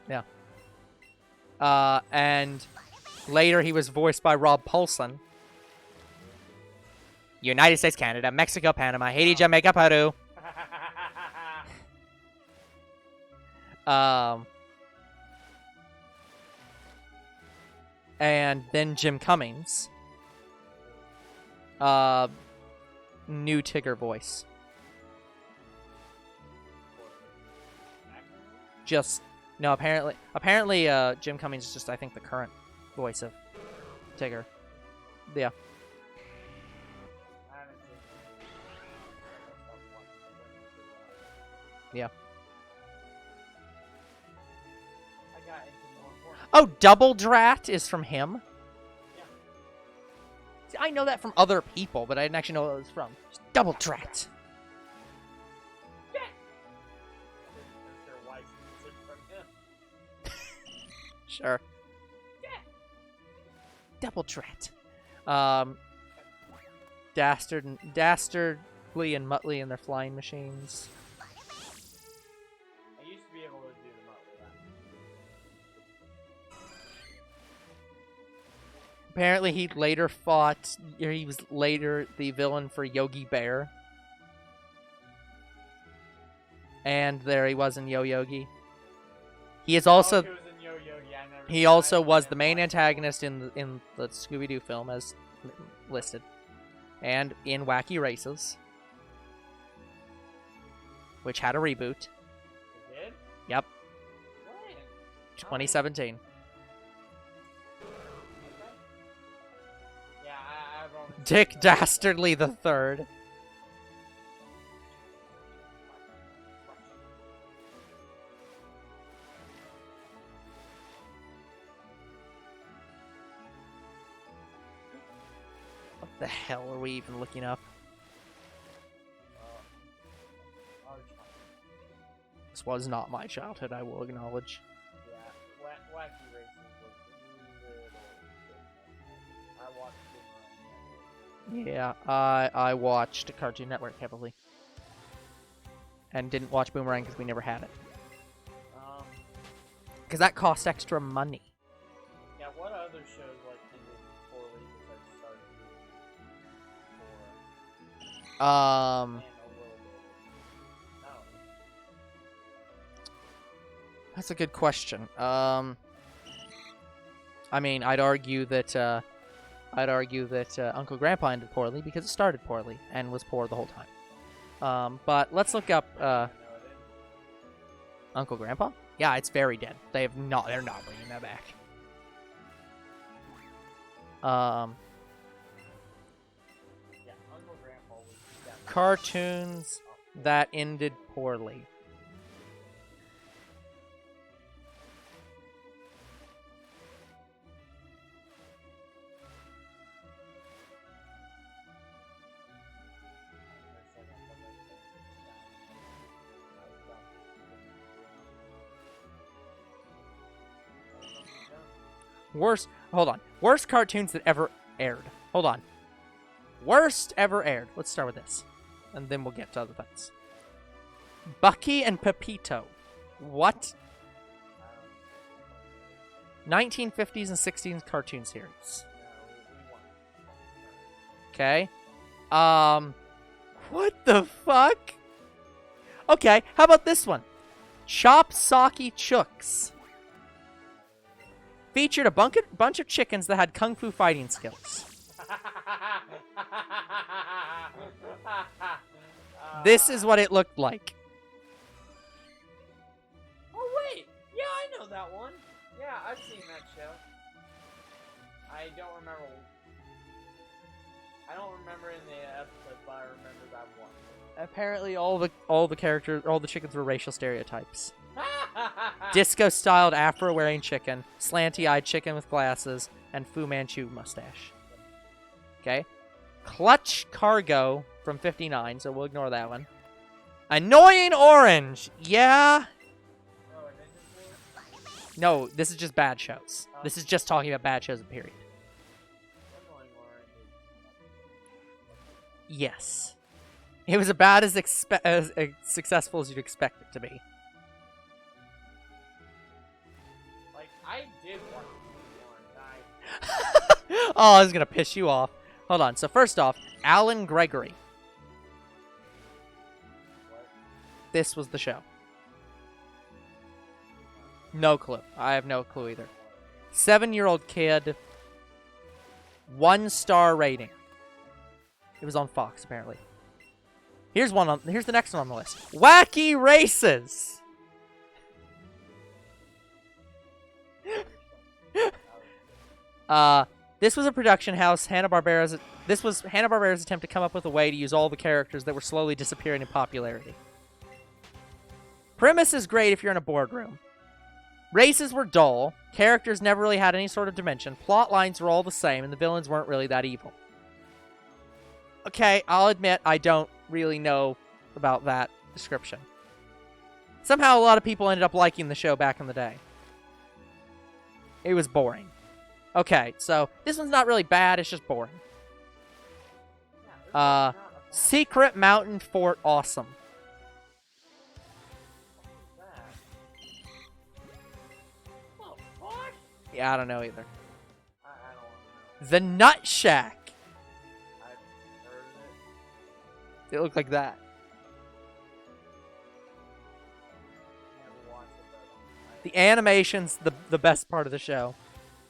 [SPEAKER 2] Yes.
[SPEAKER 1] Yeah. And later he was voiced by Rob Paulson. United States, Canada, Mexico, Panama, Haiti, Jamaica, Peru. And then Jim Cummings. New Tigger voice. No, apparently Jim Cummings is just, I think, the current voice of Tigger. Yeah. Yeah. Oh, Double Drat is from him?
[SPEAKER 2] Yeah.
[SPEAKER 1] See, I know that from other people, but I didn't actually know what it was from. Just Double Drat.
[SPEAKER 2] Yeah.
[SPEAKER 1] Sure.
[SPEAKER 2] Yeah.
[SPEAKER 1] Double Drat. Dastardly and Muttley and their flying machines.
[SPEAKER 2] I used to be able to do them up with that.
[SPEAKER 1] Apparently he was later the villain for Yogi Bear. And there he was in Yo-Yogi. He is also...
[SPEAKER 2] He was in Yo-Yogi.
[SPEAKER 1] He also was the main antagonist in the Scooby-Doo film, as listed. And in Wacky Races. Which had a reboot.
[SPEAKER 2] It did?
[SPEAKER 1] Yep.
[SPEAKER 2] When?
[SPEAKER 1] 2017.
[SPEAKER 2] Yeah, I've only...
[SPEAKER 1] Dick Dastardly the Third. What the hell are we even looking up? This was not my childhood, I will acknowledge.
[SPEAKER 2] Yeah, Wacky Races was little different. I watched Boomerang.
[SPEAKER 1] Yeah, I watched Cartoon Network heavily. And didn't watch Boomerang because we never had it. Because that cost extra money.
[SPEAKER 2] Yeah, what other shows like ended poorly besides Stark? And a little bit. No.
[SPEAKER 1] That's a good question. I mean, I'd argue that Uncle Grandpa ended poorly because it started poorly and was poor the whole time. But let's look up Uncle Grandpa. Yeah, it's very dead. They're not bringing that back.
[SPEAKER 2] Yeah, Uncle Grandpa was definitely...
[SPEAKER 1] Cartoons that ended poorly. Worst cartoons that ever aired. Hold on. Worst ever aired. Let's start with this. And then we'll get to other things. Bucky and Pepito. What? 1950s and 60s cartoon series. Okay. What the fuck? Okay, how about this one? Chop Socky Chooks. Featured a bunch of chickens that had kung fu fighting skills. This is what it looked like.
[SPEAKER 2] Oh wait, yeah, I know that one. Yeah, I've seen that show. I don't remember in the episode, but I remember that one.
[SPEAKER 1] Apparently, all the characters, all the chickens were racial stereotypes. Disco-styled Afro-wearing chicken, slanty-eyed chicken with glasses, and Fu Manchu mustache. Okay. Clutch Cargo from 59, so we'll ignore that one. Annoying Orange! Yeah?
[SPEAKER 2] Oh, and Ninja
[SPEAKER 1] No, this is just bad shows. This is just talking about bad shows, period.
[SPEAKER 2] Annoying Orange.
[SPEAKER 1] Yes. It was about as successful as you'd expect it to be.
[SPEAKER 2] Like, I did watch Orange.
[SPEAKER 1] Oh, this is gonna piss you off. Hold on. So first off, Alan Gregory.
[SPEAKER 2] What?
[SPEAKER 1] This was the show. No clue. I have no clue either. 7-year-old kid. 1-star rating. It was on Fox, apparently. Here's the next one on the list. Wacky Races. This was a production house. This was Hanna-Barbera's attempt to come up with a way to use all the characters that were slowly disappearing in popularity. Premise is great if you're in a boardroom. Races were dull. Characters never really had any sort of dimension. Plot lines were all the same, and the villains weren't really that evil. Okay, I'll admit I don't really know about that description. Somehow a lot of people ended up liking the show back in the day. It was boring. Okay, so this one's not really bad, it's just boring. Secret Mountain Fort Awesome. Yeah, I don't know either.
[SPEAKER 2] I don't know.
[SPEAKER 1] The Nut Shack.
[SPEAKER 2] I've heard of it.
[SPEAKER 1] It looked like that.
[SPEAKER 2] Never watched it, but
[SPEAKER 1] The animation's the best part of the show.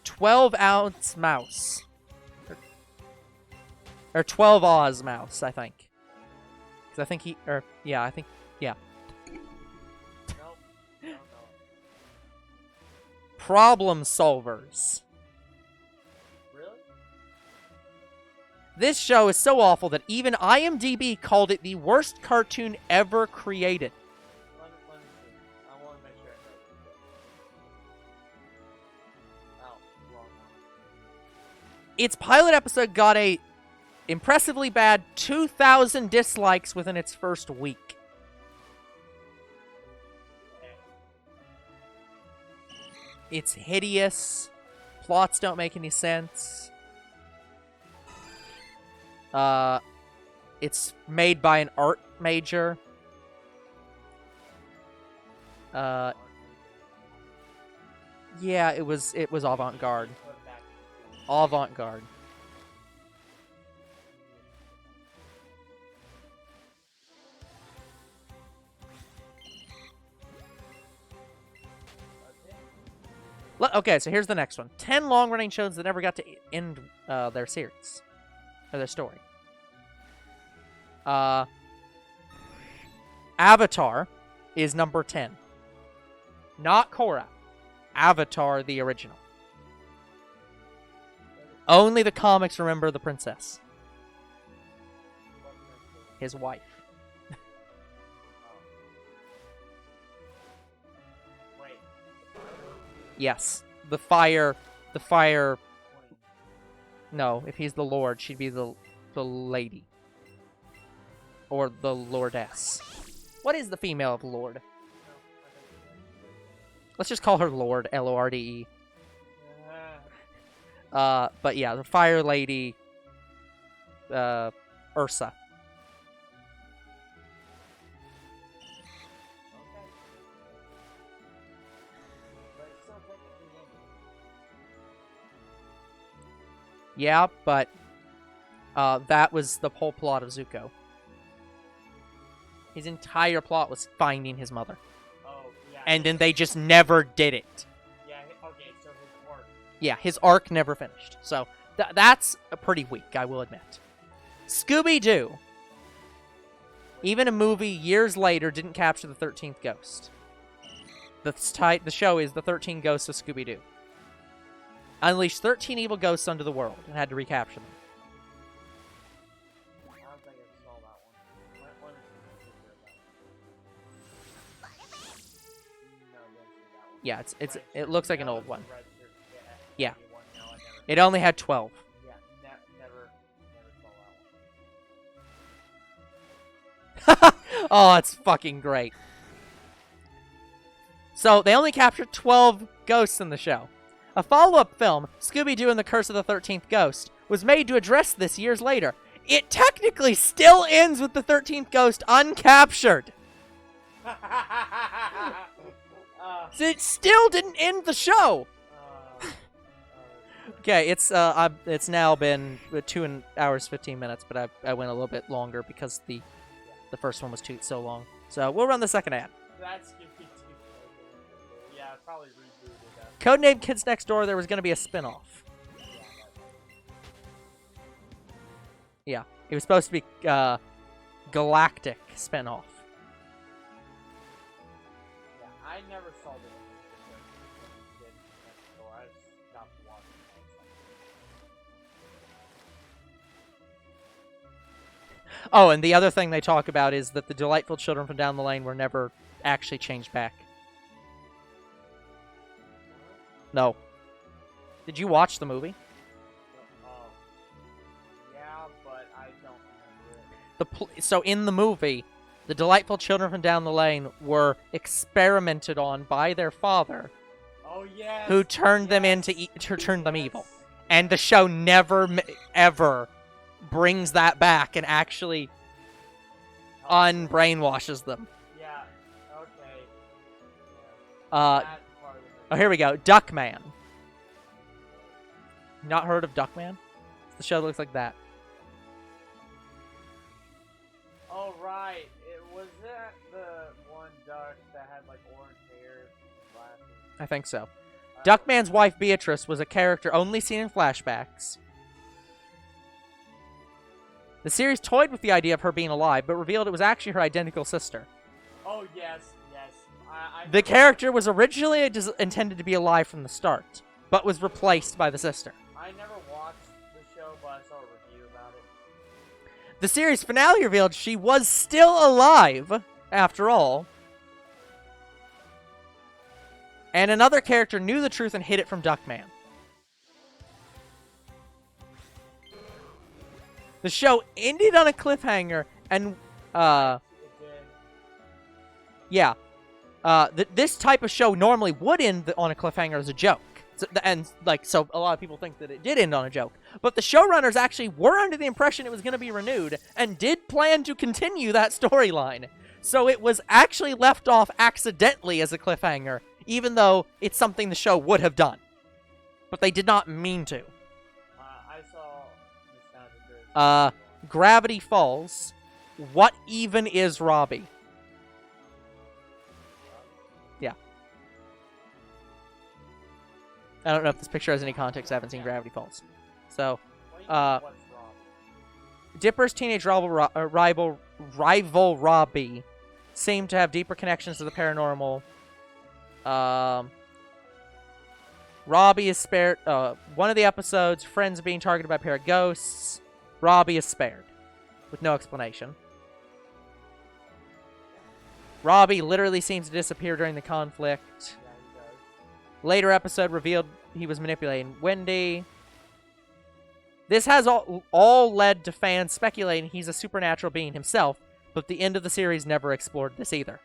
[SPEAKER 1] 12-ounce mouse. Or 12 Oz mouse, I think. Because I think yeah.
[SPEAKER 2] nope. I don't know.
[SPEAKER 1] Problem Solvers.
[SPEAKER 2] Really?
[SPEAKER 1] This show is so awful that even IMDb called it the worst cartoon ever created.
[SPEAKER 2] Let me see. I want to make sure I know. Oh, wrong one.
[SPEAKER 1] Its pilot episode got a impressively bad 2,000 dislikes within its first week. It's hideous. Plots don't make any sense. It's made by an art major. Yeah, it was avant-garde. Avant-garde. Okay, so here's the next one. 10 long-running shows that never got to end their series. Or their story. Avatar is number 10. Not Korra. Avatar, the original. Only the comics remember the princess. His wife.
[SPEAKER 2] Wait.
[SPEAKER 1] Yes. The fire... No, if he's the lord, she'd be the lady. Or the lordess. What is the female of lord? Let's just call her Lord, L-O-R-D-E. But yeah, the fire lady, Ursa. Yeah, but that was the whole plot of Zuko. His entire plot was finding his mother.
[SPEAKER 2] Oh, yeah.
[SPEAKER 1] And then they just never did it.
[SPEAKER 2] Yeah, okay, so his arc.
[SPEAKER 1] Yeah, his arc never finished. So that's pretty weak, I will admit. Scooby-Doo. Even a movie years later didn't capture the 13th ghost. The show is The 13 Ghosts of Scooby-Doo. Unleashed 13 evil ghosts onto the world and had to recapture them.
[SPEAKER 2] I don't think I saw that one. When did you hear that? No, I didn't see that one.
[SPEAKER 1] Yeah, it looks like an old one. Yeah.
[SPEAKER 2] One. No, I never.
[SPEAKER 1] It only had 12.
[SPEAKER 2] Yeah, never saw that one.
[SPEAKER 1] Oh, it's fucking great. So, they only captured 12 ghosts in the show. A follow-up film, Scooby-Doo and the Curse of the 13th Ghost, was made to address this years later. It technically still ends with the 13th ghost uncaptured. So it still didn't end the show. Okay, it's now been 2 hours 15 minutes, but I went a little bit longer because the first one was so long. So we'll run the second ad.
[SPEAKER 2] That's Scooby-Doo. Yeah, probably rebooted that.
[SPEAKER 1] Codename Kids Next Door, there was going to be a spin-off. Yeah, it was supposed to be galactic spin-off.
[SPEAKER 2] Yeah, I never saw the Kids Next Door. I stopped watching it.
[SPEAKER 1] Oh, and the other thing they talk about is that the delightful children from down the lane were never actually changed back. No. Did you watch the movie?
[SPEAKER 2] Yeah, but I don't remember it.
[SPEAKER 1] So in the movie, the delightful children from down the lane were experimented on by their father,
[SPEAKER 2] Oh yes.
[SPEAKER 1] who turned them turned them evil. And the show never ever brings that back and actually unbrainwashes them.
[SPEAKER 2] Yeah. Okay.
[SPEAKER 1] Uh,
[SPEAKER 2] That part of it.
[SPEAKER 1] oh, here we go. Duckman. Not heard of Duckman? The show looks like that.
[SPEAKER 2] Oh right. Was that the one duck that had like orange hair and glasses?
[SPEAKER 1] I think so. Duckman's wife Beatrice was a character only seen in flashbacks. The series toyed with the idea of her being alive, but revealed it was actually her identical sister.
[SPEAKER 2] Oh yes, yes.
[SPEAKER 1] The character was originally intended to be alive from the start, but was replaced by the sister.
[SPEAKER 2] I never watched the show, but I saw a review about it.
[SPEAKER 1] The series finale revealed she was still alive, after all. And another character knew the truth and hid it from Duckman. The show ended on a cliffhanger, and,
[SPEAKER 2] It did.
[SPEAKER 1] yeah. This type of show normally would end on a cliffhanger as a joke. So a lot of people think that it did end on a joke. But the showrunners actually were under the impression it was going to be renewed, and did plan to continue that storyline. So it was actually left off accidentally as a cliffhanger, even though it's something the show would have done. But they did not mean to.
[SPEAKER 2] I saw the sound of
[SPEAKER 1] Gravity Falls. What even is Robbie? Yeah. I don't know if this picture has any context. I haven't seen Gravity Falls. So,
[SPEAKER 2] what's wrong?
[SPEAKER 1] Dipper's teenage rival Robbie seemed to have deeper connections to the paranormal. Robbie is spared. One of the episodes, friends being targeted by a pair of ghosts. Robbie is spared, with no explanation. Robbie literally seems to disappear during the conflict.
[SPEAKER 2] Yeah, he does.
[SPEAKER 1] Later episode revealed he was manipulating Wendy. This has all led to fans speculating he's a supernatural being himself, but the end of the series never explored this either.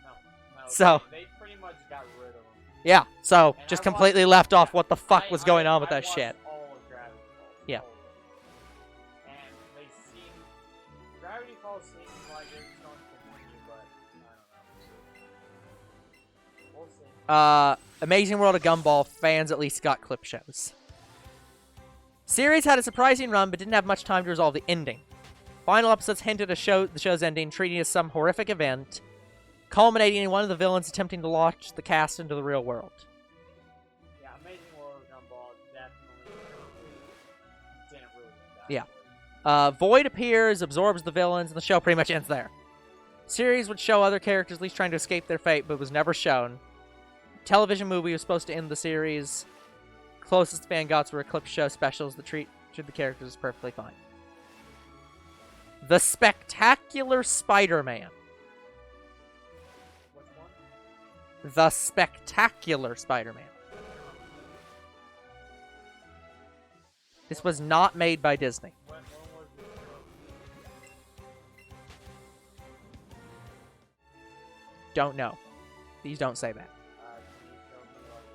[SPEAKER 2] No.
[SPEAKER 1] So-
[SPEAKER 2] They pretty much got rid of him.
[SPEAKER 1] Yeah, so
[SPEAKER 2] And
[SPEAKER 1] just
[SPEAKER 2] I
[SPEAKER 1] completely left off what the fuck was going on with that
[SPEAKER 2] watched
[SPEAKER 1] shit.
[SPEAKER 2] all of Gravity Falls.
[SPEAKER 1] Yeah.
[SPEAKER 2] All of it. And they seem... Gravity Falls seems like it's going to continue, but I don't know. We'll see.
[SPEAKER 1] Amazing World of Gumball fans at least got clip shows. Series had a surprising run, but didn't have much time to resolve the ending. Final episodes hinted at the show's ending, treating it as some horrific event, culminating in one of the villains attempting to launch the cast into the real world.
[SPEAKER 2] Yeah, Amazing World of Gumball definitely didn't really end that
[SPEAKER 1] Yeah. Void appears, absorbs the villains, and the show pretty much ends there. Series would show other characters at least trying to escape their fate, but was never shown. Television movie was supposed to end the series. Closest fan got were clip show specials that treated the characters perfectly fine. The Spectacular Spider-Man.
[SPEAKER 2] Which one?
[SPEAKER 1] The Spectacular Spider-Man. This was not made by Disney.
[SPEAKER 2] When was this?
[SPEAKER 1] Don't know. These don't say that.
[SPEAKER 2] Can you show me like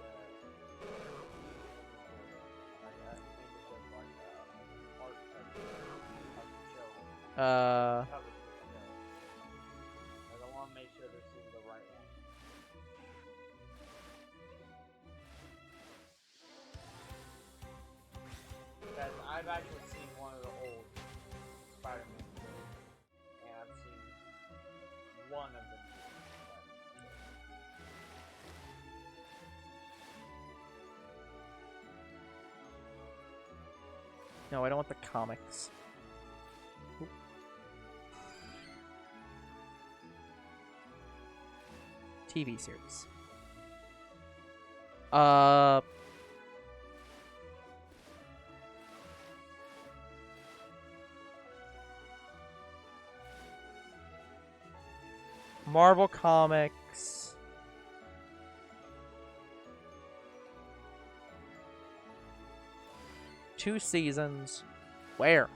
[SPEAKER 2] I think it's just like art show.
[SPEAKER 1] Uh,
[SPEAKER 2] Cover for the show. I want to make sure this is the right one. Because I've actually seen one of the old Spider-Man shows, and I've seen one of the new Spider-Man shows.
[SPEAKER 1] no, I don't want the comics. Oop. TV series. Marvel Comics. Two seasons. Where?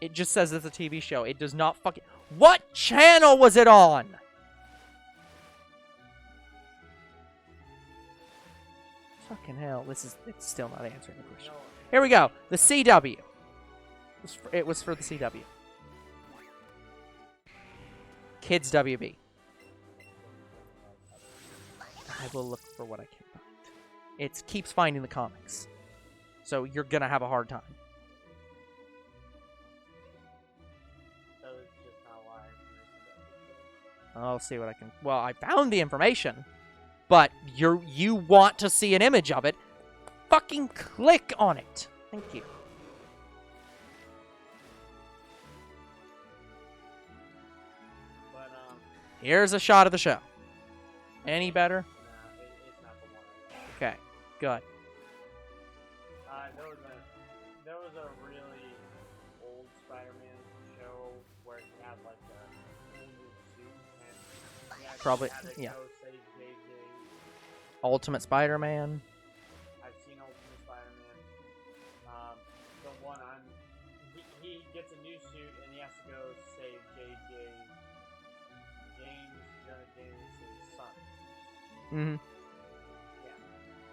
[SPEAKER 1] It just says it's a TV show. It does not fucking... What channel was it on? Fucking hell. It's still not answering the question. Here we go. The CW. It was for the CW. Kids WB. I will look for what I can find. It keeps finding the comics. So you're gonna have a hard time.
[SPEAKER 2] So it's just not a lot of information.
[SPEAKER 1] I'll see what I can... Well, I found the information. But you want to see an image of it. Fucking click on it. Thank you.
[SPEAKER 2] But,
[SPEAKER 1] Here's a shot of the show. Any better?
[SPEAKER 2] nah, it's not the one I got.
[SPEAKER 1] Okay, good.
[SPEAKER 2] There was a really old Spider-Man show where he had like a whole new suit and he actually
[SPEAKER 1] Probably,
[SPEAKER 2] had to
[SPEAKER 1] yeah.
[SPEAKER 2] go save JJ.
[SPEAKER 1] Ultimate Spider-Man.
[SPEAKER 2] I've seen Ultimate Spider-Man. The one he gets a new suit and he has to go save JJ. Jonah James' son.
[SPEAKER 1] Mm-hmm.
[SPEAKER 2] Yeah.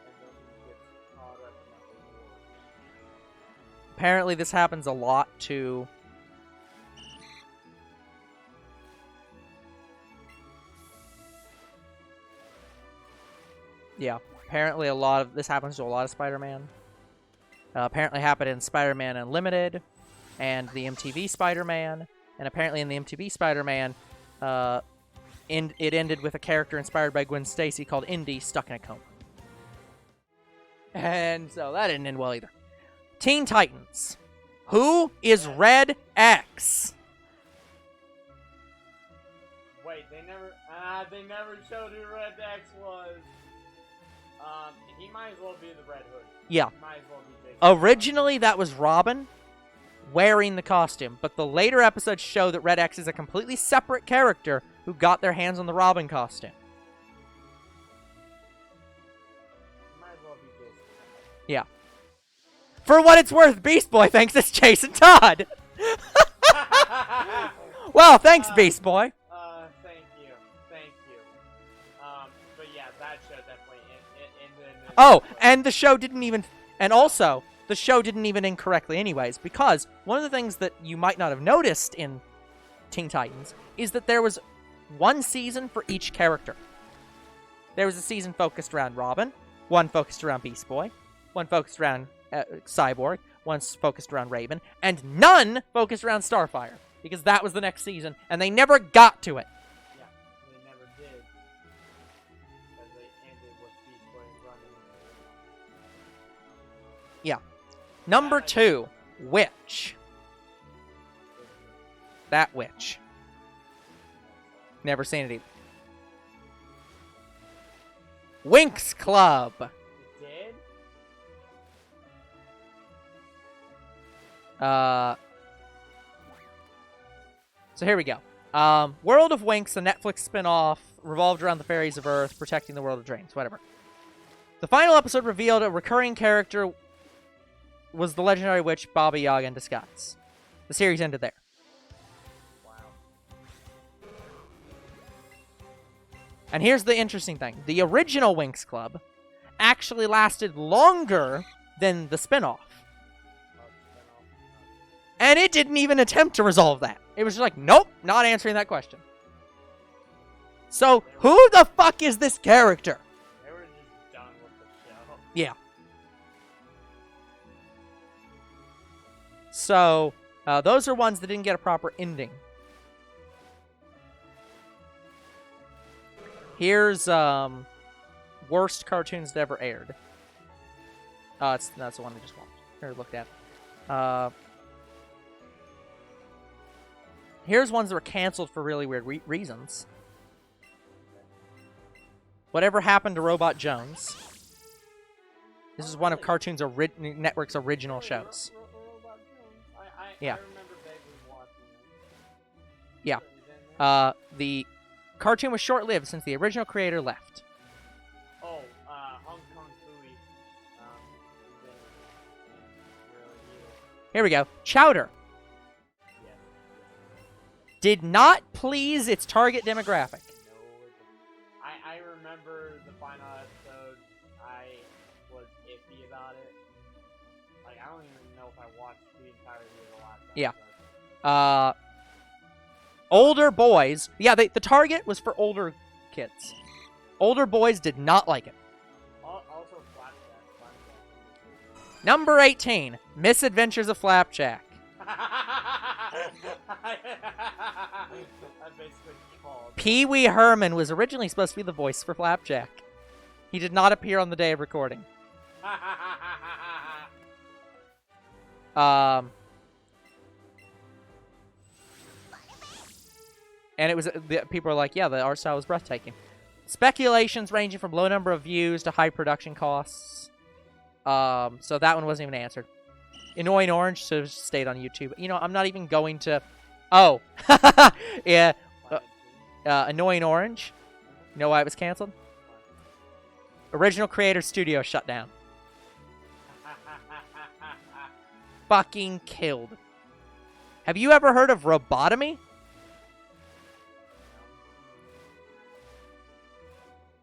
[SPEAKER 2] And then he gets caught up in that war.
[SPEAKER 1] Apparently this happens a lot to... Yeah, apparently this happens to a lot of Spider-Man. Apparently happened in Spider-Man Unlimited and the MTV Spider-Man. And apparently in the MTV Spider-Man, it ended with a character inspired by Gwen Stacy called Indy stuck in a coma. And so that didn't end well either. Teen Titans. Who is Red X?
[SPEAKER 2] Wait, they never showed who Red X was. He might as well be the Red Hood.
[SPEAKER 1] Yeah.
[SPEAKER 2] He might as well be Jake.
[SPEAKER 1] Originally, that was Robin wearing the costume, but the later episodes show that Red X is a completely separate character who got their hands on the Robin costume.
[SPEAKER 2] He might as well be Jason.
[SPEAKER 1] Yeah. For what it's worth, Beast Boy thinks it's Jason Todd. Well, thanks, Beast Boy.
[SPEAKER 2] Thank you. But yeah, that show definitely ended.
[SPEAKER 1] Oh, and the show didn't even... And also, the show didn't even end correctly anyways, because one of the things that you might not have noticed in Teen Titans is that there was one season for each character. There was a season focused around Robin, one focused around Beast Boy, one focused around Cyborg, one focused around Raven, and none focused around Starfire, because that was the next season, and they never got to it.
[SPEAKER 2] Yeah, they never did. Because they ended with Beast Boy running.
[SPEAKER 1] Yeah. Number 2, witch. That witch. Never seen it either. Winx Club.
[SPEAKER 2] It did?
[SPEAKER 1] So here we go. World of Winx, a Netflix spin-off, revolved around the fairies of Earth, protecting the world of dreams, whatever. The final episode revealed a recurring character was the legendary witch Baba Yaga in disguise. The series ended there.
[SPEAKER 2] Wow.
[SPEAKER 1] And here's the interesting thing. The original Winx Club actually lasted longer than the spin-off. And it didn't even attempt to resolve that. It was just like, nope, not answering that question. So, who the fuck is this character?
[SPEAKER 2] They were just done with the show.
[SPEAKER 1] Yeah. So, those are ones that didn't get a proper ending. Here's, worst cartoons that ever aired. That's the one I just watched, or looked at. Here's ones that were canceled for really weird reasons. Whatever Happened to Robot Jones. This is one of Cartoon's Network's original shows. Yeah.
[SPEAKER 2] I remember vaguely watching it.
[SPEAKER 1] Yeah.
[SPEAKER 2] Is it in there?
[SPEAKER 1] The cartoon was short-lived since the original creator left.
[SPEAKER 2] Oh, Hong Kong Fooey. Really evil.
[SPEAKER 1] Here we go. Chowder.
[SPEAKER 2] Yes.
[SPEAKER 1] Did not please its target demographic.
[SPEAKER 2] No, I remember the final episode. I was iffy about it. Like, I don't even know if I watched the entirety of the last episode.
[SPEAKER 1] Yeah. Older boys. Yeah, the target was for older kids. Older boys did not like it.
[SPEAKER 2] Also, Flapjack.
[SPEAKER 1] Number 18. Misadventures of Flapjack.
[SPEAKER 2] I basically called.
[SPEAKER 1] Pee Wee Herman was originally supposed to be the voice for Flapjack. He did not appear on the day of recording. And it was people are like, yeah, the art style was breathtaking. Speculations ranging from low number of views to high production costs. So that one wasn't even answered. Annoying Orange should have stayed on YouTube. You know, I'm not even going to. Oh, yeah. Annoying Orange. You know why it was canceled? Original creator studio shut down. Fucking killed. Have you ever heard of Robotomy?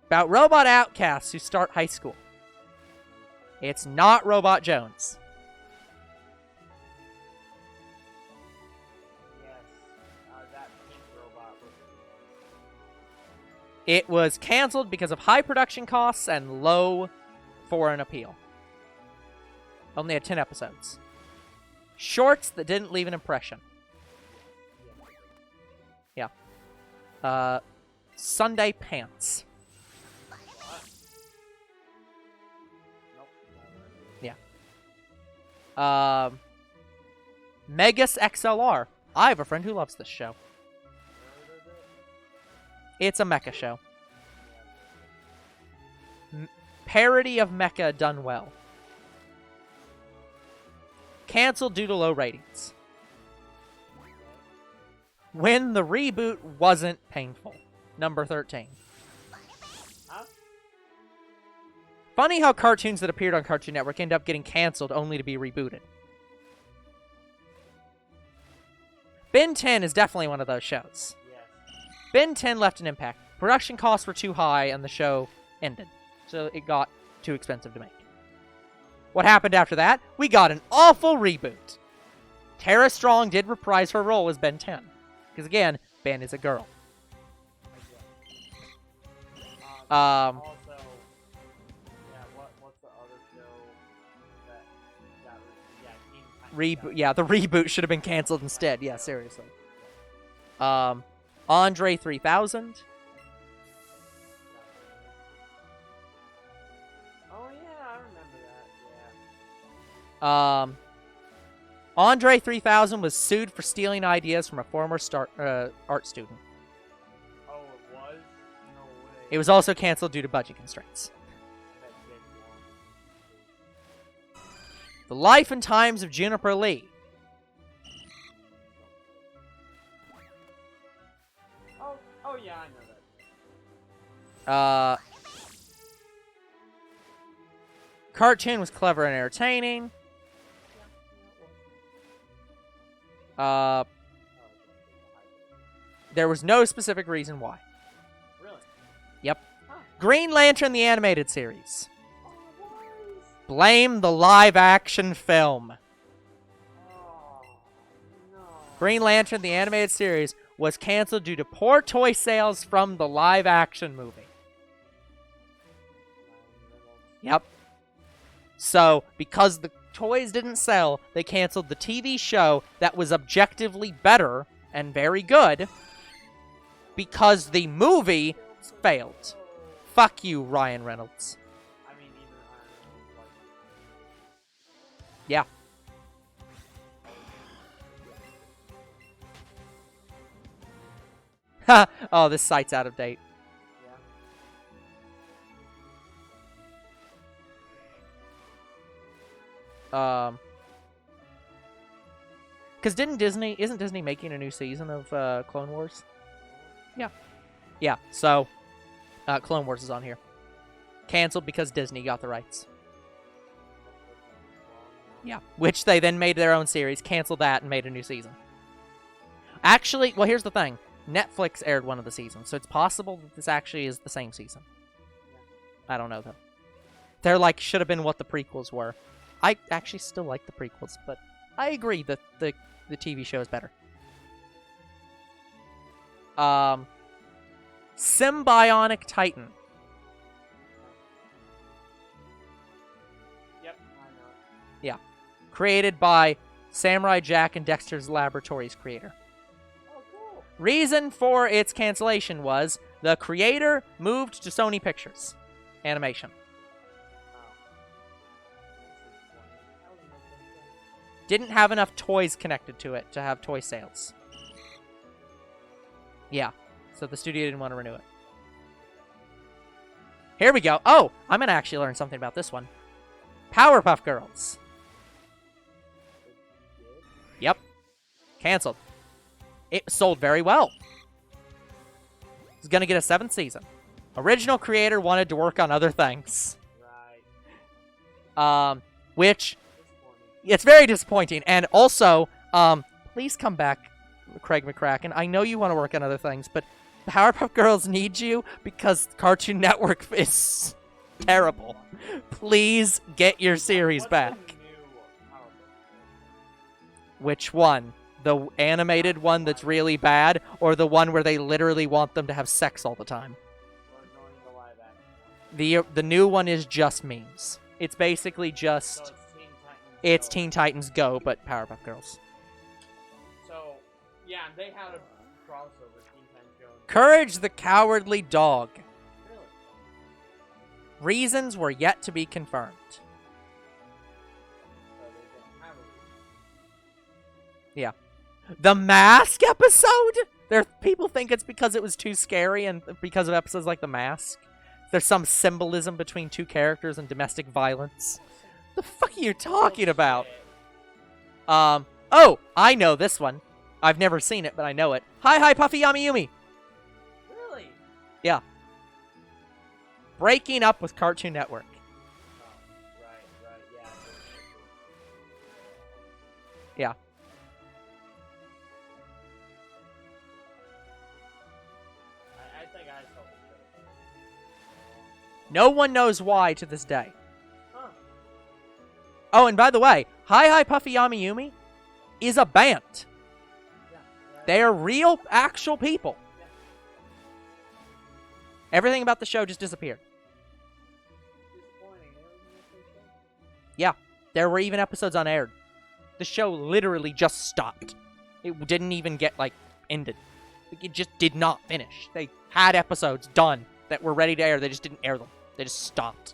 [SPEAKER 1] About robot outcasts who start high school. It's not Robot Jones.
[SPEAKER 2] Yes, that pink robot was.
[SPEAKER 1] It was canceled because of high production costs and low foreign appeal. Only had 10 episodes. Shorts that didn't leave an impression. Yeah. Sunday Pants. Megas XLR. I have a friend who loves this show. It's a mecha show. Parody of mecha done well. Cancelled due to low ratings. When the reboot wasn't painful. Number 13. Funny how cartoons that appeared on Cartoon Network end up getting canceled only to be rebooted. Ben 10 is definitely one of those shows.
[SPEAKER 2] Yes.
[SPEAKER 1] Ben 10 left an impact. Production costs were too high and the show ended. So it got too expensive to make. What happened after that? We got an awful reboot. Tara Strong did reprise her role as Ben 10. Because again, Ben is a girl.
[SPEAKER 2] Also, yeah, what's the other show that
[SPEAKER 1] Reboot. Yeah, the reboot should have been canceled instead. Yeah, seriously. Andre 3000.
[SPEAKER 2] Oh yeah, I remember that.
[SPEAKER 1] Andre 3000 was sued for stealing ideas from a former art student.
[SPEAKER 2] Oh, it was? No way.
[SPEAKER 1] It was also canceled due to budget constraints.
[SPEAKER 2] That did one.
[SPEAKER 1] The Life and Times of Juniper Lee.
[SPEAKER 2] Oh yeah, I know that.
[SPEAKER 1] Cartoon was clever and entertaining. There was no specific reason why.
[SPEAKER 2] Really?
[SPEAKER 1] Yep.
[SPEAKER 2] Huh.
[SPEAKER 1] Green Lantern, the animated series.
[SPEAKER 2] Oh, it was.
[SPEAKER 1] Blame the live-action film.
[SPEAKER 2] Oh, no.
[SPEAKER 1] Green Lantern, the animated series, was canceled due to poor toy sales from the live-action movie. Yep. So, because the toys didn't sell, they canceled the TV show that was objectively better and very good because the movie failed. Fuck you, Ryan Reynolds.
[SPEAKER 2] I mean, even Iron Man was
[SPEAKER 1] Yeah. Ha! Oh, this site's out of date. Because isn't Disney making a new season of Clone Wars? Yeah, so Clone Wars is on here. Canceled because Disney got the rights. Yeah, which they then made their own series, canceled that, and made a new season. Actually, well, here's the thing. Netflix aired one of the seasons, so it's possible that this actually is the same season. I don't know, though. They're like, should have been what the prequels were. I actually still like the prequels, but I agree that the TV show is better. Symbionic Titan.
[SPEAKER 2] Yep, I know.
[SPEAKER 1] Yeah. Created by Samurai Jack and Dexter's Laboratories creator.
[SPEAKER 2] Oh, cool.
[SPEAKER 1] Reason for its cancellation was the creator moved to Sony Pictures Animation. Didn't have enough toys connected to it to have toy sales. Yeah, so the studio didn't want to renew it. Here we go. Oh, I'm going to actually learn something about this one. Powerpuff Girls. Yep. Canceled. It sold very well. It's going to get a 7th season. Original creator wanted to work on other things.
[SPEAKER 2] Right.
[SPEAKER 1] Which... It's very disappointing. And also, please come back, Craig McCracken. I know you want to work on other things, but Powerpuff Girls need you because Cartoon Network is terrible. Please get your series
[SPEAKER 2] What's
[SPEAKER 1] back.
[SPEAKER 2] the new Powerpuff?
[SPEAKER 1] Which one? The animated one that's really bad, or the one where they literally want them to have sex all the time?
[SPEAKER 2] Or going to live action?
[SPEAKER 1] The new one is just memes. It's basically just...
[SPEAKER 2] So
[SPEAKER 1] It's Teen Titans Go, but Powerpuff Girls.
[SPEAKER 2] So, yeah, they had a crossover. Teen Titans Go.
[SPEAKER 1] Courage the Cowardly Dog.
[SPEAKER 2] Really?
[SPEAKER 1] Reasons were yet to be confirmed.
[SPEAKER 2] So they didn't have a reason.
[SPEAKER 1] Yeah. The Mask episode? People think it's because it was too scary and because of episodes like The Mask. There's some symbolism between two characters and domestic violence. The fuck are you talking about? Oh, I know this one. I've never seen it, but I know it. Hi, hi, Puffy Yami Yumi.
[SPEAKER 2] Really?
[SPEAKER 1] Yeah. Breaking up with Cartoon Network.
[SPEAKER 2] Oh, right, yeah.
[SPEAKER 1] Yeah.
[SPEAKER 2] I think I saw the show.
[SPEAKER 1] No one knows why to this day.
[SPEAKER 2] Huh.
[SPEAKER 1] Oh, and by the way, Hi Hi Puffy Yami Yumi is a band.
[SPEAKER 2] Yeah.
[SPEAKER 1] They are real, actual people.
[SPEAKER 2] Yeah.
[SPEAKER 1] Everything about the show just disappeared.
[SPEAKER 2] Disappointing. It was a good show.
[SPEAKER 1] Yeah, there were even episodes unaired. The show literally just stopped. It didn't even get, ended. It just did not finish. They had episodes done that were ready to air. They just didn't air them. They just stopped.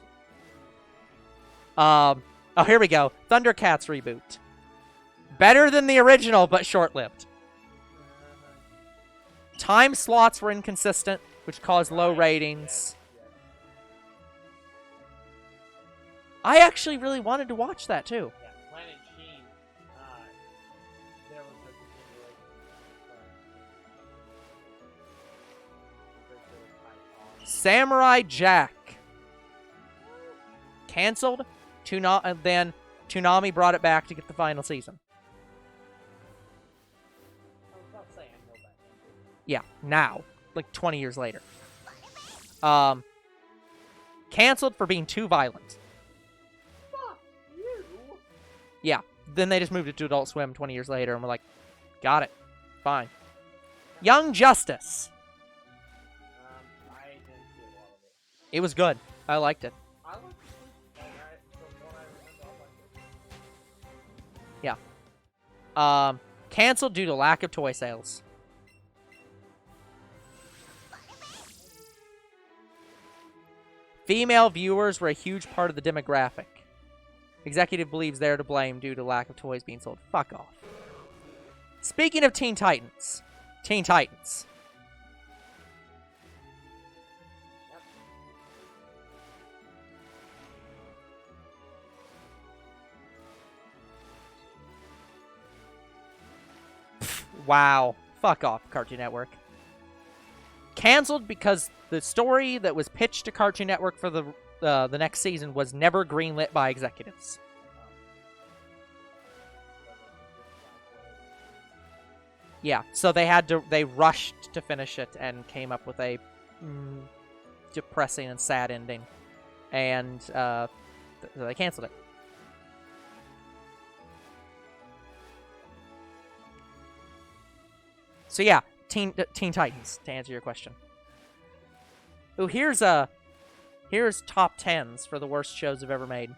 [SPEAKER 1] Oh, here we go. Thundercats reboot. Better than the original, but short-lived. Time slots were inconsistent, which caused low ratings. I actually really wanted to watch that, too.
[SPEAKER 2] Yeah, Planet Sheen, there was a continuation.
[SPEAKER 1] Samurai Jack. Cancelled. Then Toonami brought it back to get the final season.
[SPEAKER 2] I was about to say, I know that.
[SPEAKER 1] Yeah, now. Like 20 years later. Cancelled for being too violent.
[SPEAKER 2] Fuck you!
[SPEAKER 1] Yeah, then they just moved it to Adult Swim 20 years later, and we're like, got it. Fine. Young Justice.
[SPEAKER 2] I didn't see a lot of it.
[SPEAKER 1] It was good. I liked it.
[SPEAKER 2] I liked it. From what I remember, I liked it.
[SPEAKER 1] Yeah. Canceled due to lack of toy sales. Female viewers were a huge part of the demographic. Executive believes they're to blame due to lack of toys being sold. Fuck off. Speaking of Teen Titans. Teen Titans. Wow. Fuck off, Cartoon Network. Canceled because the story that was pitched to Cartoon Network for the next season was never greenlit by executives. Yeah, so they rushed to finish it and came up with a depressing and sad ending. And so they canceled it. So yeah, Teen Titans, to answer your question. Ooh, here's top 10s for the worst shows I've ever made.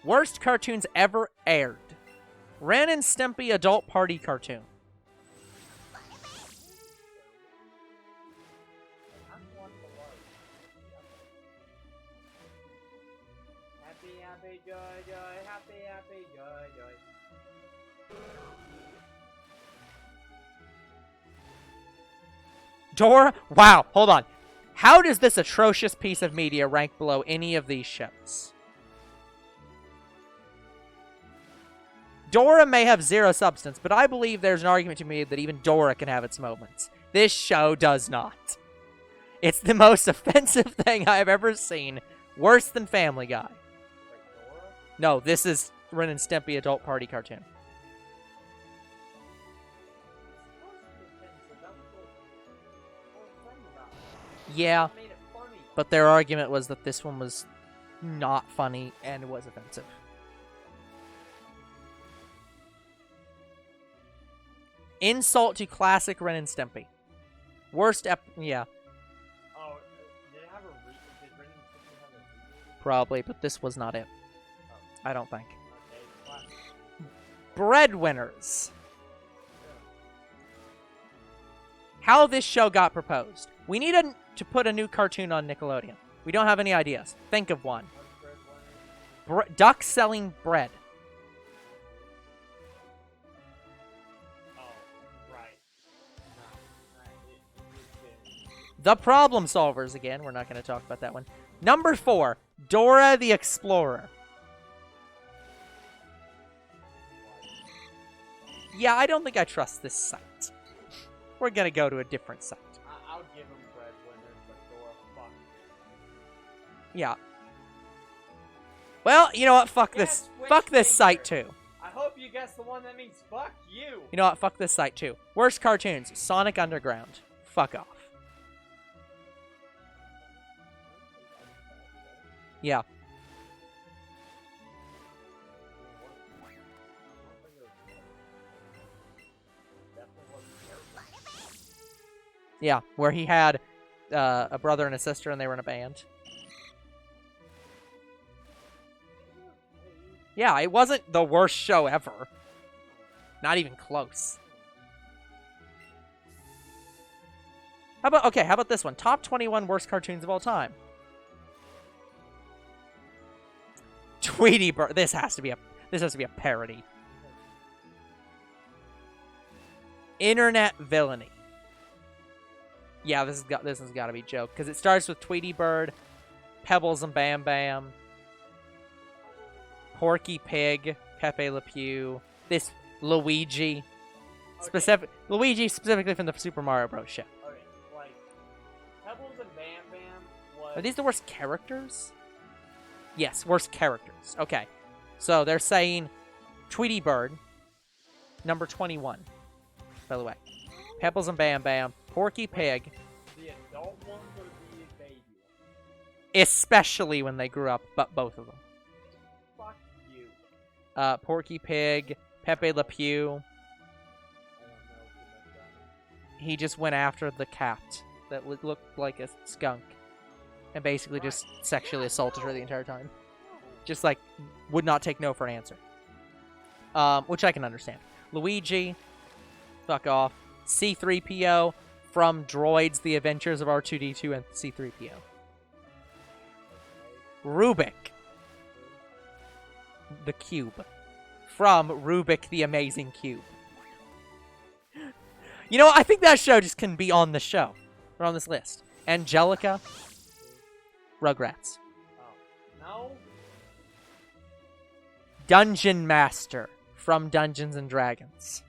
[SPEAKER 1] Worst cartoons ever aired. Ren and Stimpy Adult Party Cartoon.
[SPEAKER 2] Happy, happy, joy, joy, happy, happy, joy, joy.
[SPEAKER 1] Dora? Wow, hold on. How does this atrocious piece of media rank below any of these shows? Dora may have zero substance, but I believe there's an argument to be made that even Dora can have its moments. This show does not. It's the most offensive thing I've ever seen. Worse than Family Guy.
[SPEAKER 2] Wait, Dora?
[SPEAKER 1] No, this is Ren and Stimpy Adult Party Cartoon. Yeah,
[SPEAKER 2] Made it funny.
[SPEAKER 1] but their argument was that this one was not funny and was offensive. Insult to classic Ren and Stimpy. Worst yeah,
[SPEAKER 2] Oh, did it have a did Ren and Stimpy have a reboot?
[SPEAKER 1] probably, but this was not it.
[SPEAKER 2] Oh,
[SPEAKER 1] I don't think.
[SPEAKER 2] okay, classic.
[SPEAKER 1] Breadwinners. How this show got proposed. We need to put a new cartoon on Nickelodeon. We don't have any ideas. Think of one. Ducks selling bread.
[SPEAKER 2] Oh, right. No,
[SPEAKER 1] The Problem Solvers again. We're not going to talk about that one. Number 4, Dora the Explorer. Yeah, I don't think I trust this site. We're going to go to a different site.
[SPEAKER 2] I'll give him breadwinners, but Dora, fuck.
[SPEAKER 1] Yeah. Well, you know what? Fuck this.
[SPEAKER 2] Switch
[SPEAKER 1] Fuck this site
[SPEAKER 2] finger.
[SPEAKER 1] too.
[SPEAKER 2] I hope you guess the one that means fuck you.
[SPEAKER 1] You know what? Fuck this site too. Worst cartoons. Sonic Underground. Fuck off. Yeah. Yeah, where he had a brother and a sister and they were in a band. Yeah, it wasn't the worst show ever. Not even close. How about this one? Top 21 worst cartoons of all time. Tweety Bird. This has to be a parody. Internet villainy. Yeah, this has got to be a joke because it starts with Tweety Bird, Pebbles and Bam Bam, Porky Pig, Pepe Le Pew, this Luigi, Luigi specifically from the Super Mario Bros. Show.
[SPEAKER 2] Okay, like Pebbles and Bam Bam was.
[SPEAKER 1] Are these the worst characters? Yes, worst characters. Okay, so they're saying Tweety Bird, number 21. By the way, Pebbles and Bam Bam, Porky Pig.
[SPEAKER 2] The adult ones or the baby ones?
[SPEAKER 1] Especially when they grew up, but both of them.
[SPEAKER 2] Fuck you.
[SPEAKER 1] Porky Pig, Pepe Le Pew.
[SPEAKER 2] I don't know too much about
[SPEAKER 1] He just went after the cat that looked like a skunk, and basically just sexually assaulted her the entire time. Just like would not take no for an answer. Which I can understand. Luigi, fuck off. C-3PO from Droids: The Adventures of R2-D2 and C-3PO. Rubik, the Cube, from Rubik the Amazing Cube. You know what? I think that show just can be on the show. Or on this list. Angelica, Rugrats.
[SPEAKER 2] Oh. No?
[SPEAKER 1] Dungeon Master from Dungeons and Dragons.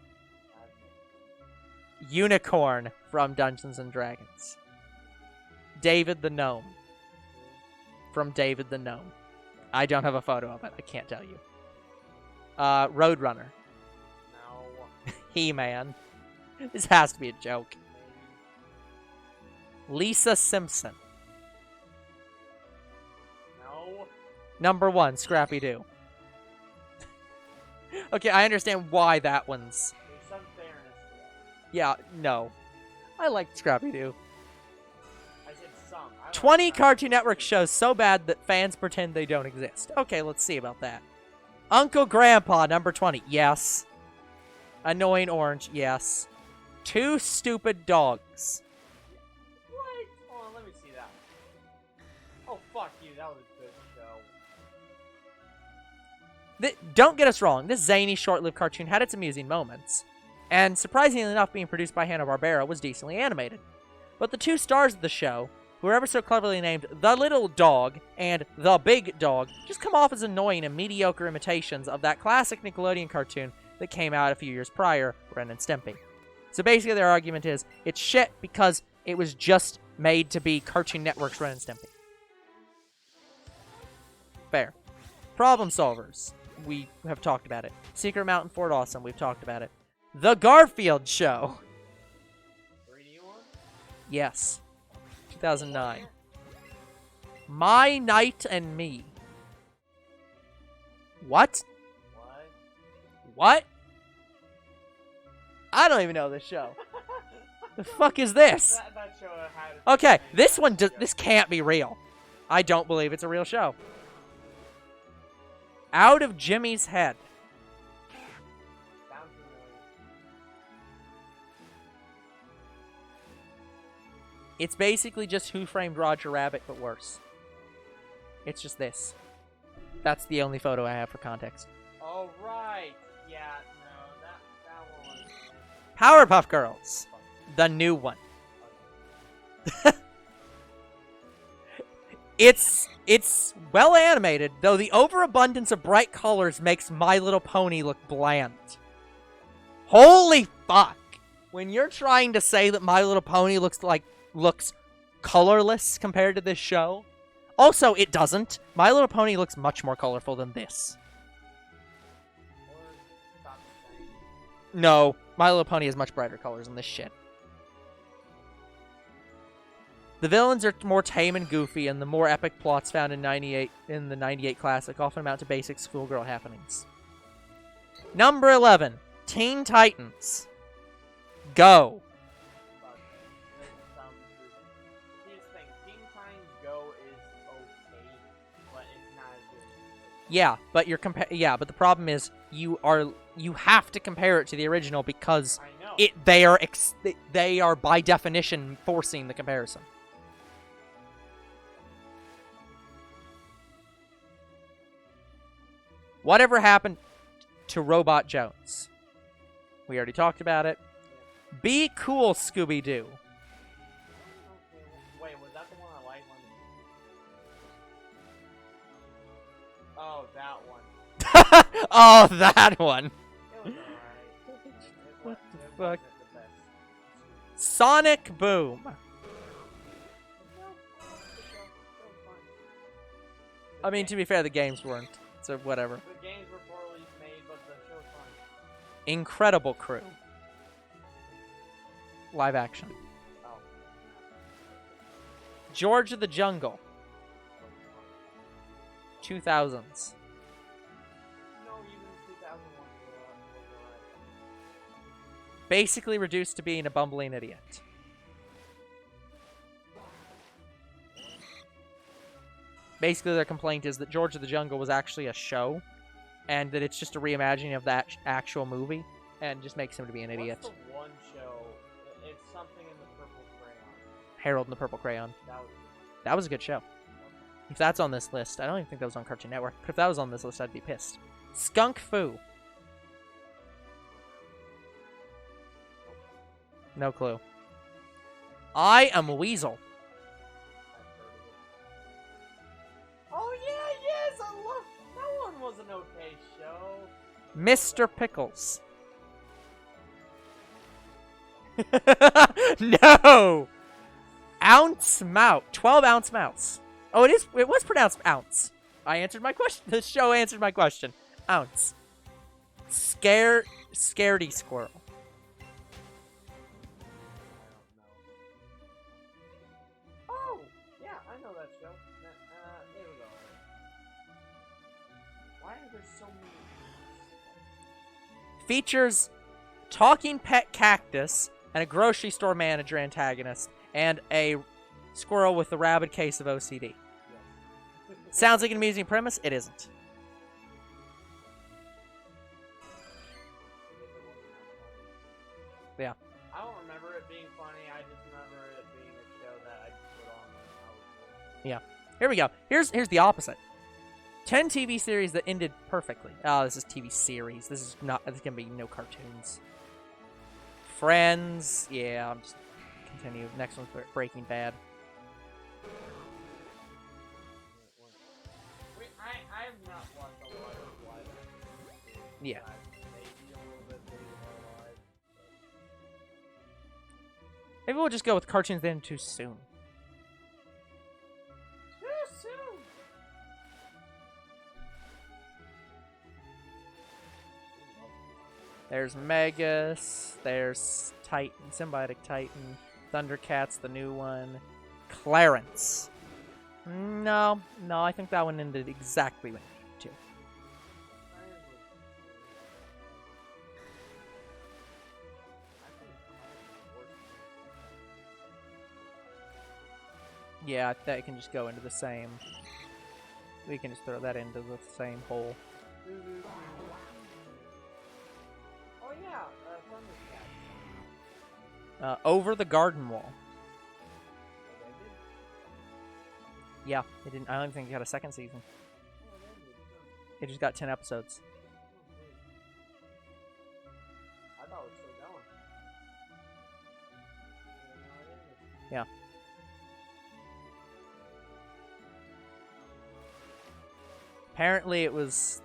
[SPEAKER 1] Unicorn from Dungeons and Dragons. David the Gnome from David the Gnome. I don't have a photo of it. I can't tell you. Roadrunner.
[SPEAKER 2] No.
[SPEAKER 1] He-Man. This has to be a joke. Lisa Simpson.
[SPEAKER 2] No.
[SPEAKER 1] Number 1, Scrappy-Doo. Okay, I understand why that one's...
[SPEAKER 2] There's some fairness to that.
[SPEAKER 1] Yeah, no. I liked Scrappy-Doo.
[SPEAKER 2] I said some. I like
[SPEAKER 1] 20
[SPEAKER 2] some.
[SPEAKER 1] Cartoon Network shows so bad that fans pretend they don't exist. Okay, let's see about that. Uncle Grandpa, number 20. Yes. Annoying Orange. Yes. Two Stupid Dogs.
[SPEAKER 2] What? Hold on, let me see that. Oh, fuck you. That was a good show.
[SPEAKER 1] Don't get us wrong. This zany, short-lived cartoon had its amusing moments. And surprisingly enough, being produced by Hanna-Barbera was decently animated. But the two stars of the show, who were ever so cleverly named The Little Dog and The Big Dog, just come off as annoying and mediocre imitations of that classic Nickelodeon cartoon that came out a few years prior, Ren and Stimpy. So basically their argument is, it's shit because it was just made to be Cartoon Network's Ren and Stimpy. Fair. Problem Solvers. We have talked about it. Secret Mountain Fort Awesome. We've talked about it. The Garfield Show.
[SPEAKER 2] 3D one?
[SPEAKER 1] Yes. 2009. My Knight and Me. What?
[SPEAKER 2] What?
[SPEAKER 1] What? I don't even know this show. The fuck is this?
[SPEAKER 2] That show had
[SPEAKER 1] Okay, this one this can't be real. I don't believe it's a real show. Out of Jimmy's Head.
[SPEAKER 2] Sounds familiar.
[SPEAKER 1] It's basically just Who Framed Roger Rabbit, but worse. It's just this. That's the only photo I have for context.
[SPEAKER 2] Oh, right. Yeah, no, that one was...
[SPEAKER 1] Powerpuff Girls. The new one. It's well animated, though the overabundance of bright colors makes My Little Pony look bland. Holy fuck! When you're trying to say that My Little Pony looks colorless compared to this show, also it doesn't. My Little Pony looks much more colorful than this. No, My Little Pony has much brighter colors than this shit. The villains are more tame and goofy, and the more epic plots found in the 98 classic often amount to basic schoolgirl happenings. Number 11, Teen Titans. Go.
[SPEAKER 2] Here's the thing, Teen Titans Go is okay, but it's not as good as
[SPEAKER 1] Yeah, but the problem is you have to compare it to the original because
[SPEAKER 2] I know.
[SPEAKER 1] they are by definition forcing the comparison. Whatever happened to Robot Jones? We already talked about it. Be cool, Scooby-Doo.
[SPEAKER 2] Wait, was that the one I liked? Oh, that one.
[SPEAKER 1] Oh, that one.
[SPEAKER 2] It was alright.
[SPEAKER 1] What the fuck?
[SPEAKER 2] Wasn't the best.
[SPEAKER 1] Sonic Boom. I mean, to be fair, the games weren't, so whatever.
[SPEAKER 2] The games were poorly made, but the show's fun.
[SPEAKER 1] Incredible Crew. Live action.
[SPEAKER 2] Oh.
[SPEAKER 1] George of the Jungle. 2000s.
[SPEAKER 2] No, even 2001 was alright.
[SPEAKER 1] Basically reduced to being a bumbling idiot. Basically, their complaint is that George of the Jungle was actually a show, and that it's just a reimagining of that actual movie, and just makes him to be an idiot.
[SPEAKER 2] What's the one show? It's something in the Purple Crayon.
[SPEAKER 1] Harold and the Purple Crayon.
[SPEAKER 2] That was
[SPEAKER 1] That was a good show. If that's on this list, I don't even think that was on Cartoon Network, but if that was on this list, I'd be pissed. Skunk Fu. No clue. I Am Weasel.
[SPEAKER 2] Oh yeah, yes, I love that one. Was an okay show.
[SPEAKER 1] Mr. Pickles. No! Ounce Mouse. 12-ounce mouse. Oh, it was pronounced ounce. I answered my question. This show answered my question. Ounce. Scaredy Squirrel.
[SPEAKER 2] Oh, yeah, I know that show. It was alright. Why are there so many?
[SPEAKER 1] Features talking pet cactus and a grocery store manager antagonist and a squirrel with a rabid case of OCD. Sounds like an amusing premise. It isn't. Yeah.
[SPEAKER 2] I don't remember it being funny. I just remember it being a show that I put on when I was little.
[SPEAKER 1] Yeah. Here we go. Here's the opposite. 10 TV series that ended perfectly. Oh, this is TV series. This is gonna be no cartoons. Friends. Yeah, I'm just continue. Next one's Breaking Bad.
[SPEAKER 2] Wait, I have not watched a lot of live action.
[SPEAKER 1] Yeah.
[SPEAKER 2] Maybe a little bit more live.
[SPEAKER 1] Maybe we'll just go with cartoons that end too soon.
[SPEAKER 2] Too soon.
[SPEAKER 1] There's Megas. There's Titan, Symbiotic Titan. Thundercats, the new one. Clarence. No, I think that one ended exactly when it needed to. Yeah, that can just go into the same. We can just throw that into the same hole.
[SPEAKER 2] Oh yeah, Thundercats.
[SPEAKER 1] Over the Garden Wall. Yeah, it didn't. I don't think it got a second season. It just got 10 episodes.
[SPEAKER 2] I thought it was still going.
[SPEAKER 1] Yeah. Apparently it was...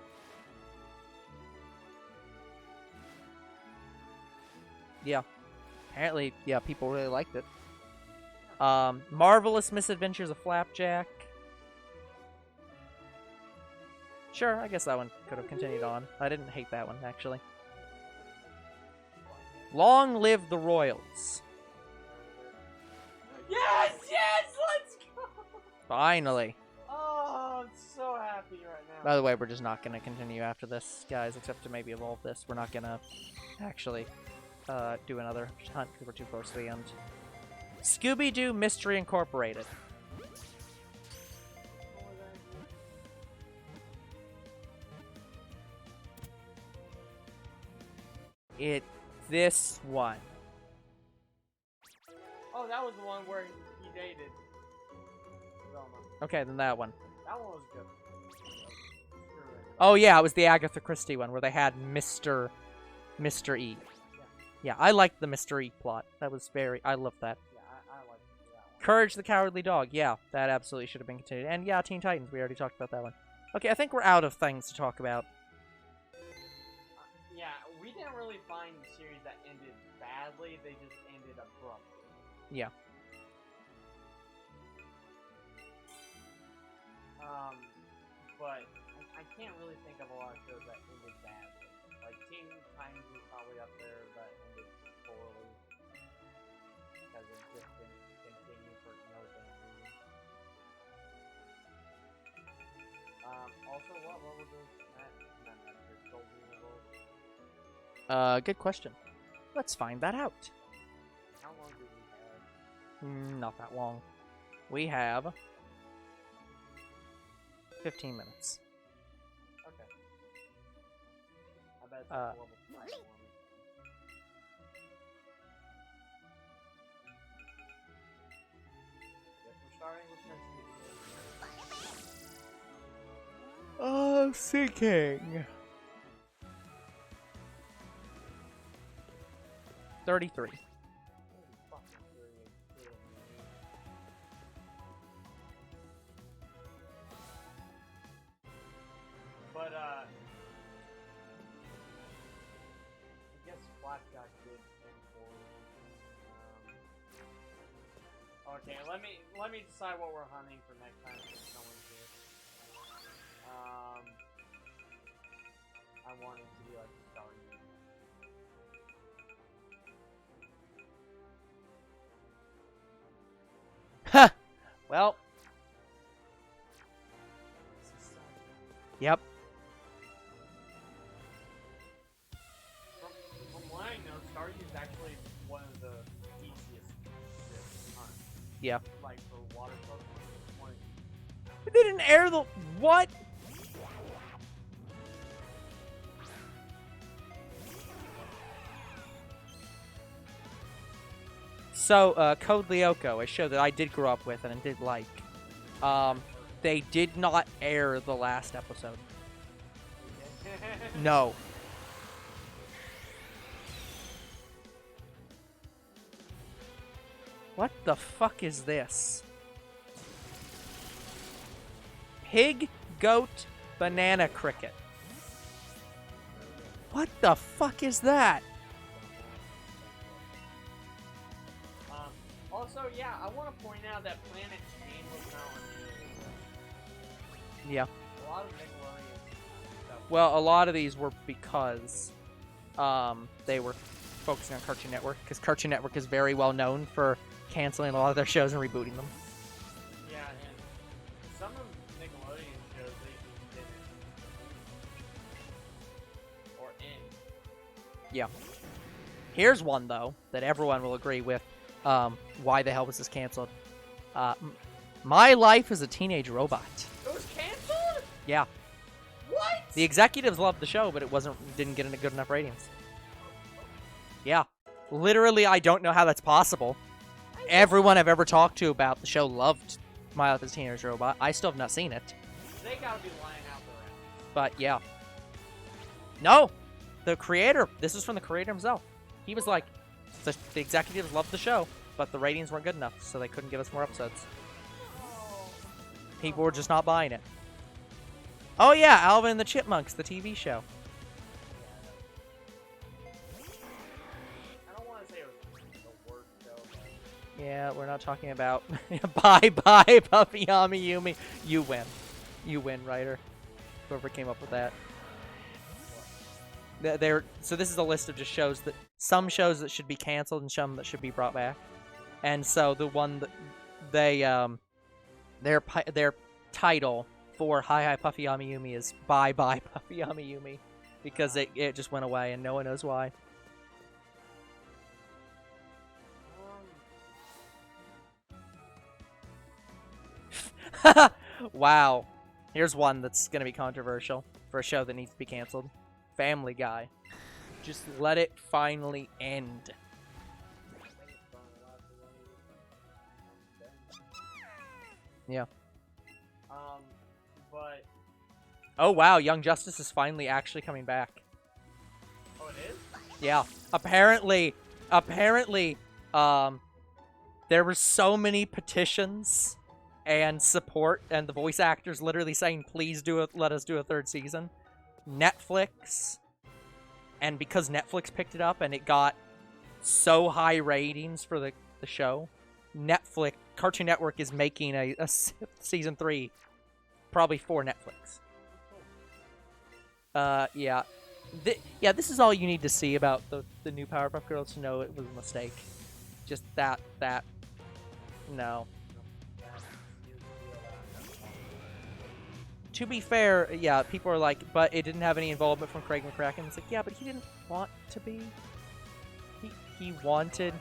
[SPEAKER 1] Yeah. Apparently, yeah, people really liked it. Marvelous Misadventures of Flapjack. Sure, I guess that one could have continued on. I didn't hate that one, actually. Long Live the Royals.
[SPEAKER 2] Yes, let's go!
[SPEAKER 1] Finally.
[SPEAKER 2] Oh, I'm so happy right now.
[SPEAKER 1] By the way, we're just not going to continue after this, guys, except to maybe evolve this. We're not going to actually do another hunt because we're too close to the end. Scooby-Doo Mystery Incorporated. This one.
[SPEAKER 2] Oh, that was the one where he dated Velma.
[SPEAKER 1] Okay, then that one.
[SPEAKER 2] That one was good. Screw it.
[SPEAKER 1] Oh yeah, it was the Agatha Christie one where they had Mr. E. Yeah, I liked the Mr. E plot. That was I love that.
[SPEAKER 2] Yeah, I like that one.
[SPEAKER 1] Courage the Cowardly Dog. Yeah, that absolutely should have been continued. And yeah, Teen Titans. We already talked about that one. Okay, I think we're out of things to talk about.
[SPEAKER 2] Yeah, we didn't really find the series that ended badly. They just ended abruptly.
[SPEAKER 1] Yeah.
[SPEAKER 2] But I can't really think of a lot of shows that ended badly. Like Teen Titans is probably up there, but ended poorly because it just didn't continue for no damn reason. Also, what was this? Not Goldeen.
[SPEAKER 1] Good question. Let's find that out.
[SPEAKER 2] How long did we have?
[SPEAKER 1] Not that long. We have 15 minutes.
[SPEAKER 2] Okay. I bet it's like level 5 one. Guess we're starting with Chansey.
[SPEAKER 1] Oh, seeking. 33.
[SPEAKER 2] But, I guess Flapjack did end poorly. Okay, let me decide what we're hunting for next time since no one's here. I want it to be like a Star Unit.
[SPEAKER 1] Ha! Well. Yep.
[SPEAKER 2] From what I know, Star Unit is actually one of the easiest to hunt.
[SPEAKER 1] Yeah.
[SPEAKER 2] Like for water Pokemon.
[SPEAKER 1] They didn't air the what? So, Code Lyoko, a show that I did grow up with and did like, they did not air the last episode. No. What the fuck is this? Pig, goat, banana cricket. What the fuck is that?
[SPEAKER 2] Also, yeah, I want to point out that Planet Chain was not on the
[SPEAKER 1] Yeah.
[SPEAKER 2] A lot of Nickelodeon stuff.
[SPEAKER 1] Well, a lot of these were because they were focusing on Cartoon Network, because Cartoon Network is very well known for canceling a lot of their shows and rebooting them.
[SPEAKER 2] Yeah, and some of Nickelodeon shows they just didn't. Or end.
[SPEAKER 1] Yeah. Here's one, though, that everyone will agree with. Why the hell was this canceled? My Life as a Teenage Robot.
[SPEAKER 2] It was canceled?
[SPEAKER 1] Yeah.
[SPEAKER 2] What?
[SPEAKER 1] The executives loved the show, but it didn't get good enough ratings. Yeah. Literally, I don't know how that's possible. Everyone I've ever talked to about the show loved My Life as a Teenage Robot. I still have not seen it.
[SPEAKER 2] They gotta be lying out there.
[SPEAKER 1] But, yeah. No! The creator, this is from the creator himself. He was like, the executives loved the show, but the ratings weren't good enough, so they couldn't give us more episodes. People were just not buying it. Oh yeah, Alvin and the Chipmunks, the TV show.
[SPEAKER 2] I don't want to say it was the worst show, but...
[SPEAKER 1] Yeah, we're not talking about bye-bye, Puppy Yami Yumi. You win. You win, writer. Whoever came up with that. So this is a list of just shows that... Some shows that should be canceled and some that should be brought back. And so the one that they... Their title for Hi Hi Puffy Yami Yumi is Bye Bye Puffy Yami Yumi. Because it just went away and no one knows why. Wow. Here's one that's going to be controversial for a show that needs to be canceled. Family Guy. Just let it finally end.
[SPEAKER 2] Yeah. But
[SPEAKER 1] Oh wow, Young Justice is finally actually coming back.
[SPEAKER 2] Oh, it is?
[SPEAKER 1] Yeah. Apparently, there were so many petitions and support, and the voice actors literally saying, "Please do it. Let us do a third season." Netflix, and because Netflix picked it up and it got so high ratings for the show, Cartoon Network is making a season 3, probably for Netflix. Yeah. This is all you need to see about the new Powerpuff Girls to know it was a mistake. Just that, no. To be fair, yeah, people are like, but it didn't have any involvement from Craig McCracken. It's like, yeah, but he didn't want to be. He wanted.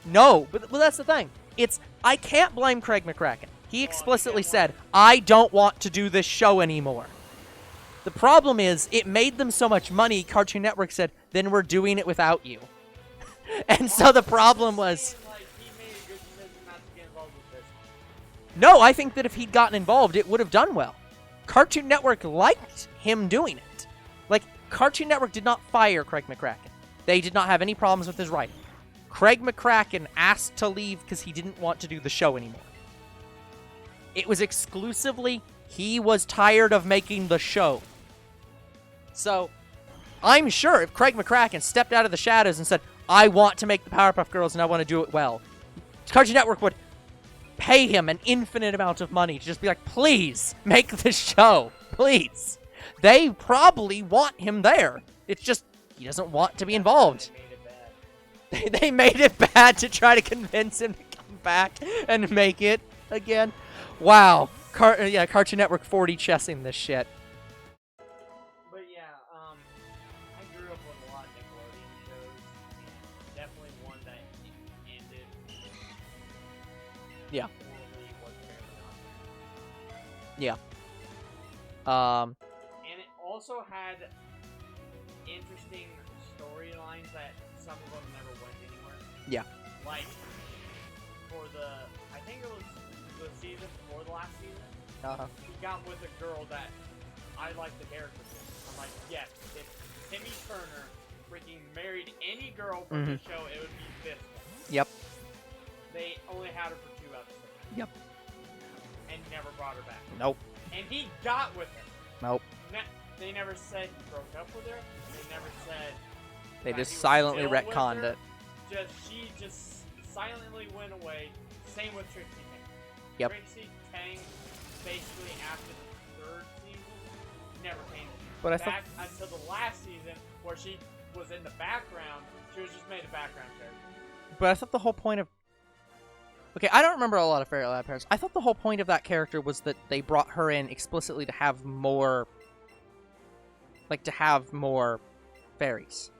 [SPEAKER 1] No, but that's the thing. I can't blame Craig McCracken. He explicitly said, I don't want to do this show anymore. The problem is, it made them so much money, Cartoon Network said, then we're doing it without you. And so the problem was... No, I think that if he'd gotten involved, it would have done well. Cartoon Network liked him doing it. Like, Cartoon Network did not fire Craig McCracken. They did not have any problems with his writing. Craig McCracken asked to leave because he didn't want to do the show anymore. It was exclusively, he was tired of making the show. So, I'm sure if Craig McCracken stepped out of the shadows and said, I want to make the Powerpuff Girls and I want to do it well, Cartoon Network would pay him an infinite amount of money to just be like, please, make the show. Please. They probably want him there. It's just, he doesn't want to be involved. They made it bad to try to convince him to come back and make it again. Wow. Cartoon Network 40 chessing this shit.
[SPEAKER 2] But yeah, I grew up with a lot of Nickelodeon shows, and definitely one that ended.
[SPEAKER 1] Yeah.
[SPEAKER 2] Was fairly
[SPEAKER 1] Yeah.
[SPEAKER 2] And it also had interesting storylines that some of them never went anywhere.
[SPEAKER 1] Yeah.
[SPEAKER 2] Like, for I think it was the season before the last season, he got with a girl that I like the character for. I'm like, yes, if Timmy Turner freaking married any girl from the show, it would be this one.
[SPEAKER 1] Yep.
[SPEAKER 2] They only had her for 2 episodes.
[SPEAKER 1] Yep.
[SPEAKER 2] And never brought her back.
[SPEAKER 1] Nope.
[SPEAKER 2] And he got with her.
[SPEAKER 1] Nope.
[SPEAKER 2] They never said he broke up with her. They never said...
[SPEAKER 1] They just silently retconned it.
[SPEAKER 2] She just silently went away. Same with Trixie Tang.
[SPEAKER 1] Yep.
[SPEAKER 2] Trixie Tang, basically after the 3rd season, never came back until the last season, where she was in the background. She was just made a background character.
[SPEAKER 1] But I thought the whole point of... Okay, I don't remember a lot of Fairly Odd Parents. I thought the whole point of that character was that they brought her in explicitly to have more... Like, to have more fairies.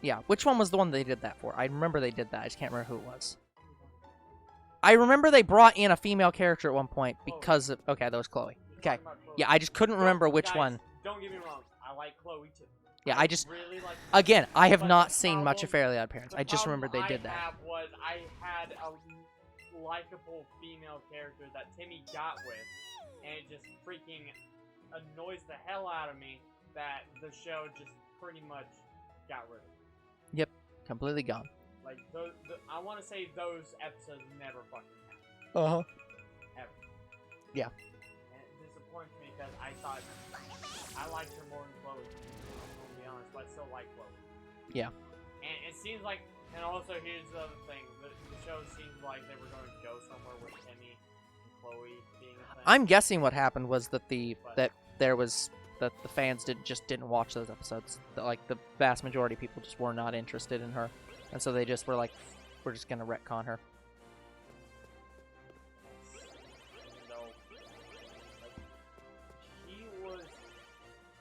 [SPEAKER 1] Yeah, which one was the one they did that for? I remember they did that. I just can't remember who it was. I remember they brought in a female character at one point because of... Okay, that was Chloe. Okay. Yeah, I just couldn't remember which one.
[SPEAKER 2] Don't get me wrong. I like Chloe, too.
[SPEAKER 1] Yeah, I just...
[SPEAKER 2] Really like
[SPEAKER 1] Again, I have not seen much of Fairly Odd Parents. I just remember they did that.
[SPEAKER 2] I had a likable female character that Timmy got with, and it just freaking annoys the hell out of me that the show just pretty much got rid of it.
[SPEAKER 1] Yep, completely gone.
[SPEAKER 2] Like, I want to say those episodes never fucking happened.
[SPEAKER 1] Uh-huh.
[SPEAKER 2] Ever.
[SPEAKER 1] Yeah.
[SPEAKER 2] And it disappoints me because I thought I liked her more than Chloe, to be honest, but I still like Chloe.
[SPEAKER 1] Yeah.
[SPEAKER 2] And it seems like, and also here's the other thing, the show seems like they were going to go somewhere with Timmy and Chloe being a thing.
[SPEAKER 1] I'm guessing what happened was that the fans didn't watch those episodes. Like, the vast majority of people just were not interested in her. And so they just were like, we're just gonna retcon her.
[SPEAKER 2] Even though, like, she was,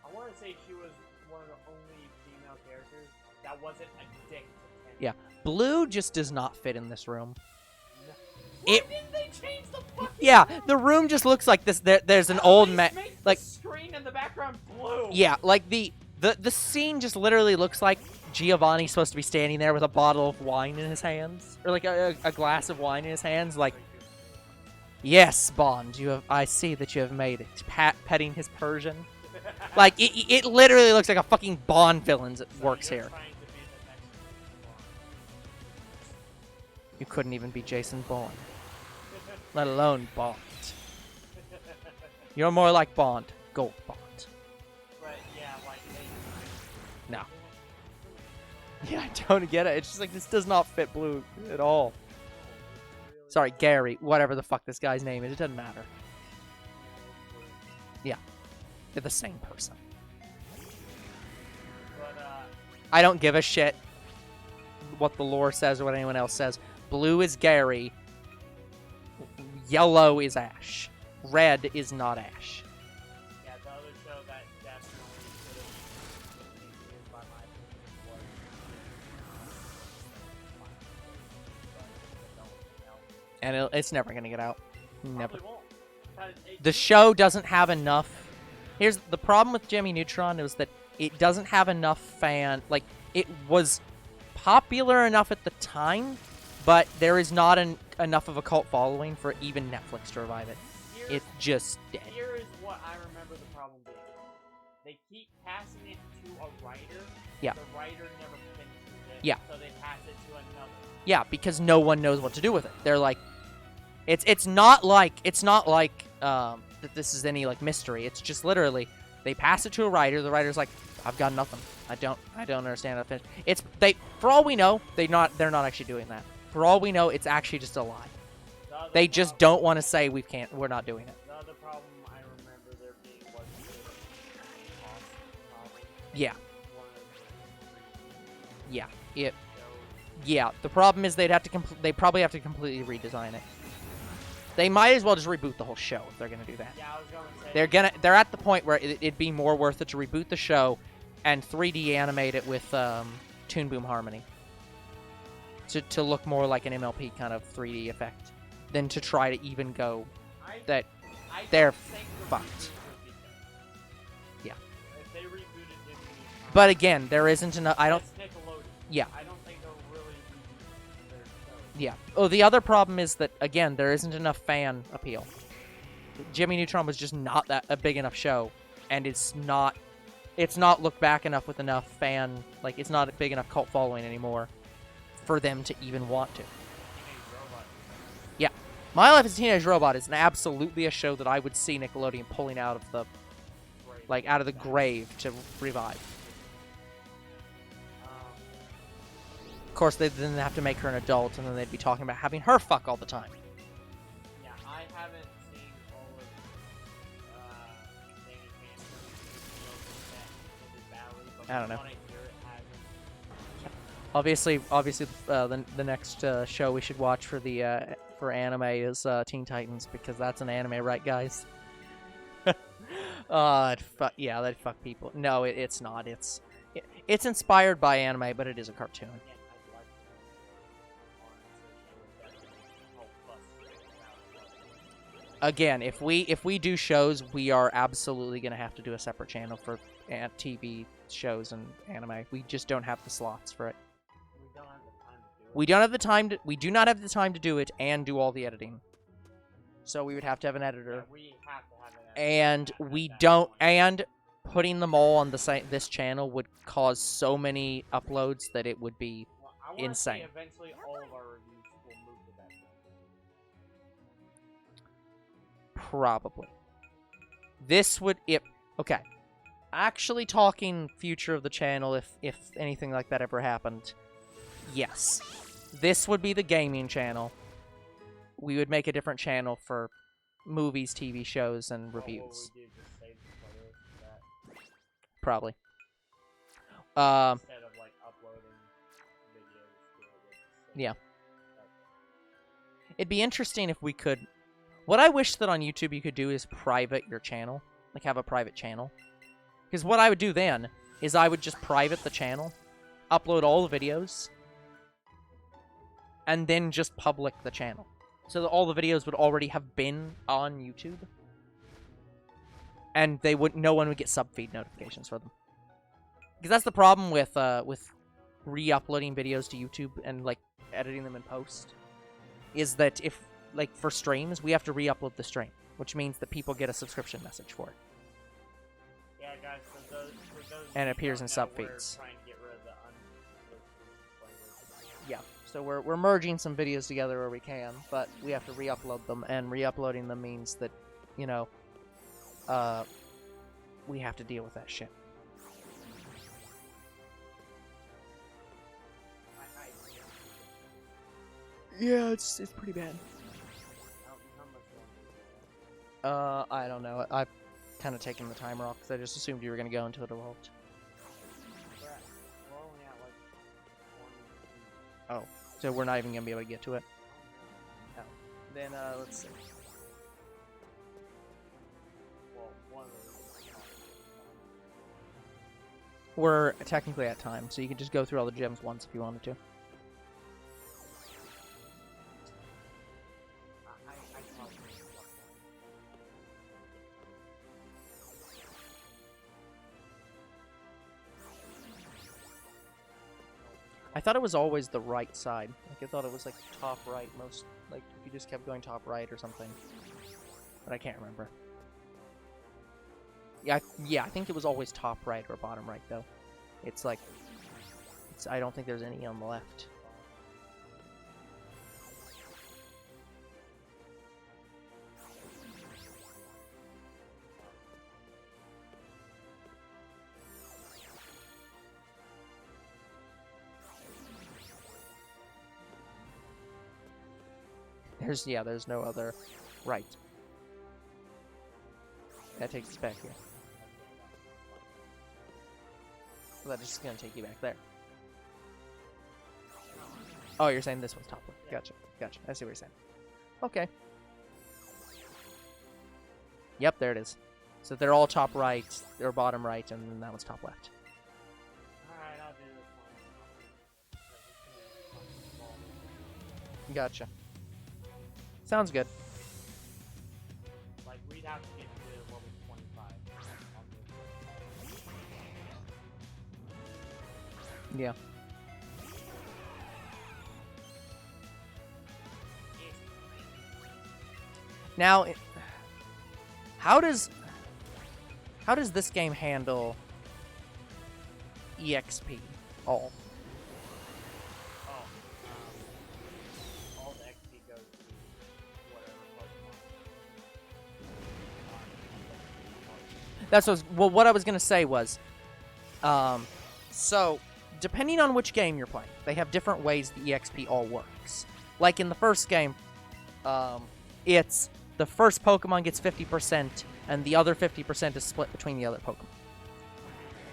[SPEAKER 2] I want to say she was one of the only female characters that wasn't a dick to Timmy.
[SPEAKER 1] Yeah. Blue just does not fit in this room.
[SPEAKER 2] Why didn't they change the fucking
[SPEAKER 1] Yeah, the room just looks like this. There's an old man, like,
[SPEAKER 2] the screen in the background blue.
[SPEAKER 1] Yeah, like the scene just literally looks like Giovanni's supposed to be standing there with a bottle of wine in his hands, or like a glass of wine in his hands. Like, Yes, Bond, you have. I see that you have made it. Petting his Persian. Like, it literally looks like a fucking Bond villain that works
[SPEAKER 2] you're
[SPEAKER 1] here.
[SPEAKER 2] trying to be the next James Bond.
[SPEAKER 1] You couldn't even be Jason Bourne, let alone Bond. You're more like Bond. Gold Bond.
[SPEAKER 2] But yeah, like
[SPEAKER 1] No. Yeah, I don't get it. It's just like, this does not fit Blue at all. Sorry, Gary. Whatever the fuck this guy's name is. It doesn't matter. Yeah. They're the same person.
[SPEAKER 2] But,
[SPEAKER 1] I don't give a shit what the lore says or what anyone else says. Blue is Gary. Yellow is Ash. Red is not Ash.
[SPEAKER 2] yeah, the other show that definitely should have been used by my opinion was
[SPEAKER 1] And it's never going to get out. Never.
[SPEAKER 2] Probably won't. 'Cause
[SPEAKER 1] The show doesn't have enough. Here's the problem with Jimmy Neutron is that it doesn't have enough fan. Like, it was popular enough at the time, but there is not enough of a cult following for even Netflix to revive it. It's just dead.
[SPEAKER 2] Here is what I remember the problem being. They keep passing it to a writer.
[SPEAKER 1] Yeah.
[SPEAKER 2] The writer never finishes it.
[SPEAKER 1] Yeah.
[SPEAKER 2] So they pass it to another.
[SPEAKER 1] Yeah, because no one knows what to do with it. They're like, it's not like that this is any like mystery. It's just literally they pass it to a writer. The writer's like, I've got nothing. I don't understand how to finish. It's for all we know, they're not actually doing that. For all we know, it's actually just a lie. They just don't want to say we're not doing it.
[SPEAKER 2] The other problem I remember there being was the cost problem.
[SPEAKER 1] Yeah.
[SPEAKER 2] One of the
[SPEAKER 1] Yeah. It.
[SPEAKER 2] shows.
[SPEAKER 1] Yeah. The problem is they probably have to completely redesign it. They might as well just reboot the whole show if they're gonna do that.
[SPEAKER 2] Yeah, I was gonna say.
[SPEAKER 1] They're at the point where it'd be more worth it to reboot the show and 3D animate it with Toon Boom Harmony to look more like an MLP kind of 3D effect than to try to even go that
[SPEAKER 2] I
[SPEAKER 1] they're
[SPEAKER 2] think the
[SPEAKER 1] fucked.
[SPEAKER 2] reboot would be good.
[SPEAKER 1] Yeah.
[SPEAKER 2] If they rebooted Disney,
[SPEAKER 1] But again, there isn't enough.
[SPEAKER 2] That's Nickelodeon.
[SPEAKER 1] Yeah.
[SPEAKER 2] I don't think they'll really reboot their show.
[SPEAKER 1] Yeah. Oh, the other problem is that again, there isn't enough fan appeal. Jimmy Neutron was just not a big enough show, and it's not looked back enough with enough fan, like it's not a big enough cult following anymore for them to even want to.
[SPEAKER 2] Teenage Robot.
[SPEAKER 1] Yeah. My Life as a Teenage Robot is absolutely a show that I would see Nickelodeon pulling out of the
[SPEAKER 2] Great.
[SPEAKER 1] out of the grave to revive. Of course, they then have to make her an adult, and then they'd be talking about having her fuck all the time.
[SPEAKER 2] Yeah, I haven't seen all of Danny Phantom, but
[SPEAKER 1] I don't know.
[SPEAKER 2] when I hear it hasn't.
[SPEAKER 1] Obviously, the next show we should watch for the for anime is Teen Titans, because that's an anime, right, guys? That'd fuck people. No, it's not. It's inspired by anime, but it is a cartoon.
[SPEAKER 2] Again, I'd like to know more, so they would definitely help us.
[SPEAKER 1] Again, if we do shows, we are absolutely gonna have to do a separate channel for TV shows and anime. We just don't have the slots for it.
[SPEAKER 2] We don't have the time to do it.
[SPEAKER 1] We don't have the time to. We do not have the time to do it and do all the editing. So we would have to have an editor,
[SPEAKER 2] Yeah, we have to have it.
[SPEAKER 1] and we don't. And putting them all on this channel would cause so many uploads that it would be
[SPEAKER 2] Well, I wanna say
[SPEAKER 1] insane.
[SPEAKER 2] eventually all of our reviews will move to that.
[SPEAKER 1] probably. This would okay. Actually, talking future of the channel, if anything like that ever happened, yes, this would be the gaming channel. We would make a different channel for movies, TV shows, and reviews.
[SPEAKER 2] What we do, just save the playlist for that,
[SPEAKER 1] Probably.
[SPEAKER 2] instead of like uploading videos to it. We'll just save
[SPEAKER 1] Yeah.
[SPEAKER 2] it.
[SPEAKER 1] It'd be interesting if we could. What I wish that on YouTube you could do is private your channel, like have a private channel. Because what I would do then is I would just private the channel, upload all the videos, and then just public the channel. So that all the videos would already have been on YouTube. And no one would get sub-feed notifications for them. Because that's the problem with re-uploading videos to YouTube and like editing them in post. Is that like for streams, we have to re-upload the stream, which means that people get a subscription message for it.
[SPEAKER 2] Yeah, guys, for those
[SPEAKER 1] And it
[SPEAKER 2] who
[SPEAKER 1] appears in
[SPEAKER 2] don't know,
[SPEAKER 1] sub
[SPEAKER 2] we're
[SPEAKER 1] feeds.
[SPEAKER 2] trying to get rid of the unlisted disclaimers.
[SPEAKER 1] Yeah, so we're merging some videos together where we can, but we have to re-upload them, and re-uploading them means that, you know, we have to deal with that shit. Yeah, it's pretty bad. I don't know. I've kind of taken the timer off because I just assumed you were going to go until it evolved.
[SPEAKER 2] We're only at like 20.
[SPEAKER 1] Oh, so we're not even going to be able to get to it? Oh. Then, let's see.
[SPEAKER 2] Well, one of those.
[SPEAKER 1] We're technically at time, so you can just go through all the gems once if you wanted to. I thought it was always the right side. Like, I thought it was, like, top right most... Like, if you just kept going top right or something. But I can't remember. Yeah, I think it was always top right or bottom right, though. It's, like... I don't think there's any on the left. There's no other right. That takes us back here. Well, that's just gonna take you back there. Oh, you're saying this one's top left. Gotcha. I see what you're saying. Okay. Yep, there it is. So they're all top right, they're bottom right, and then that one's top left.
[SPEAKER 2] Alright, I'll do this one.
[SPEAKER 1] Gotcha. Sounds good.
[SPEAKER 2] Like, we'd have to get to level 25.
[SPEAKER 1] Yeah. Now, how does this game handle EXP all?
[SPEAKER 2] All the XP goes to whatever Pokemon.
[SPEAKER 1] That's what I was gonna say was, so depending on which game you're playing, they have different ways the EXP all works. Like in the first game, it's the first Pokemon gets 50%, and the other 50% is split between the other Pokemon.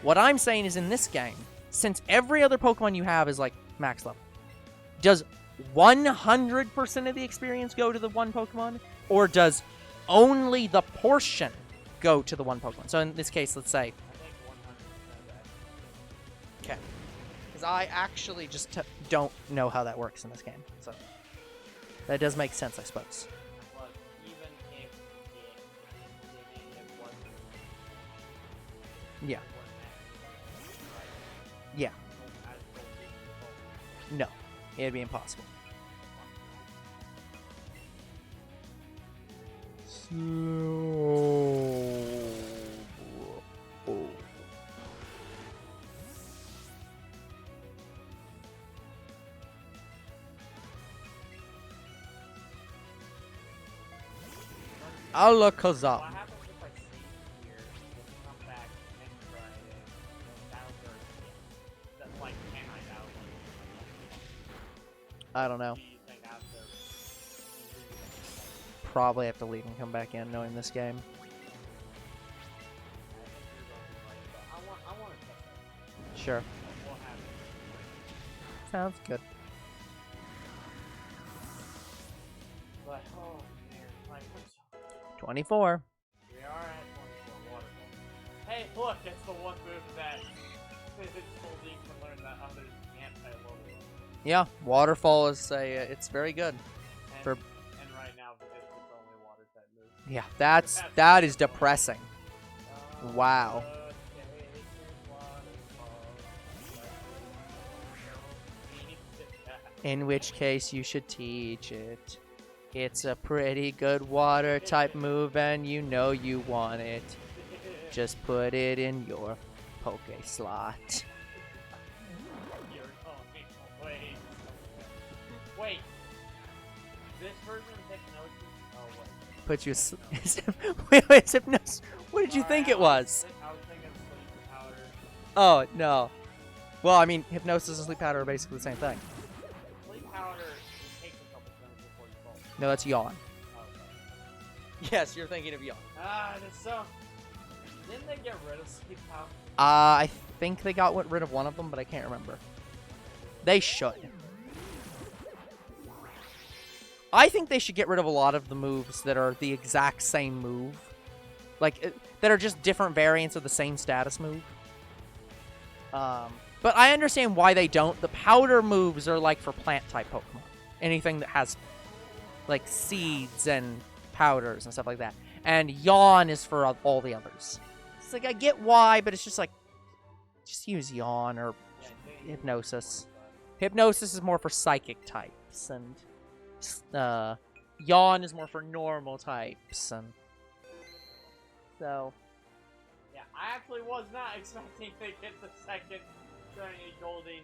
[SPEAKER 1] What I'm saying is in this game, since every other Pokemon you have is like max level, does 100% of the experience go to the one Pokemon, or does only the portion go to the one Pokemon? So in this case, let's say...
[SPEAKER 2] I think 100%
[SPEAKER 1] Okay. Because I actually just don't know how that works in this game. So that does make sense, I suppose.
[SPEAKER 2] But even if it wasn't...
[SPEAKER 1] Yeah.
[SPEAKER 2] It wasn't max,
[SPEAKER 1] Yeah.
[SPEAKER 2] as Goldeen Pokemon.
[SPEAKER 1] No. It'd be impossible. Alakazam.
[SPEAKER 2] What happens if I save here and come back next Friday? Battle Thursday. That's like, can I battle Thursday?
[SPEAKER 1] I don't know.
[SPEAKER 2] Do you think after?
[SPEAKER 1] Probably have to leave and come back in knowing this game.
[SPEAKER 2] I want to test it.
[SPEAKER 1] Sure.
[SPEAKER 2] We'll have it.
[SPEAKER 1] Sounds good.
[SPEAKER 2] But, oh man, like,
[SPEAKER 1] 24.
[SPEAKER 2] we are at 24 waterfall. Hey, look, it's the one move that Goldeen can learn that others can't play level.
[SPEAKER 1] Yeah, waterfall is it's very good.
[SPEAKER 2] And,
[SPEAKER 1] For-
[SPEAKER 2] and right now, it's only water type move.
[SPEAKER 1] Yeah, that is depressing. Wow. In which case you should teach it. It's a pretty good water type move, and you know you want it. Just put it in your Poke slot.
[SPEAKER 2] You're going away. Wait. This version of Hypnosis. Oh wait.
[SPEAKER 1] Put you. Wait, Hypnosis. What did you think it was?
[SPEAKER 2] I was thinking sleep powder.
[SPEAKER 1] Oh no. Well, I mean, Hypnosis and Sleep Powder are basically the same thing.
[SPEAKER 2] Sleep powder takes a couple turns before you fall.
[SPEAKER 1] No, that's Yawn.
[SPEAKER 2] Oh, okay.
[SPEAKER 1] Yes, you're thinking of Yawn.
[SPEAKER 2] That's so. Didn't they get rid of sleep powder?
[SPEAKER 1] I think they got rid of one of them, but I can't remember. They should. I think they should get rid of a lot of the moves that are the exact same move. Like, that are just different variants of the same status move. But I understand why they don't. The powder moves are like for plant-type Pokemon. Anything that has, like, seeds and powders and stuff like that. And Yawn is for all the others. It's like, I get why, but it's just like, just use Yawn or Hypnosis. Hypnosis is more for psychic types, and Yawn is more for normal types, and so...
[SPEAKER 2] Yeah, I actually was not expecting to get the second Shiny Goldeen